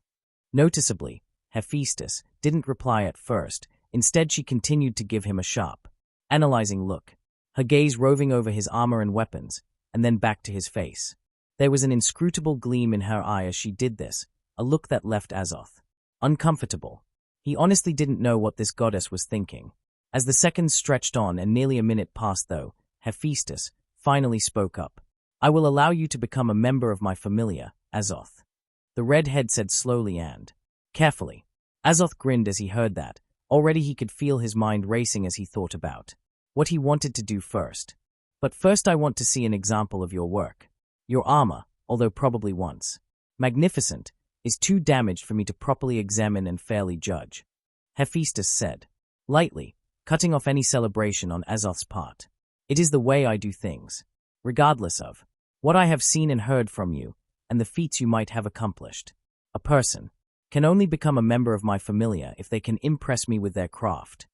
Noticeably, Hephaestus didn't reply at first. Instead, she continued to give him a sharp, analyzing look, her gaze roving over his armor and weapons, and then back to his face. There was an inscrutable gleam in her eye as she did this, a look that left Azoth uncomfortable. He honestly didn't know what this goddess was thinking. As the seconds stretched on and nearly a minute passed though, Hephaestus finally spoke up. I will allow you to become a member of my familia, Azoth. The redhead said slowly and carefully. Azoth grinned as he heard that. Already he could feel his mind racing as he thought about what he wanted to do first. But first I want to see an example of your work. Your armor, although probably once magnificent, is too damaged for me to properly examine and fairly judge. Hephaestus said, lightly, cutting off any celebration on Azoth's part. It is the way I do things, regardless of what I have seen and heard from you, and the feats you might have accomplished. A person can only become a member of my familia if they can impress me with their craft.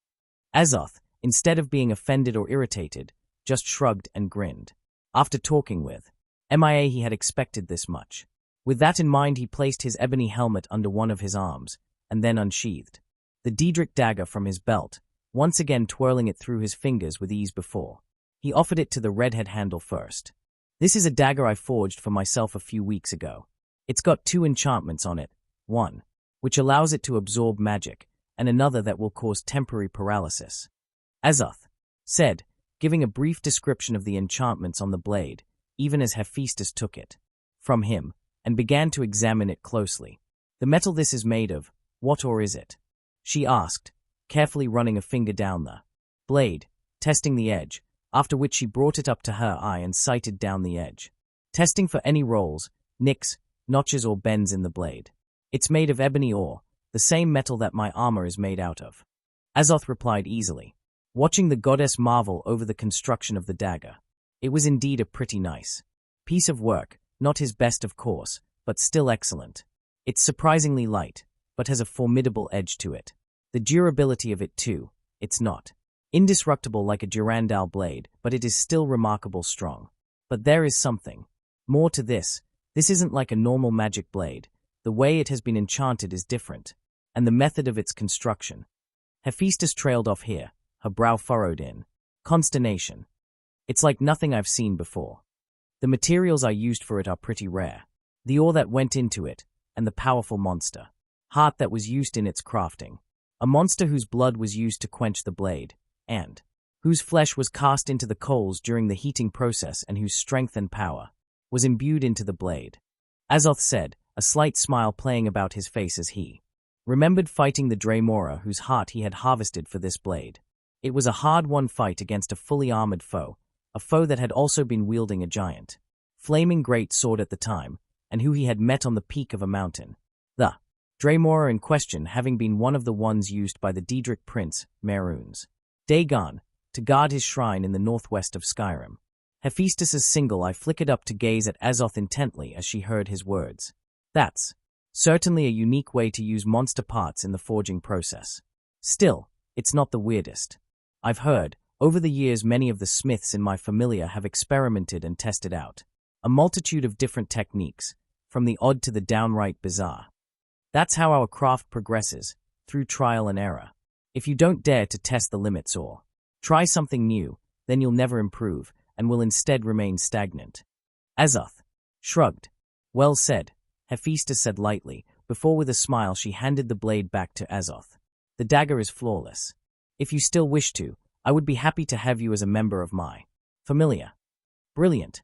Azoth, instead of being offended or irritated, just shrugged and grinned. After talking with MIA, he had expected this much. With that in mind, he placed his ebony helmet under one of his arms, and then unsheathed the Daedric dagger from his belt, once again twirling it through his fingers with ease before. He offered it to the redhead handle first. This is a dagger I forged for myself a few weeks ago. It's got 2 enchantments on it, one which allows it to absorb magic, and another that will cause temporary paralysis. Azoth said, giving a brief description of the enchantments on the blade, even as Hephaestus took it from him and began to examine it closely. The metal this is made of, what or is it? She asked, carefully running a finger down the blade, testing the edge, after which she brought it up to her eye and sighted down the edge, testing for any rolls, nicks, notches or bends in the blade. It's made of ebony ore, the same metal that my armor is made out of. Azoth replied easily, watching the goddess marvel over the construction of the dagger. It was indeed a pretty nice piece of work, not his best of course, but still excellent. It's surprisingly light, but has a formidable edge to it. The durability of it too, it's not indestructible like a Durandal blade, but it is still remarkable strong. But there is something more to this. This isn't like a normal magic blade. The way it has been enchanted is different, and the method of its construction. Hephaestus trailed off here, her brow furrowed in consternation. It's like nothing I've seen before. The materials I used for it are pretty rare. The ore that went into it, and the powerful monster heart that was used in its crafting. A monster whose blood was used to quench the blade, and whose flesh was cast into the coals during the heating process and whose strength and power was imbued into the blade. Azoth said, a slight smile playing about his face as he remembered fighting the Dremora whose heart he had harvested for this blade. It was a hard-won fight against a fully armored foe, a foe that had also been wielding a giant, flaming great sword at the time, and who he had met on the peak of a mountain. The Dremora in question having been one of the ones used by the Daedric prince, Mehrunes Dagon, to guard his shrine in the northwest of Skyrim. Hephaestus's single eye flickered up to gaze at Azoth intently as she heard his words. That's certainly a unique way to use monster parts in the forging process. Still, it's not the weirdest. I've heard, over the years, many of the smiths in my familia have experimented and tested out a multitude of different techniques, from the odd to the downright bizarre. That's how our craft progresses, through trial and error. If you don't dare to test the limits or try something new, then you'll never improve and will instead remain stagnant. Azoth shrugged. Well said, Hephaestus said lightly, before with a smile she handed the blade back to Azoth. The dagger is flawless. If you still wish to, I would be happy to have you as a member of my familia. Brilliant.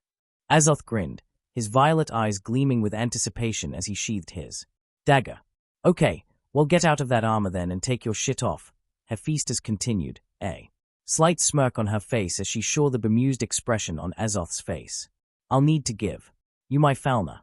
Azoth grinned, his violet eyes gleaming with anticipation as he sheathed his dagger. Okay, well get out of that armor then and take your shit off, Hephaestus continued, a slight smirk on her face as she saw the bemused expression on Azoth's face. I'll need to give you my Falna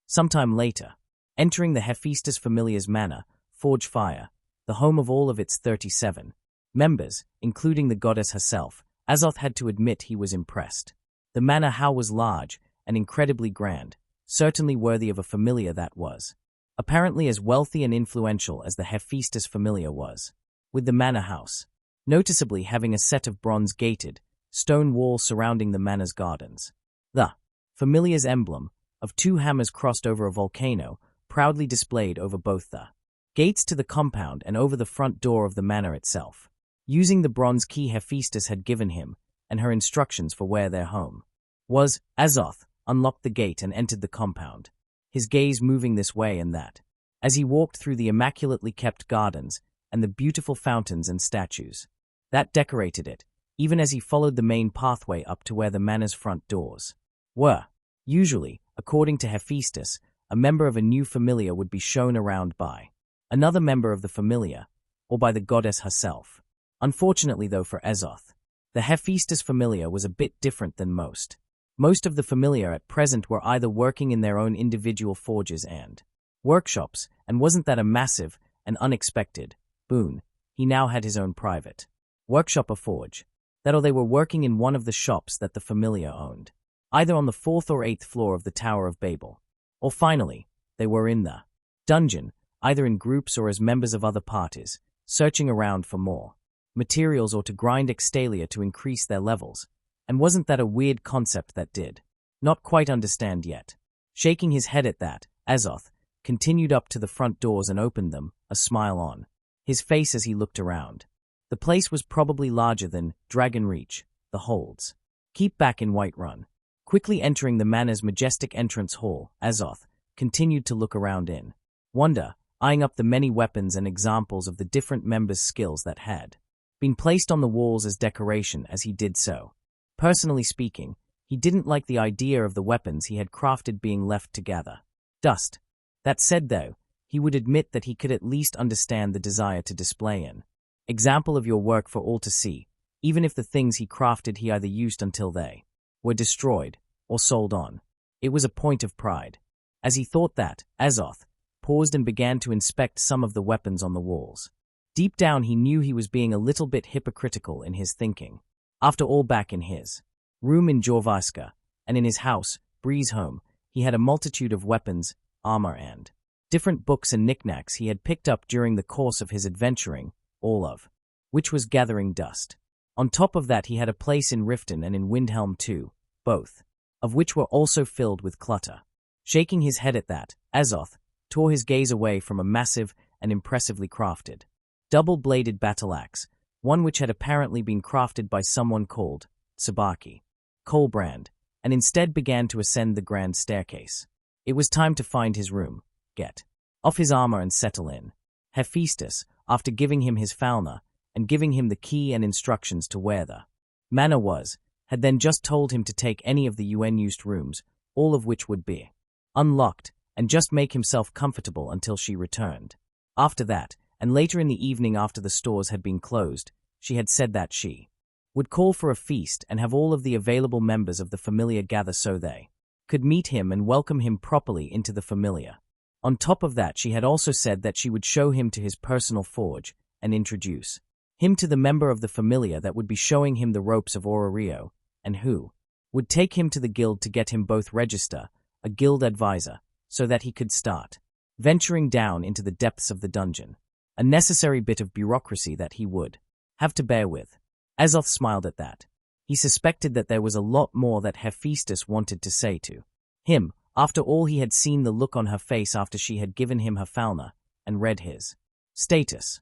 sometime later. Entering the Hephaestus familia's manor, Forge Fire, the home of all of its 37 members, including the goddess herself, Azoth had to admit he was impressed. The manor house was large and incredibly grand, certainly worthy of a familia that was apparently as wealthy and influential as the Hephaestus familiar was, with the manor house noticeably having a set of bronze-gated, stone walls surrounding the manor's gardens. The familiar's emblem of two hammers crossed over a volcano proudly displayed over both the gates to the compound and over the front door of the manor itself. Using the bronze key Hephaestus had given him and her instructions for where their home was, Azoth unlocked the gate and entered the compound, his gaze moving this way and that, as he walked through the immaculately kept gardens and the beautiful fountains and statues that decorated it, even as he followed the main pathway up to where the manor's front doors were. Usually, according to Hephaestus, a member of a new familiar would be shown around by another member of the familiar, or by the goddess herself. Unfortunately, though, for Azoth, the Hephaestus familiar was a bit different than most. Most of the familiar at present were either working in their own individual forges and workshops, and wasn't that a massive and unexpected boon? He now had his own private workshop or forge, that or they were working in one of the shops that the familiar owned, either on the 4th or 8th floor of the Tower of Babel, or finally, they were in the dungeon, either in groups or as members of other parties, searching around for more materials or to grind extalia to increase their levels. And wasn't that a weird concept that did not quite understand yet? Shaking his head at that, Azoth continued up to the front doors and opened them, a smile on his face as he looked around. The place was probably larger than Dragon Reach, the holds. Keep back in Whiterun. Quickly entering the manor's majestic entrance hall, Azoth continued to look around in wonder, eyeing up the many weapons and examples of the different members' skills that had been placed on the walls as decoration as he did so. Personally speaking, he didn't like the idea of the weapons he had crafted being left to gather dust. That said, though, he would admit that he could at least understand the desire to display an example of your work for all to see, even if the things he crafted he either used until they were destroyed or sold on. It was a point of pride. As he thought that, Azoth paused and began to inspect some of the weapons on the walls. Deep down he knew he was being a little bit hypocritical in his thinking. After all, back in his room in Jorvarska, and in his house, Breeze home, he had a multitude of weapons, armor and different books and knickknacks he had picked up during the course of his adventuring, all of which was gathering dust. On top of that he had a place in Riften and in Windhelm too, both of which were also filled with clutter. Shaking his head at that, Azoth tore his gaze away from a massive and impressively crafted double-bladed battle axe, one which had apparently been crafted by someone called Tsubaki Colbrand, and instead began to ascend the grand staircase. It was time to find his room, get off his armor and settle in. Hephaestus, after giving him his falna and giving him the key and instructions to where the manor was, had then just told him to take any of the unused rooms, all of which would be unlocked, and just make himself comfortable until she returned. After that, and later in the evening after the stores had been closed, she had said that she would call for a feast and have all of the available members of the familiar gather so they could meet him and welcome him properly into the familiar. On top of that, she had also said that she would show him to his personal forge and introduce him to the member of the familiar that would be showing him the ropes of Orario, and who would take him to the guild to get him both register a guild advisor so that he could start venturing down into the depths of the dungeon, a necessary bit of bureaucracy that he would have to bear with. Azoth smiled at that. He suspected that there was a lot more that Hephaestus wanted to say to him. After all, he had seen the look on her face after she had given him her falna and read his status.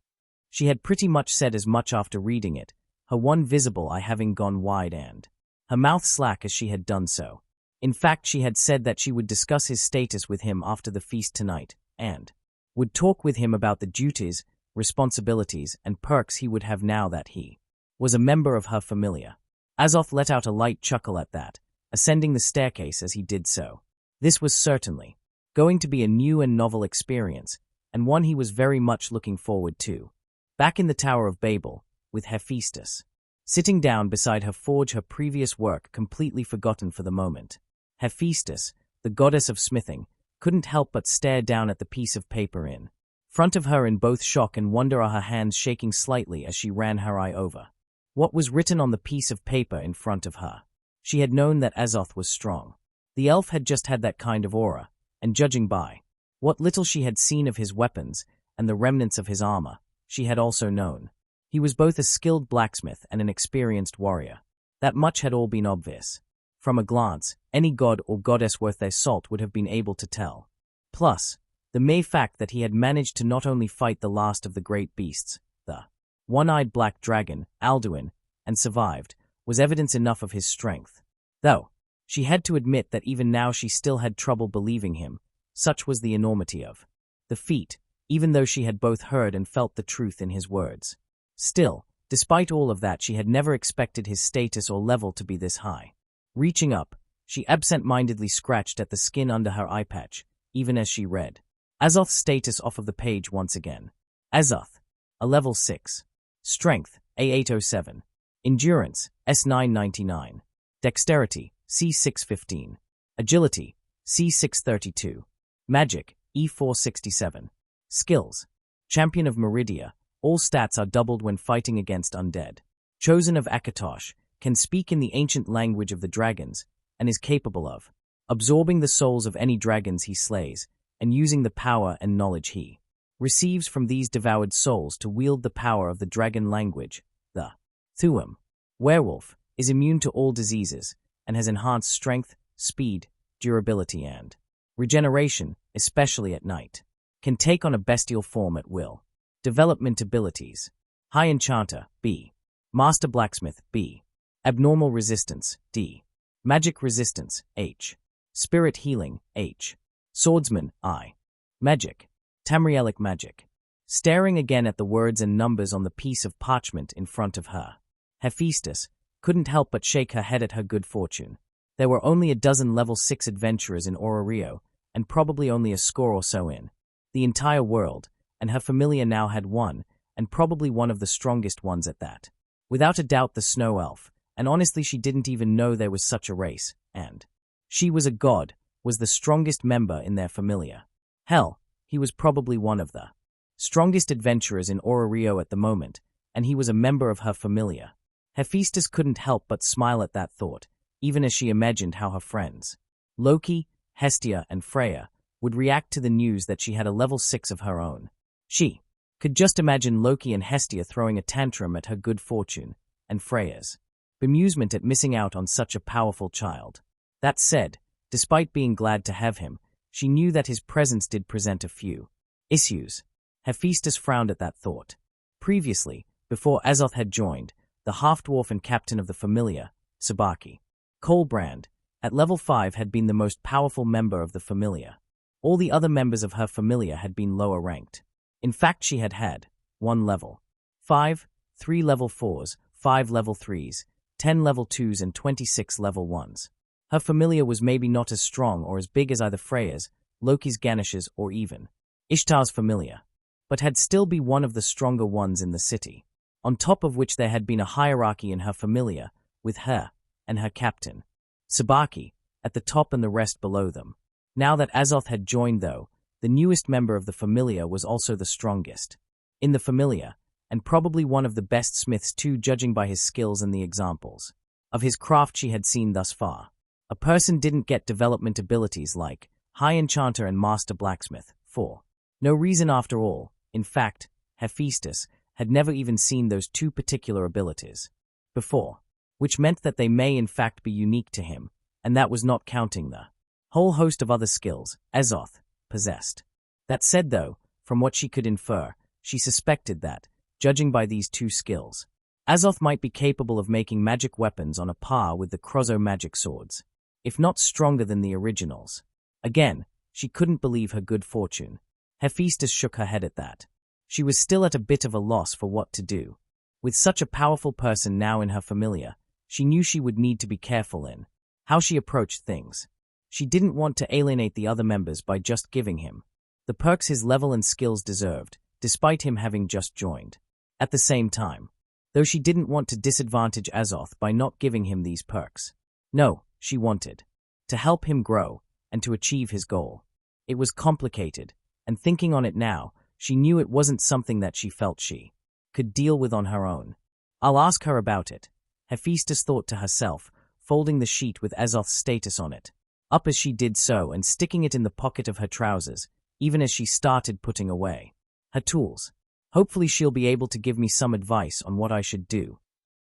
She had pretty much said as much after reading it, her one visible eye having gone wide and her mouth slack as she had done so. In fact, she had said that she would discuss his status with him after the feast tonight, and would talk with him about the duties, responsibilities, and perks he would have now that he was a member of her familia. Azoth let out a light chuckle at that, ascending the staircase as he did so. This was certainly going to be a new and novel experience, and one he was very much looking forward to. Back in the Tower of Babel, with Hephaestus sitting down beside her forge, her previous work completely forgotten for the moment, Hephaestus, the goddess of smithing, couldn't help but stare down at the piece of paper in front of her in both shock and wonder, her hands shaking slightly as she ran her eye over what was written on the piece of paper in front of her. She had known that Azoth was strong. The elf had just had that kind of aura, and judging by What little she had seen of his weapons and the remnants of his armor, she had also known. He was both a skilled blacksmith and an experienced warrior. That much had all been obvious. From a glance, any god or goddess worth their salt would have been able to tell. Plus, the mere fact that he had managed to not only fight the last of the great beasts, the one-eyed black dragon, Alduin, and survived, was evidence enough of his strength. Though, she had to admit that even now she still had trouble believing him, such was the enormity of the feat, even though she had both heard and felt the truth in his words. Still, despite all of that, she had never expected his status or level to be this high. Reaching up, she absent-mindedly scratched at the skin under her eye patch, even as she read Azoth's status off of the page once again. Azoth, a level 6. Strength, A807. Endurance, S999. Dexterity, C615. Agility, C632. Magic, E467. Skills. Champion of Meridia. All stats are doubled when fighting against undead. Chosen of Akatosh, can speak in the ancient language of the dragons, and is capable of absorbing the souls of any dragons he slays, and using the power and knowledge he receives from these devoured souls to wield the power of the dragon language. The Thuum. Werewolf is immune to all diseases, and has enhanced strength, speed, durability and regeneration, especially at night. Can take on a bestial form at will. Development abilities. High Enchanter, B. Master Blacksmith, B. Abnormal Resistance, D. Magic Resistance, H. Spirit Healing, H. Swordsman, I. Magic. Tamrielic Magic. Staring again at the words and numbers on the piece of parchment in front of her, Hephaestus couldn't help but shake her head at her good fortune. There were only a dozen level 6 adventurers in Ororio, and probably only a score or so in the entire world, and her familiar now had one, and probably one of the strongest ones at that. Without a doubt the snow elf, and honestly she didn't even know there was such a race, and she was a god, was the strongest member in their familiar. Hell, he was probably one of the strongest adventurers in Ororio at the moment, and he was a member of her familiar. Hephaestus couldn't help but smile at that thought, even as she imagined how her friends, Loki, Hestia, and Freya, would react to the news that she had a level 6 of her own. She could just imagine Loki and Hestia throwing a tantrum at her good fortune, and Freya's bemusement at missing out on such a powerful child. That said, despite being glad to have him, she knew that his presence did present a few issues. Hephaestus frowned at that thought. Previously, before Azoth had joined, the half-dwarf and captain of the familiar, Sabaki Colbrand, at level 5 had been the most powerful member of the familiar. All the other members of her familiar had been lower ranked. In fact, she had had 1 level 5, 3 level 4s, 5 level 3s, 10 level 2s, and 26 level 1s. Her familiar was maybe not as strong or as big as either Freya's, Loki's, Ganesh's, or even Ishtar's familiar, but had still be one of the stronger ones in the city. On top of which there had been a hierarchy in her familiar, with her and her captain, Sabaki, at the top and the rest below them. Now that Azoth had joined, though, the newest member of the familiar was also the strongest in the familiar, and probably one of the best smiths too, judging by his skills and the examples of his craft she had seen thus far. A person didn't get development abilities like High Enchanter and Master Blacksmith for no reason after all. In fact, Hephaestus had never even seen those two particular abilities before, which meant that they may in fact be unique to him, and that was not counting the whole host of other skills Azoth possessed. That said, though, from what she could infer, she suspected that, judging by these two skills, Azoth might be capable of making magic weapons on a par with the Crozo magic swords, if not stronger than the originals. Again, she couldn't believe her good fortune. Hephaestus shook her head at that. She was still at a bit of a loss for what to do. With such a powerful person now in her familiar, she knew she would need to be careful in how she approached things. She didn't want to alienate the other members by just giving him the perks his level and skills deserved, despite him having just joined. At the same time, though, she didn't want to disadvantage Azoth by not giving him these perks. No, she wanted to help him grow and to achieve his goal. It was complicated, and thinking on it now, she knew it wasn't something that she felt she could deal with on her own. I'll ask her about it, Hephaestus thought to herself, folding the sheet with Azoth's status on it up as she did so and sticking it in the pocket of her trousers, even as she started putting away her tools. Hopefully she'll be able to give me some advice on what I should do.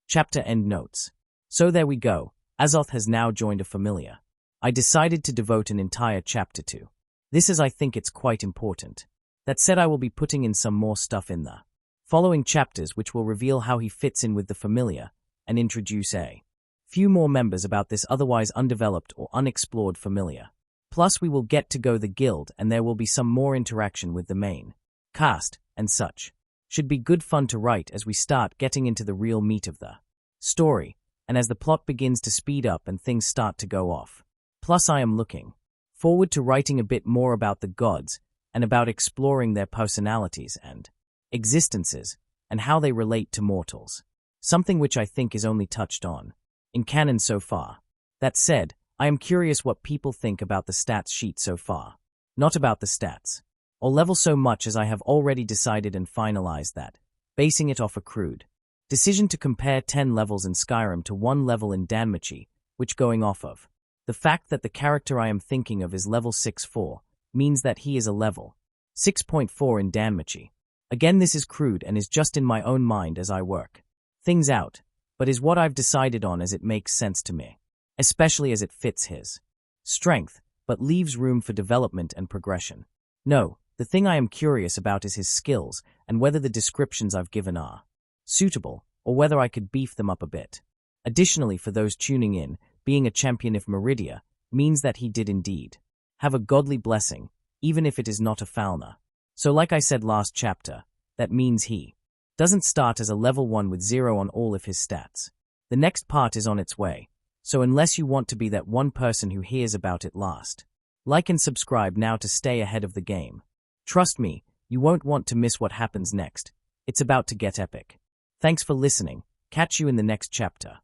Chapter end notes. So there we go. Azoth has now joined a familiar. I decided to devote an entire chapter to this as I think it's quite important. That said, I will be putting in some more stuff in the following chapters which will reveal how he fits in with the familiar and introduce a few more members about this otherwise undeveloped or unexplored familiar. Plus we will get to go the guild and there will be some more interaction with the main cast and such. Should be good fun to write as we start getting into the real meat of the story and as the plot begins to speed up and things start to go off. Plus I am looking forward to writing a bit more about the gods and about exploring their personalities and existences and how they relate to mortals. Something which I think is only touched on in canon so far. That said, I am curious what people think about the stats sheet so far. Not about the stats or level so much as I have already decided and finalized that, basing it off a crude decision to compare 10 levels in Skyrim to 1 level in Danmachi, which going off of the fact that the character I am thinking of is level 6.4, means that he is a level 6.4 in Danmachi. Again, this is crude and is just in my own mind as I work things out, but is what I've decided on as it makes sense to me, especially as it fits his strength, but leaves room for development and progression. No, the thing I am curious about is his skills and whether the descriptions I've given are suitable or whether I could beef them up a bit. Additionally, for those tuning in, being a champion of Meridia means that he did indeed have a godly blessing, even if it is not a Falna. So like I said last chapter, that means he doesn't start as a level 1 with 0 on all of his stats. The next part is on its way, so unless you want to be that one person who hears about it last, like and subscribe now to stay ahead of the game. Trust me, you won't want to miss what happens next. It's about to get epic. Thanks for listening. Catch you in the next chapter.